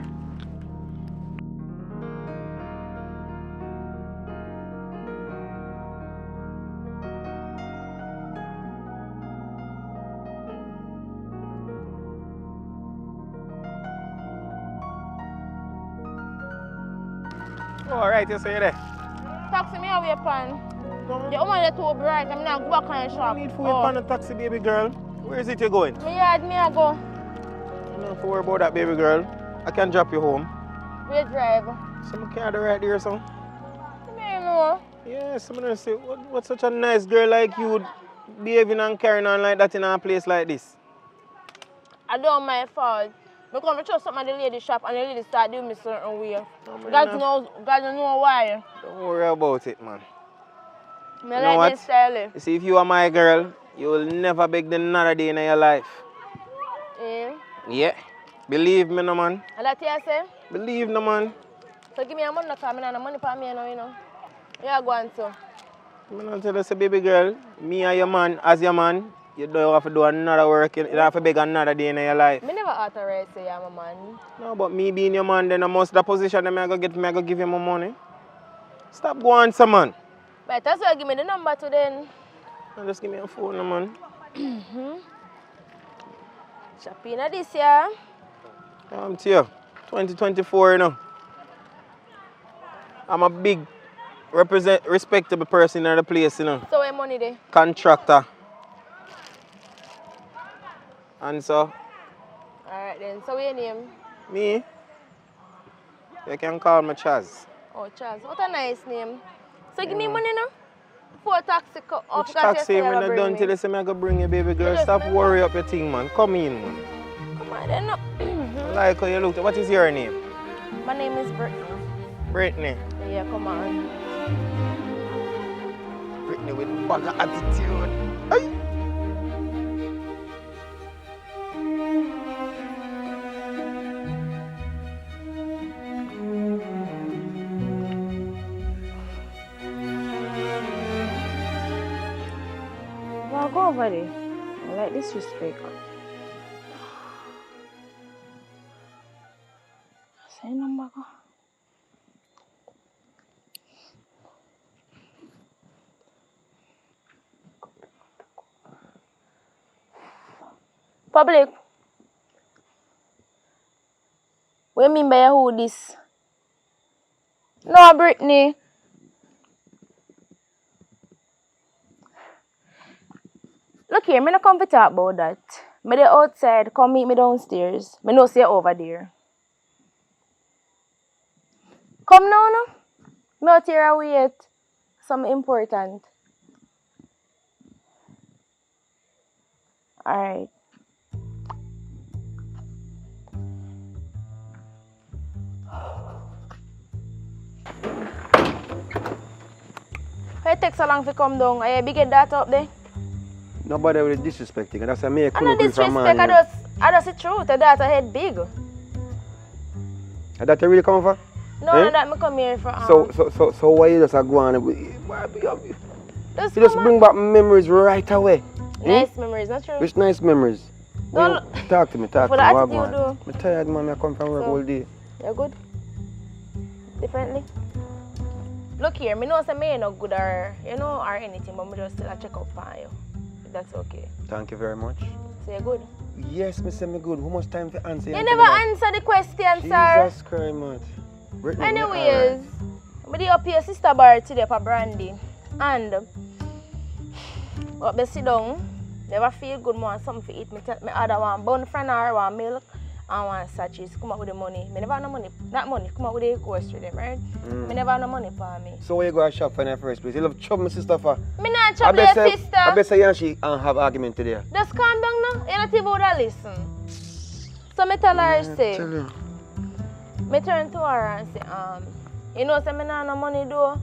[SPEAKER 2] All right, you say there.
[SPEAKER 4] Taxi me away, pan. The woman is too bright. I'm not go back on the shop.
[SPEAKER 2] I need food on the taxi, baby girl. Where is it you going?
[SPEAKER 4] Me yard, me I go.
[SPEAKER 2] You don't have to worry about that, baby girl. I can drop you home.
[SPEAKER 4] We drive.
[SPEAKER 2] Some car right there or something.
[SPEAKER 4] Me know.
[SPEAKER 2] Yeah, someone say, what's such a nice girl like you behaving and carrying on like that in a place like this?
[SPEAKER 4] I don't my fault. I come to trust something at the lady shop and the lady start doing me certain way.
[SPEAKER 2] man,
[SPEAKER 4] God know why.
[SPEAKER 2] Don't worry about it, man.
[SPEAKER 4] Me
[SPEAKER 2] You know
[SPEAKER 4] like
[SPEAKER 2] what?
[SPEAKER 4] this style.
[SPEAKER 2] You see, if you are my girl, you will never beg another day in your life.
[SPEAKER 4] Yeah.
[SPEAKER 2] Yeah. Believe me, no man.
[SPEAKER 4] And that you say?
[SPEAKER 2] Believe no man.
[SPEAKER 4] So give me a money, because I don't have money for me, you know. Yeah, go on to.
[SPEAKER 2] I'm not tell you, say, baby girl, me and your man, as your man, you don't have to do another work. You don't have to beg another day in your life.
[SPEAKER 4] Me never authorized say I'm a man.
[SPEAKER 2] No, but me being your man, then I must the position that I go get me, I go give you my money. Stop going, some man.
[SPEAKER 4] But that's why give me the number to then.
[SPEAKER 2] No, just give me a phone, no, man.
[SPEAKER 4] Shopping at this year.
[SPEAKER 2] I'm to you. 2024, you know. I'm a big, respectable person in the place, you know.
[SPEAKER 4] So where money there?
[SPEAKER 2] Contractor. And so,
[SPEAKER 4] Alright then. So where your name?
[SPEAKER 2] me, you can call me Chaz.
[SPEAKER 4] Oh, Charles. What a nice name. So give me money now. For a taxi
[SPEAKER 2] Which taxi? When I done till you say I go bring you, baby girl. Stop worry up your thing, man. Come in, man.
[SPEAKER 4] Come on then. No.
[SPEAKER 2] I like how you look. What is your name?
[SPEAKER 4] My name is Brittany.
[SPEAKER 2] Brittany.
[SPEAKER 4] Yeah, come on.
[SPEAKER 2] Brittany with bag of attitude. Ay.
[SPEAKER 4] Well, go over there. I like this respect. Say number go. Public. What do you mean by who this? No, Brittany. Look here, I'm not come to talk about that. I'm outside, come meet me downstairs. I know say you're over there. Come now, no? I'm out here and wait. Something important. Alright. Why it take so long to come down? Are you big get that up there?
[SPEAKER 5] Nobody will disrespecting, and that's why me
[SPEAKER 4] I
[SPEAKER 5] come
[SPEAKER 4] no
[SPEAKER 5] up with from
[SPEAKER 4] disrespect,
[SPEAKER 5] man.
[SPEAKER 4] I just the truth. That I head big.
[SPEAKER 5] And that you really come for?
[SPEAKER 4] No,
[SPEAKER 5] Eh?
[SPEAKER 4] no, that me come here for.
[SPEAKER 5] So why you just go on?
[SPEAKER 4] Just
[SPEAKER 5] You just bring back memories right away.
[SPEAKER 4] nice memories, not true.
[SPEAKER 5] Which nice memories?
[SPEAKER 4] No,
[SPEAKER 5] Talk to me, talk
[SPEAKER 4] for
[SPEAKER 5] to
[SPEAKER 4] the
[SPEAKER 5] me. What
[SPEAKER 4] attitude,
[SPEAKER 5] going? I'm tired, man. I come from work
[SPEAKER 4] So-
[SPEAKER 5] all day.
[SPEAKER 4] You're good. Differently. Look here, me know say me ain't no good or or anything, but me just still a check up on you. If that's okay.
[SPEAKER 5] Thank you very much.
[SPEAKER 4] So you're good.
[SPEAKER 5] Yes, me say me good. How much time to answer?
[SPEAKER 4] You never answer the question, sir.
[SPEAKER 5] Jesus Christ, man. Brittany,
[SPEAKER 4] Anyways, I did up your sister bar today for brandy. And up there sit down, never feel good, want something to eat. Me other one bun friend or one milk and one sachets. Come up with the money. Me never have no money. Not money, come up with the grocery them, right? Me never have no money for me.
[SPEAKER 5] So where you go to shop for in the first place? You love trouble my sister for?
[SPEAKER 4] Me not trouble your sister.
[SPEAKER 5] I bet say you and she have argument today.
[SPEAKER 4] Just calm down now. You not even would listen. So me tell her, say,
[SPEAKER 5] Tell you.
[SPEAKER 4] me turn to her and say, you know, say me not no money though.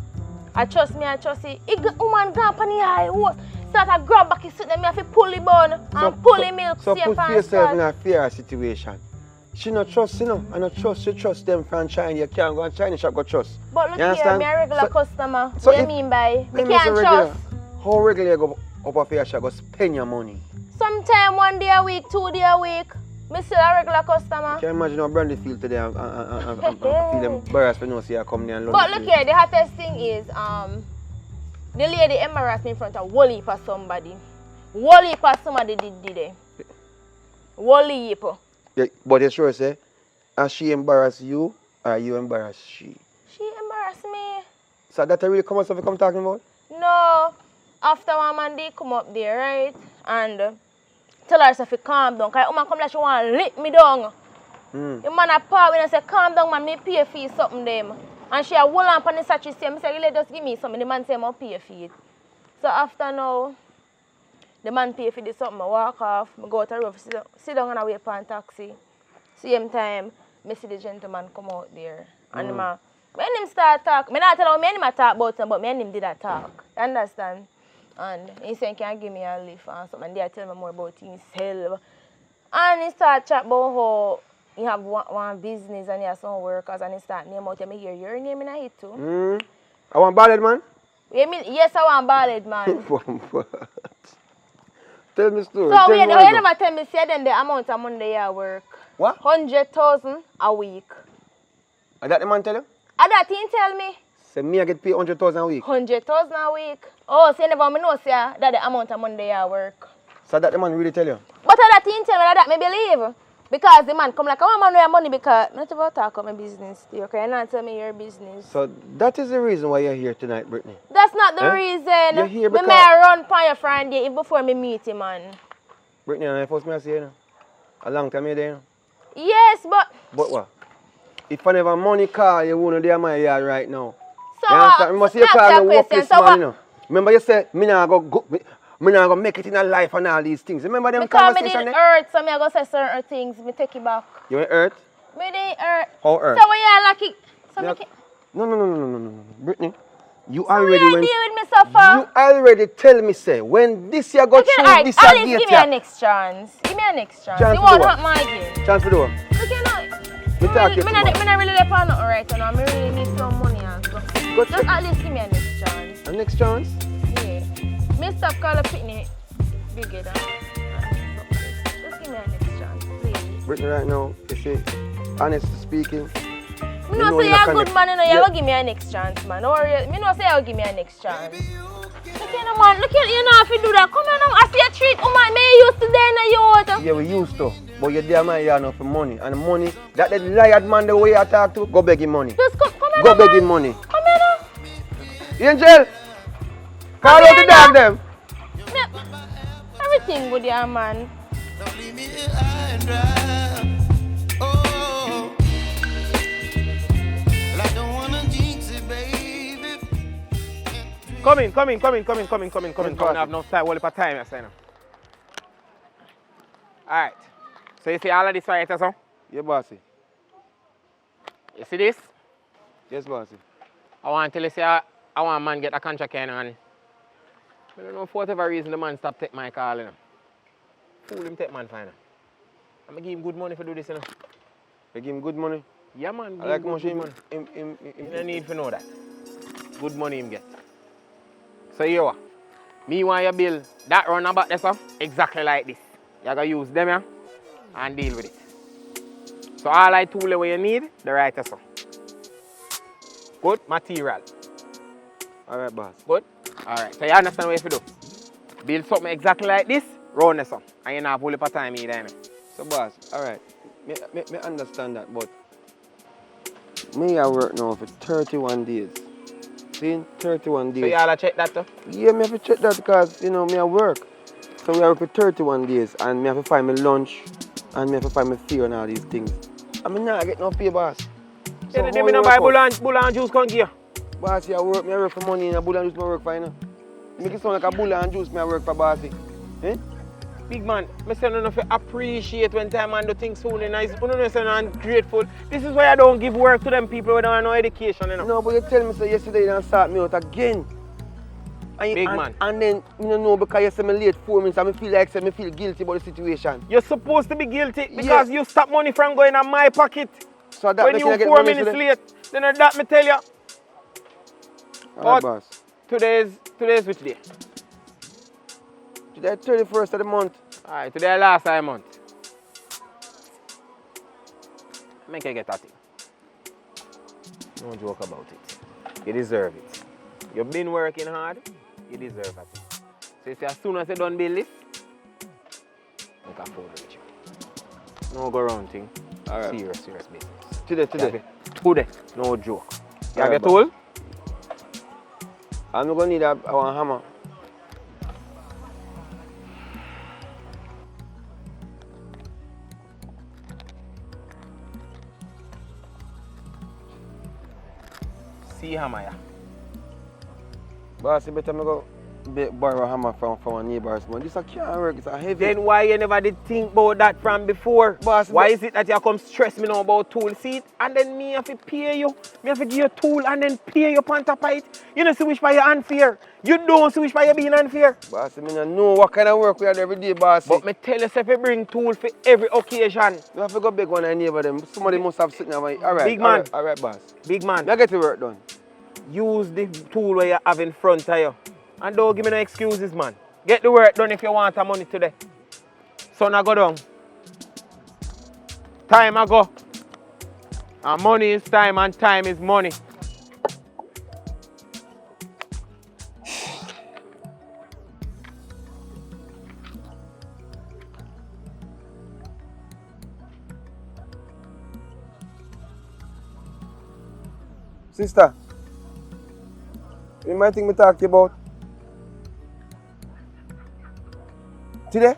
[SPEAKER 4] I trust it. Woman gone on the high horse. Start to grab back his suit, then me have to pull the bun and pull the milk.
[SPEAKER 5] So
[SPEAKER 4] see
[SPEAKER 5] put
[SPEAKER 4] pan
[SPEAKER 5] yourself
[SPEAKER 4] start.
[SPEAKER 5] in a fair situation. She not trust, you know, and not trust, she trust them from China. You can't go and China shop go trust.
[SPEAKER 4] But look
[SPEAKER 5] You
[SPEAKER 4] here,
[SPEAKER 5] understand?
[SPEAKER 4] me a regular
[SPEAKER 5] So-
[SPEAKER 4] customer.
[SPEAKER 5] so
[SPEAKER 4] What do you
[SPEAKER 5] if-
[SPEAKER 4] mean by me
[SPEAKER 5] Let me
[SPEAKER 4] can't
[SPEAKER 5] say regular.
[SPEAKER 4] trust?
[SPEAKER 5] How regular you go up a fair shop, go spend your money?
[SPEAKER 4] Sometime 1 day a week, 2 days a week. Me still a regular customer.
[SPEAKER 5] Can you imagine how Brandy feel today and feel embarrassed when you see her come there and
[SPEAKER 4] But look here, the hottest thing is the lady embarrassed me in front of Wally for somebody. Wally for somebody did it. Wally for.
[SPEAKER 5] Yeah, but you sure say, has she embarrassed you or you embarrass she?
[SPEAKER 4] She embarrassed me.
[SPEAKER 5] So that really come out stuff you come talking about?
[SPEAKER 4] No. After one man they come up there, right? And tell her to calm down. Because woman come like she want to lick me down. The man a power when I say calm down man, me pay for you something them. And she a hold on on the sachet say, I say, really just give me something. The man say I pay for it. So after now, the man pay for the something, I walk off, I go out the road, sit down and I wait for a taxi. Same time, I see the gentleman come out there. And the man, when him start talk, I not tell him me talk about him, but me and him did a talk. You understand? And he said, can you give me a lift and something? And they tell me more about himself. And he start chat about how he have one business and he has some workers and he start name out. Me hear your name in a hit too.
[SPEAKER 5] I want ballad man?
[SPEAKER 4] You mean, yes, I want ballad man.
[SPEAKER 5] What? Tell me story.
[SPEAKER 4] So
[SPEAKER 5] Tell
[SPEAKER 4] we
[SPEAKER 5] me what you
[SPEAKER 4] never tell me say then the amount of money you work.
[SPEAKER 5] What?
[SPEAKER 4] 100,000 a week.
[SPEAKER 5] And that the man tell you?
[SPEAKER 4] And that he tell me
[SPEAKER 5] Say me I get paid 100,000 a week.
[SPEAKER 4] 100,000 a week. Oh, so you never me know say that the amount of money you work.
[SPEAKER 5] So that the man really tell you?
[SPEAKER 4] But that he tell me that me believe. Because the man come like, I want man with money because not about talk about my business to you, okay? You not tell me your business.
[SPEAKER 5] So that is the reason why you're here tonight, Brittany.
[SPEAKER 4] That's not the
[SPEAKER 5] Eh?
[SPEAKER 4] reason.
[SPEAKER 5] You're here
[SPEAKER 4] Me
[SPEAKER 5] because-
[SPEAKER 4] may run for your friend there before me meet him, man.
[SPEAKER 5] Brittany, and I first me I say you know. A long time you there, you know.
[SPEAKER 4] Yes, but
[SPEAKER 5] But what? If I never money call, you wouldn't there my yard right now.
[SPEAKER 4] so
[SPEAKER 5] You understand? Me must see you
[SPEAKER 4] that's
[SPEAKER 5] call
[SPEAKER 4] your
[SPEAKER 5] me
[SPEAKER 4] question.
[SPEAKER 5] worthless
[SPEAKER 4] So
[SPEAKER 5] man,
[SPEAKER 4] what?
[SPEAKER 5] you know. Remember you said, me not go make it in a life and all these things. Remember them
[SPEAKER 4] Because me
[SPEAKER 5] conversation
[SPEAKER 4] did
[SPEAKER 5] there?
[SPEAKER 4] hurt, so me I go say certain things. Me take it back.
[SPEAKER 5] You ain't hurt?
[SPEAKER 4] Me did hurt.
[SPEAKER 5] How hurt?
[SPEAKER 4] So when you lucky, so
[SPEAKER 5] Me
[SPEAKER 4] me
[SPEAKER 5] a-
[SPEAKER 4] can,
[SPEAKER 5] No. Brittany, you
[SPEAKER 4] so
[SPEAKER 5] already
[SPEAKER 4] you
[SPEAKER 5] went.
[SPEAKER 4] deal with me so far.
[SPEAKER 5] You already tell me say when this year go
[SPEAKER 4] Okay,
[SPEAKER 5] through
[SPEAKER 4] alright,
[SPEAKER 5] this
[SPEAKER 4] Alice,
[SPEAKER 5] year
[SPEAKER 4] give
[SPEAKER 5] gate
[SPEAKER 4] me a
[SPEAKER 5] here.
[SPEAKER 4] next chance. Give me a next chance.
[SPEAKER 5] Chance
[SPEAKER 4] You
[SPEAKER 5] to
[SPEAKER 4] won't
[SPEAKER 5] do
[SPEAKER 4] hurt
[SPEAKER 5] what?
[SPEAKER 4] my again.
[SPEAKER 5] Chance for door.
[SPEAKER 4] Look, you know,
[SPEAKER 5] Me talk you
[SPEAKER 4] me
[SPEAKER 5] too much.
[SPEAKER 4] not really left on nothing right now. Me really need some money and stuff.
[SPEAKER 5] Go
[SPEAKER 4] Just at least give me a next chance.
[SPEAKER 5] A next chance?
[SPEAKER 4] Yeah. Me stop calling Pitney bigger than. Just give me a next chance, please.
[SPEAKER 5] Brittany right now, you see, honestly speaking,
[SPEAKER 4] Me
[SPEAKER 5] You
[SPEAKER 4] know
[SPEAKER 5] know
[SPEAKER 4] say
[SPEAKER 5] you
[SPEAKER 4] you're a
[SPEAKER 5] connect-
[SPEAKER 4] good man, you know,
[SPEAKER 5] Yeah.
[SPEAKER 4] you're gonna give me a next chance, man. Don't worry. Me know say you'll give me a next chance. Look here, no, man. Look here, you know if you do that. Come here now. I see a treat, woman. Me used to there in the youth.
[SPEAKER 5] yeah, we used to. But you're there, man, you know, for money. And money, that the liar man, the way you talk to, go beg him money.
[SPEAKER 4] Just come here
[SPEAKER 5] Go
[SPEAKER 4] now,
[SPEAKER 5] beg
[SPEAKER 4] man.
[SPEAKER 5] him money.
[SPEAKER 4] Come here now.
[SPEAKER 5] Angel! Call out the
[SPEAKER 4] here
[SPEAKER 5] dog,
[SPEAKER 4] now.
[SPEAKER 5] them.
[SPEAKER 4] Everything good, yeah, man.
[SPEAKER 3] Don't leave me here high and dry. Oh, well, I don't wanna jinx it, baby.
[SPEAKER 2] Come in. I have no time, of time, I say now. Alright. So you see all of this right here, so?
[SPEAKER 5] Yeah, bossy.
[SPEAKER 2] You see this?
[SPEAKER 5] Yes, bossy.
[SPEAKER 2] I want to tell you, say, I want a man get a contract in and I don't know for whatever reason the man stop take my call, you know. Fool him take man fine. I'm gonna give him good money for do this, you know.
[SPEAKER 5] You give him good money?
[SPEAKER 2] Yeah, man.
[SPEAKER 5] I like
[SPEAKER 2] good,
[SPEAKER 5] much
[SPEAKER 2] good
[SPEAKER 5] him,
[SPEAKER 2] money.
[SPEAKER 5] him.
[SPEAKER 2] You don't need to know that. Good money him get. So here what? Me want you build that roundabout there, so exactly like this. You gotta use them here and deal with it. So all I tool where you need, the right so. Good material.
[SPEAKER 5] Alright, boss.
[SPEAKER 2] Good? Alright. So you understand what you have to do? Build something exactly like this, round this up. And you not pull up a time either. You know?
[SPEAKER 5] So, boss, alright. Me understand that, but me I work now for 31 days. See? 31 days.
[SPEAKER 2] So you all check that too?
[SPEAKER 5] Yeah, me have to check that because, you know, me I work. So we work for 31 days and me have to find my lunch and me have to find my fare and all these things. I mean, nah, I get no pay, boss. So
[SPEAKER 2] Yeah, they no buy bull and juice come here.
[SPEAKER 5] Boss, I work for money and a bull and juice I work for, you know. Make it sound like a bull and juice I work for, bossy. Eh?
[SPEAKER 2] Big man, I say no to appreciate when time man do things soon and nice. You know, say I'm grateful. This is why I don't give work to them people who don't have no education, you know.
[SPEAKER 5] No, but you tell me so yesterday you done start me out again.
[SPEAKER 2] Big man.
[SPEAKER 5] And then, you don't know because you say me late 4 minutes and me feel like say me feel guilty about the situation.
[SPEAKER 2] You're supposed to be guilty because you stop money from going in my pocket.
[SPEAKER 5] So that
[SPEAKER 2] when you 4 minutes late, then that me tell you.
[SPEAKER 5] Alright, boss.
[SPEAKER 2] Today's which day?
[SPEAKER 5] Today 31st of the month.
[SPEAKER 2] Alright, today last month. Make you get at it. No joke about it. You deserve it. You've been working hard, you deserve it. So you say as soon as you done build this, you can afford with you. No go around thing.
[SPEAKER 5] Alright.
[SPEAKER 2] Serious business.
[SPEAKER 5] Today.
[SPEAKER 2] Today. No joke. You have
[SPEAKER 5] Alright,
[SPEAKER 2] your tool?
[SPEAKER 5] I'm not gonna need a hammer.
[SPEAKER 2] See hammer, yeah.
[SPEAKER 5] Boss, you better me go borrow a hammer from a neighbor's man. This can't work, it's a heavy.
[SPEAKER 2] Then why you never did think about that from before?
[SPEAKER 5] Boss,
[SPEAKER 2] why is it that you come stress me now about tool? See it? And then me have to pay you. Me have to give you a tool and then pay you on top of it. You don't see which way you're unfair. You don't see which way you're being unfair.
[SPEAKER 5] Boss, I don't know what kind of work we have every day, boss.
[SPEAKER 2] But me tell you, if you bring tool for every occasion.
[SPEAKER 5] You have to go beg one of the neighbor them. Somebody must have sitting there. Alright.
[SPEAKER 2] Big man.
[SPEAKER 5] Alright, boss.
[SPEAKER 2] Big man.
[SPEAKER 5] I get the work done.
[SPEAKER 2] Use the tool where you have in front of you. And don't give me no excuses, man. Get the work done if you want the money today. Son, I go down. Time I go. And money is time and time is money.
[SPEAKER 5] Sister, you might think me talk to you about today?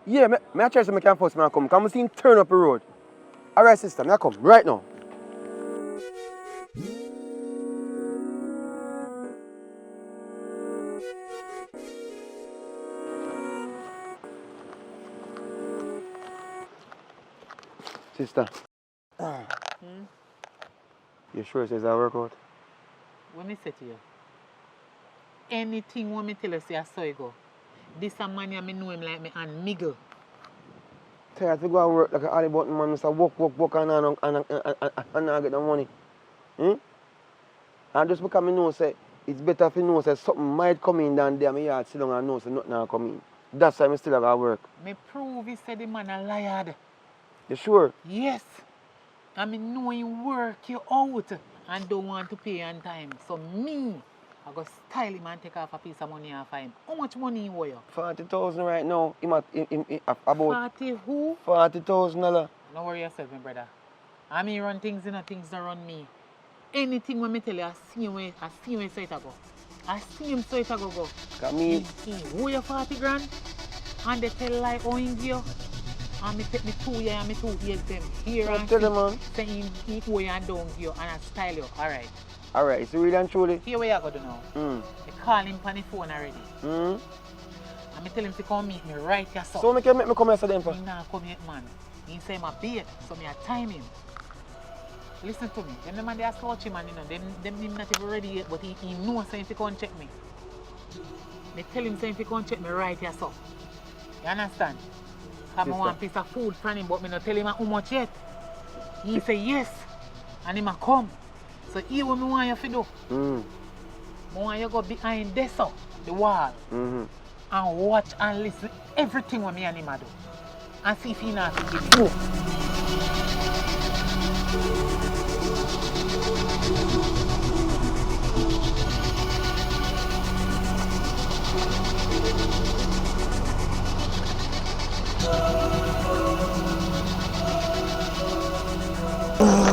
[SPEAKER 5] Yeah, I try to make him force me to come. Come see him turn up the road. Alright, sister, I come right now. Sister. You sure it says I work out?
[SPEAKER 1] What me say to you? Anything when me tell you say I saw you go. This a man I know him like me and Miguel.
[SPEAKER 5] Tired to go and work like a alley button man, Mr. Walk and I get the money. And just because I know say it's better if you know say something might come in than there, me yard sit down and know say nothing will come in. That's why I still have to work.
[SPEAKER 1] Me prove he said the man a liar.
[SPEAKER 5] You sure?
[SPEAKER 1] Yes. I mean know he work you out and don't want to pay on time. So me, I go style him and take off a piece of money off of him. How much money he owe you?
[SPEAKER 5] 40,000 right now. Him about
[SPEAKER 1] 40 who?
[SPEAKER 5] $40,000.
[SPEAKER 1] Don't worry yourself, my brother. I mean run things in things don't run me. Anything when me tell you, I see him so it a go. I see him so it a go.
[SPEAKER 5] Cause me...
[SPEAKER 1] He owe you 40 grand and they tell like how he give you. And me take me 2 years and me 2 years them here and
[SPEAKER 5] tell them, man.
[SPEAKER 1] Say he owe you and don't give you and I style you. Alright.
[SPEAKER 5] Alright, it's really and truly.
[SPEAKER 1] Here where you go to now. I call him on the phone already. And I tell him to come meet me right here.
[SPEAKER 5] So me can make me come here for them for?
[SPEAKER 1] He not come yet, man. He say my bait, so me I time him. Listen to me. Them man they are slouchy man, you know. Them him not even ready yet, but he knows saying if he come check me. Me tell him saying if he come check me right here, so. You understand? Because I want a piece of food from him, but me not tell him how much yet. He say yes, and him a come. So here what me want you to do. I want you to go behind this up, the wall, and watch and listen everything what me and him a do. And see if he not give you.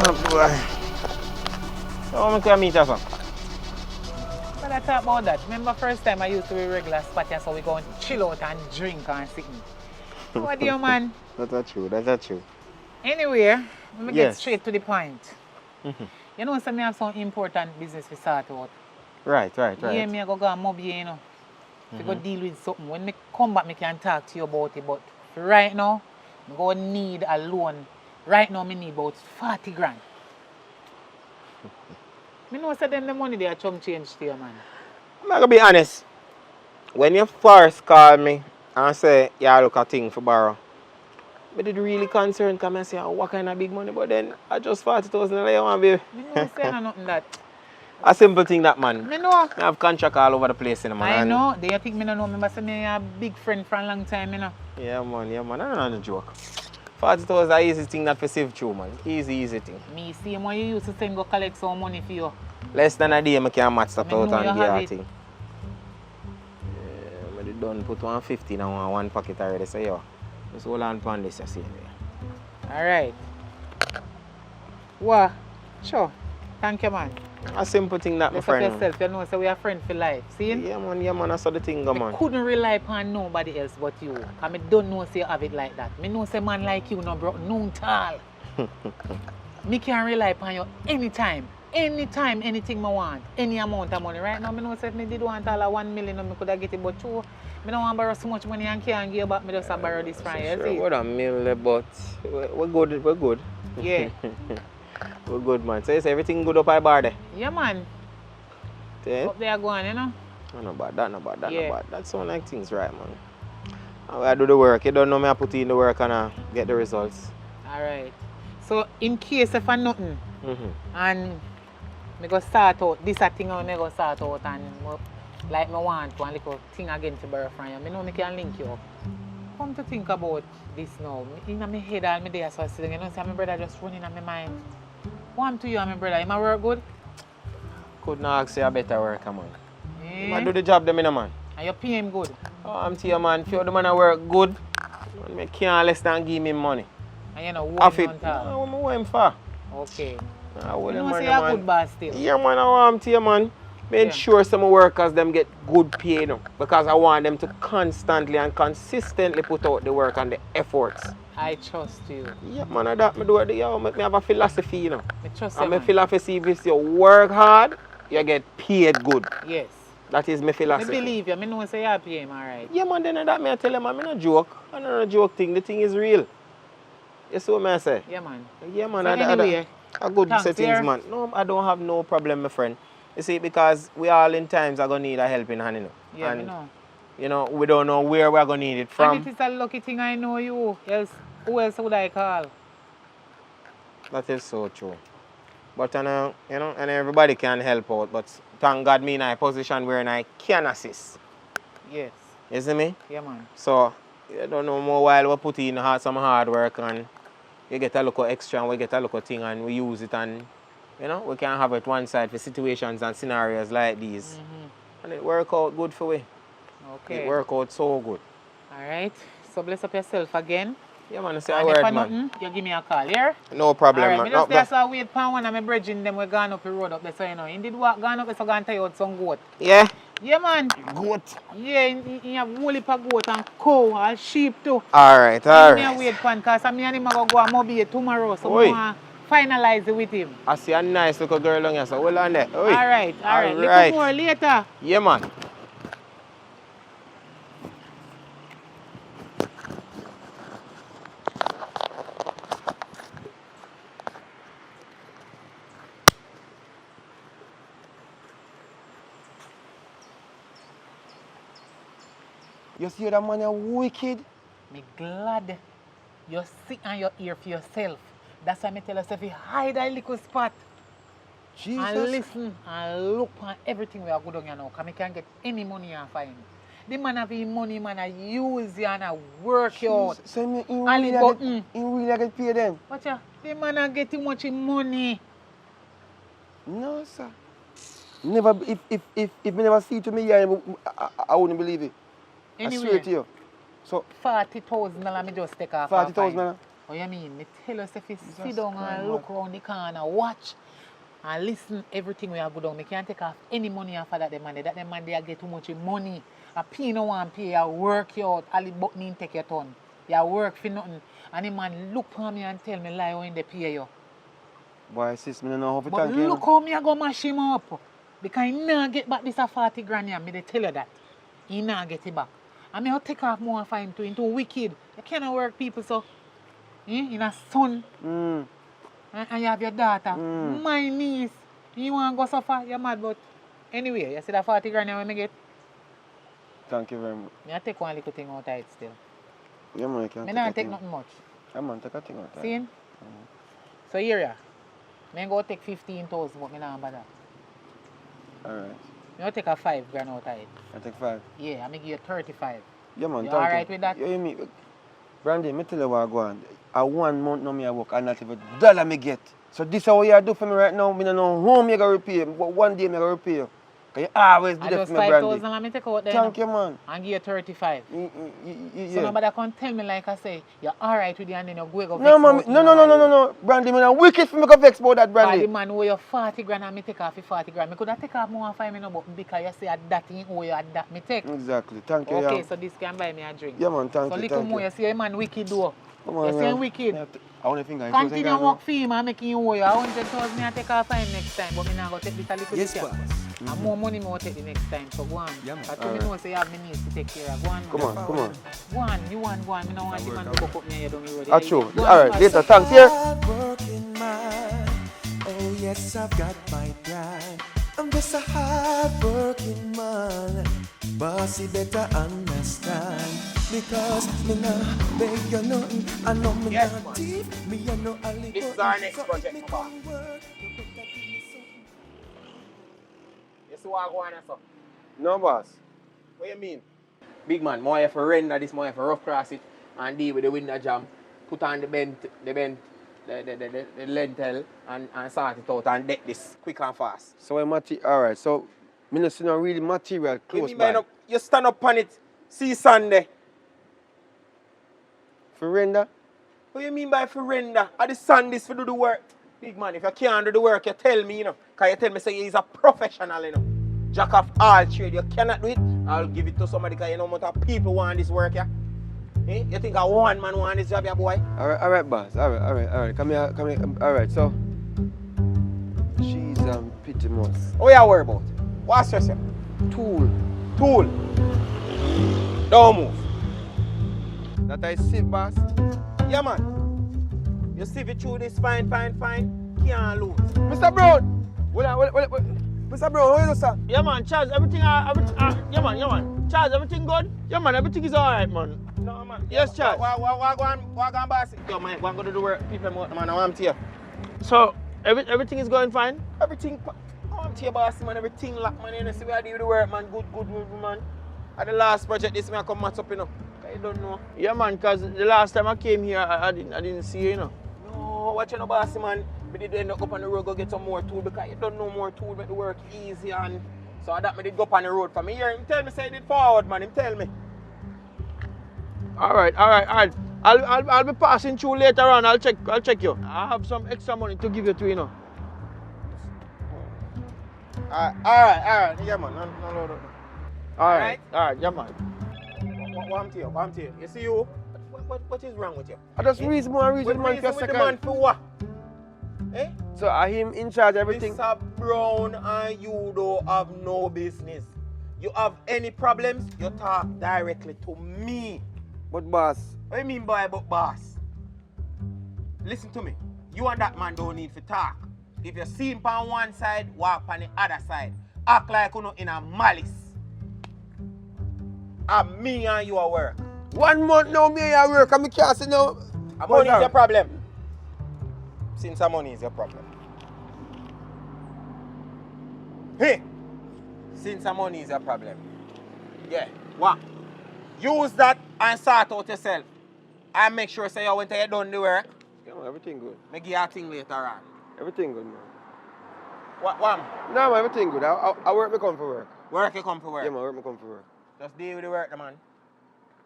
[SPEAKER 2] Oh boy. So we can meet us.
[SPEAKER 1] But I talk about that. Remember first time I used to be regular spot here, so we go and chill out and drink and sit. What do you man?
[SPEAKER 2] That's true.
[SPEAKER 1] Anyway, let me get straight to the point. You know, so me have some important business to start out.
[SPEAKER 2] Right.
[SPEAKER 1] Yeah, me I go and mob you, you know. To go deal with something. When me come back, me can talk to you about it. But right now, I go need a loan. Right now, me need about 40 grand. Me know say them the money they are chum change to you, man.
[SPEAKER 2] I'm gonna be honest. When you first call me and say you look a thing for borrow, I did really concerned because I say, oh, what kind of big money? But then I just 40,000 you want, baby.
[SPEAKER 1] Me know say nothing that.
[SPEAKER 2] A simple thing that man.
[SPEAKER 1] Me know.
[SPEAKER 2] I have contract all over the place, you know, man.
[SPEAKER 1] I know. Do you think me no know? Remember say me a big friend for a long time, you know.
[SPEAKER 2] Yeah, man. I don't know the joke. 40,000 is easy thing that for save through, man. Easy thing.
[SPEAKER 1] Me see when you used to send go collect some money for you.
[SPEAKER 2] Less than a day, I can match that
[SPEAKER 1] Me
[SPEAKER 2] out
[SPEAKER 1] know
[SPEAKER 2] and
[SPEAKER 1] you
[SPEAKER 2] get
[SPEAKER 1] have
[SPEAKER 2] a
[SPEAKER 1] it.
[SPEAKER 2] thing. Yeah, I done put 150 in one pocket already, so yeah. Just hold on on this, you see.
[SPEAKER 1] Alright. What? Sure. Thank you, man.
[SPEAKER 2] A simple thing that, my
[SPEAKER 1] Look at
[SPEAKER 2] friend.
[SPEAKER 1] yourself. You know, so we are friends for life. See?
[SPEAKER 2] Yeah, man, that's how the thing go, man.
[SPEAKER 1] I couldn't rely upon nobody else but you. Because I don't know say you have it like that. I know say man like you no bro, no tall. Me can rely upon you anytime. Anytime, anything I want. Any amount of money. Right now, I know say if I did want all 1 million, I could have get it, but true. I don't want to borrow so much money and can't give back. I just borrow this from you.
[SPEAKER 2] Sure, what a meal, but we're good.
[SPEAKER 1] Yeah.
[SPEAKER 2] We're good, man. So, is everything good up by bar there?
[SPEAKER 1] Yeah, man.
[SPEAKER 2] Yeah?
[SPEAKER 1] Up there going, you know?
[SPEAKER 2] No bad, that no bad.
[SPEAKER 1] Yeah.
[SPEAKER 2] That sound like things right, man. I do the work. You don't know me, I put in the work and I get the results.
[SPEAKER 1] Alright. So, in case if I nothing, and I go start out, this a thing I go start out and like I want one little thing again to borrow from you. I know I can link you up. Come to think about this now. In my head all my day so I sit down, you know, say my brother just running in my mind. What happened to you and my brother? Am I work good?
[SPEAKER 2] Could not ask you a better worker, man.
[SPEAKER 1] Eh?
[SPEAKER 2] I do the job them in a man.
[SPEAKER 1] And you pay him good?
[SPEAKER 2] Oh, I'm to you, man. If you the man I work good, I can't less than give me money.
[SPEAKER 1] And you know,
[SPEAKER 2] Half
[SPEAKER 1] one
[SPEAKER 2] it.
[SPEAKER 1] month
[SPEAKER 2] No, what him for?
[SPEAKER 1] Okay.
[SPEAKER 2] I
[SPEAKER 1] You
[SPEAKER 2] want
[SPEAKER 1] know,
[SPEAKER 2] them
[SPEAKER 1] say
[SPEAKER 2] man,
[SPEAKER 1] you're a good boss still.
[SPEAKER 2] Yeah, man, I want to you, man. Make sure some workers them get good pay, you know, because I want them to constantly and consistently put out the work and the efforts.
[SPEAKER 1] I trust you.
[SPEAKER 2] Yeah, man, I that me do it. Yeah, make me have a philosophy, you know.
[SPEAKER 1] I trust you,
[SPEAKER 2] And my
[SPEAKER 1] man.
[SPEAKER 2] philosophy is you work hard, you get paid good.
[SPEAKER 1] Yes.
[SPEAKER 2] That is my
[SPEAKER 1] I
[SPEAKER 2] philosophy.
[SPEAKER 1] believe you. I know say you pay him, alright.
[SPEAKER 2] Yeah, man, then that me I tell him, I'm not joke. I'm not a joke thing. The thing is real. You see what I say?
[SPEAKER 1] Yeah, man.
[SPEAKER 2] Yeah, man.
[SPEAKER 1] So anyway,
[SPEAKER 2] a good
[SPEAKER 1] thanks,
[SPEAKER 2] settings,
[SPEAKER 1] yeah.
[SPEAKER 2] man. No, I don't have no problem, my friend. You see, because we all in times are going to need a helping hand, you know.
[SPEAKER 1] Yeah,
[SPEAKER 2] and,
[SPEAKER 1] I know.
[SPEAKER 2] You know, we don't know where we're going to need it from.
[SPEAKER 1] And it is a lucky thing I know you. Else, who else would I call?
[SPEAKER 2] That is so true. But, you know, and everybody can help out. But thank God me in a position where I can assist.
[SPEAKER 1] Yes.
[SPEAKER 2] You see me?
[SPEAKER 1] Yeah, man.
[SPEAKER 2] So, you don't know more while we put in some hard work and you get a little extra and we get a little thing and we use it and, you know, we can have it one side for situations and scenarios like these. And it work out good for we.
[SPEAKER 1] Okay.
[SPEAKER 2] It work out so good.
[SPEAKER 1] Alright. So bless up yourself again.
[SPEAKER 2] Yeah, man, say a
[SPEAKER 1] And
[SPEAKER 2] word,
[SPEAKER 1] if I
[SPEAKER 2] man.
[SPEAKER 1] nothing, you give me a call, yeah?
[SPEAKER 2] No problem,
[SPEAKER 1] Alright,
[SPEAKER 2] man.
[SPEAKER 1] me just
[SPEAKER 2] No,
[SPEAKER 1] there so I wait for one of my brethren them we gone up the road up there, so you know. Indeed walk gone up there so gone tie out some goat.
[SPEAKER 2] yeah?
[SPEAKER 1] Yeah, man.
[SPEAKER 2] Goat.
[SPEAKER 1] Yeah, he have whole heap of goat and cow and sheep too.
[SPEAKER 2] Alright,
[SPEAKER 1] Me
[SPEAKER 2] alright.
[SPEAKER 1] wait for him because me and him go and mobile tomorrow, so
[SPEAKER 2] Oi.
[SPEAKER 1] I want to finalize it with him.
[SPEAKER 2] I see a nice little girl on here, so hold on there. Oi.
[SPEAKER 1] Alright.
[SPEAKER 2] Alright.
[SPEAKER 1] Little more later.
[SPEAKER 2] Yeah, man.
[SPEAKER 5] You see that man are wicked?
[SPEAKER 1] Me glad you sit on your ear for yourself. That's why me tell yourself you hide that little spot.
[SPEAKER 5] Jesus.
[SPEAKER 1] And listen and look on everything we are good on you now. Because I can't get any money and find. The man have his money, man, I use you and I work you out.
[SPEAKER 5] So me
[SPEAKER 1] Ali button.
[SPEAKER 5] really get paid then?
[SPEAKER 1] Watch ya, the man a get too much money.
[SPEAKER 5] No, sir. Never, if me never see it to me, I wouldn't believe it.
[SPEAKER 1] Anyway,
[SPEAKER 5] I swear to you. So,
[SPEAKER 1] $40,000 me just take off.
[SPEAKER 5] $40,000?
[SPEAKER 1] What you mean? Me tell us if you sit down and look around the corner, watch and listen everything we have go down. Me can't take off any money off of that man. That man they get too much money. A P no one pay, you work you out, Ali button take your turn. You work for nothing. And the man look for me and tell me lie when they pay you.
[SPEAKER 5] boy, sis, me don't know how to
[SPEAKER 1] But
[SPEAKER 5] thank you.
[SPEAKER 1] look how me a go mash him up. Because he not get back this a 40 grand here. Me they tell you that. He not get it back. And me will take off more for him too. Into wicked. You cannot work people so. In a son. And you have your daughter. My niece. You want to go suffer? You're mad, but anyway, you see that 40 grand here when me get?
[SPEAKER 5] Thank you very much.
[SPEAKER 1] Me I take one little thing out of it still.
[SPEAKER 5] Yeah, man, you can
[SPEAKER 1] Me not take nothing much.
[SPEAKER 5] Yeah, man, take a thing out of it.
[SPEAKER 1] See? So here ya. Me go take 15,000 but me not bother.
[SPEAKER 5] Alright.
[SPEAKER 1] Me will take a 5 grand out of it.
[SPEAKER 5] I take 5.
[SPEAKER 1] Yeah, I me give you 35.
[SPEAKER 5] Yeah, man,
[SPEAKER 1] You
[SPEAKER 5] thank
[SPEAKER 1] alright
[SPEAKER 5] you.
[SPEAKER 1] with that?
[SPEAKER 5] You hear me? Brandy, me tell you what I go on. I 1 month now me I work and not even $1 me get. So this is what you do for me right now. Me don't know whom you gonna repay. But one day me gonna repay you. Cause you always do
[SPEAKER 1] I
[SPEAKER 5] that
[SPEAKER 1] just
[SPEAKER 5] for me, Brandy.
[SPEAKER 1] 5,000 let me take out there.
[SPEAKER 5] Thank you, man.
[SPEAKER 1] And give you 35. So
[SPEAKER 5] Yeah.
[SPEAKER 1] nobody can tell me like I say, you're alright with it and then you go
[SPEAKER 5] No, man. No. Brandy, man, wicked for me go vex about that,
[SPEAKER 1] Brandy.
[SPEAKER 5] Brandy.
[SPEAKER 1] The man owe you 40 grand and me take off 40 grand. Me could have take off more and 5 minutes, but because you say at that thing owe you at that me take.
[SPEAKER 5] Exactly. Thank you.
[SPEAKER 1] Okay,
[SPEAKER 5] yeah.
[SPEAKER 1] so this can buy me a drink.
[SPEAKER 5] Yeah, man, thank
[SPEAKER 1] so
[SPEAKER 5] you.
[SPEAKER 1] little
[SPEAKER 5] Thank
[SPEAKER 1] more,
[SPEAKER 5] you.
[SPEAKER 1] you see a man wicked though.
[SPEAKER 5] Come on,
[SPEAKER 1] You see
[SPEAKER 5] man.
[SPEAKER 1] him wicked.
[SPEAKER 5] I want to finger.
[SPEAKER 1] Continue work for him and make him owe you 100,000 me I take off fine next time, but me not go take this a little
[SPEAKER 3] Yes,
[SPEAKER 1] bit.
[SPEAKER 3] boss.
[SPEAKER 1] And more money me will take the next time. So go on.
[SPEAKER 3] Yeah, man.
[SPEAKER 1] Because to me know say you have me needs to take care of. Go on.
[SPEAKER 5] Come on.
[SPEAKER 1] Go on, you want go on. Me don't want the man to go up me and you down the road.
[SPEAKER 5] That's true.
[SPEAKER 1] Go on,
[SPEAKER 5] Alright,
[SPEAKER 1] go on.
[SPEAKER 5] later. Thanks. Here.
[SPEAKER 3] Hard-working man. Oh yes, I've got my pride. I'm just a hard-working man. Bossy better understand. Because me nah beg you nothing. I know me
[SPEAKER 2] Yes,
[SPEAKER 3] not
[SPEAKER 2] man.
[SPEAKER 3] thief. Me I know Ali.
[SPEAKER 2] This is our next project,
[SPEAKER 3] Me
[SPEAKER 2] Papa.
[SPEAKER 3] come work. You better give me something.
[SPEAKER 2] You see what I go on and so?
[SPEAKER 5] No, boss.
[SPEAKER 2] What you mean? Big man, more have to render this, more have to rough cross it and deal with the window jam. Put on the lentil and sort it out and deck this quick and fast.
[SPEAKER 5] So, alright. So, me not see no really material
[SPEAKER 2] What
[SPEAKER 5] close
[SPEAKER 2] you mean by
[SPEAKER 5] by.
[SPEAKER 2] no, you stand up on it, see Sunday.
[SPEAKER 5] For render?
[SPEAKER 2] What you mean by for render? Are the Sundays for do the work? Big man, if you can't do the work, you tell me, you know. Because you tell me say he's a professional, you know. Jack of all trade, you cannot do it. I'll give it to somebody because you know what people want this work, yeah? Eh? You think a one man want this job, yeah, boy?
[SPEAKER 5] Alright, boss. Alright. Come here. Alright, so. She's pretty much.
[SPEAKER 2] What you worry about? What's yourself?
[SPEAKER 5] Tool.
[SPEAKER 2] Don't move.
[SPEAKER 5] That I see, boss.
[SPEAKER 2] Yeah, man. You see it through this fine. Can't lose.
[SPEAKER 5] Mr. Brown! Mr. Brown, how are you, sir?
[SPEAKER 6] Yeah, man, Charles, everything, yeah, man. Charles, everything good? Yeah, man, everything is alright, man.
[SPEAKER 2] No, man.
[SPEAKER 6] Yes, Charles.
[SPEAKER 2] What go on, boss? Yo, man, go on, go do the work. People, man, I'm here.
[SPEAKER 6] So, everything is going fine?
[SPEAKER 2] Everything, I'm here, boss, man. Everything lock, man. You know, see where I do the work, man. Good, man. At the last project, this man come match up, you know. I don't know.
[SPEAKER 6] Yeah, man, because the last time I came here, I didn't see you, you know.
[SPEAKER 2] No, watch you know, boss, man. We did end up on the road, go get some more tool because you don't know more tool, make the work easy and so that me did go up on the road for me. Here, him tell me say he did forward, man. Him tell me.
[SPEAKER 6] All right. I'll be passing through later on. I'll check you. I have some extra money to give you to, you know.
[SPEAKER 2] All right. Yeah, man. No.
[SPEAKER 6] All right, yeah, man.
[SPEAKER 2] What I'm to you. You see you? What is wrong with you?
[SPEAKER 5] I just reason man for a
[SPEAKER 2] with the
[SPEAKER 5] second.
[SPEAKER 2] man for what? Eh?
[SPEAKER 5] So are him in charge of everything?
[SPEAKER 2] Mr. Brown and you don't have no business. You have any problems, you talk directly to me.
[SPEAKER 5] But boss,
[SPEAKER 2] What do you mean by but boss? Listen to me. You and that man don't need to talk. If you see him on one side, walk on the other side. Act like you know in a malice. And me and you are work.
[SPEAKER 6] 1 month now, me I work and me can't say no.
[SPEAKER 2] And money is your problem. Since the money is your problem. Hey! Since the money is your problem. Yeah. What? Use that and sort out yourself. And make sure say you when you done the work.
[SPEAKER 6] Yeah, man, everything good.
[SPEAKER 2] Make you a thing later on.
[SPEAKER 6] Everything good, man.
[SPEAKER 2] What?
[SPEAKER 6] No, man, everything good. I work me come for work.
[SPEAKER 2] Work you come for work?
[SPEAKER 6] Yeah, man, work me come for work.
[SPEAKER 2] Just deal with the work, man.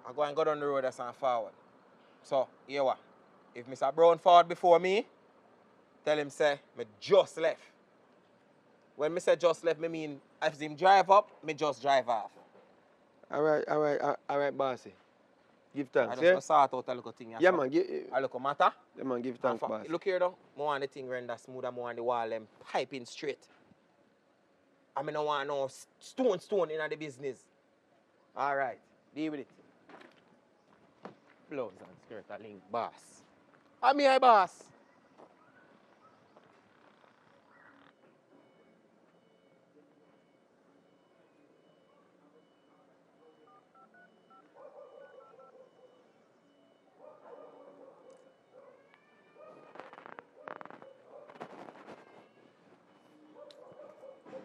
[SPEAKER 2] I go and go down the road that's on forward. So, here what? If Mr. Brown forward before me, tell him say, me just left. When me say just left, me mean if him drive up, me just drive off.
[SPEAKER 6] All right, bossy. Give thanks,
[SPEAKER 2] I just
[SPEAKER 6] yeah?
[SPEAKER 2] go sort out a little thing.
[SPEAKER 6] Yeah, man,
[SPEAKER 2] a little matter.
[SPEAKER 6] Yeah, man, give thanks, boss.
[SPEAKER 2] Look here, though. I want the thing render smooth and more on the wall, them piping straight. I mean, I want no stone in the business. All right, deal with it. Blouse and skirt, a link, boss. I'm here, boss.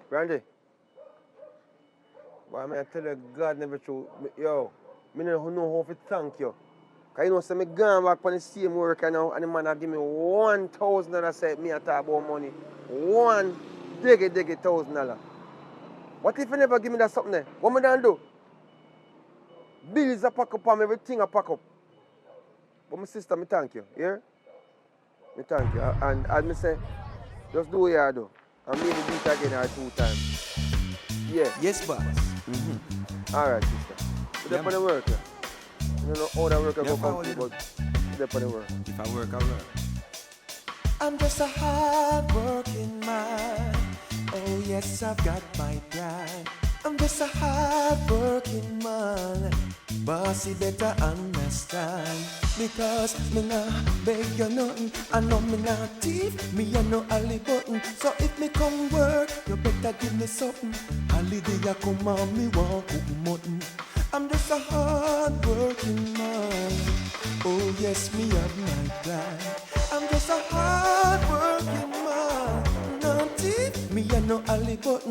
[SPEAKER 6] Randy. Why I tell you, God never true. Yo, I don't know how to thank you. Because you know, so I gone back on the same work now, and the man give me 1,000 dollars. Say me talk about money. One diggy $1,000. What if you never give me that something there? What am I gonna do? Bills are pack up and everything I pack up. But my sister, me thank you. Yeah? Me thank you. And as me say, just do what you do. And maybe do it again or 2 times. Yeah.
[SPEAKER 3] Yes, boss.
[SPEAKER 6] All right, sister. You're there for the work, yeah? You know how that work I go come to, but you're there for the work.
[SPEAKER 3] If I work, I work.
[SPEAKER 8] I'm just a hard-working man. Oh yes, I've got my pride. I'm just a hard-working man. Bossy better understand. Because me nah beg you nothing. I know me nah thief, me a no alley button. So if me come work, you better give me something. Holiday I come and me want cook mutton. I'm just a hard-working man. Oh yes, me have my pride. I'm just a hard-working man. No thief, me a no alley button.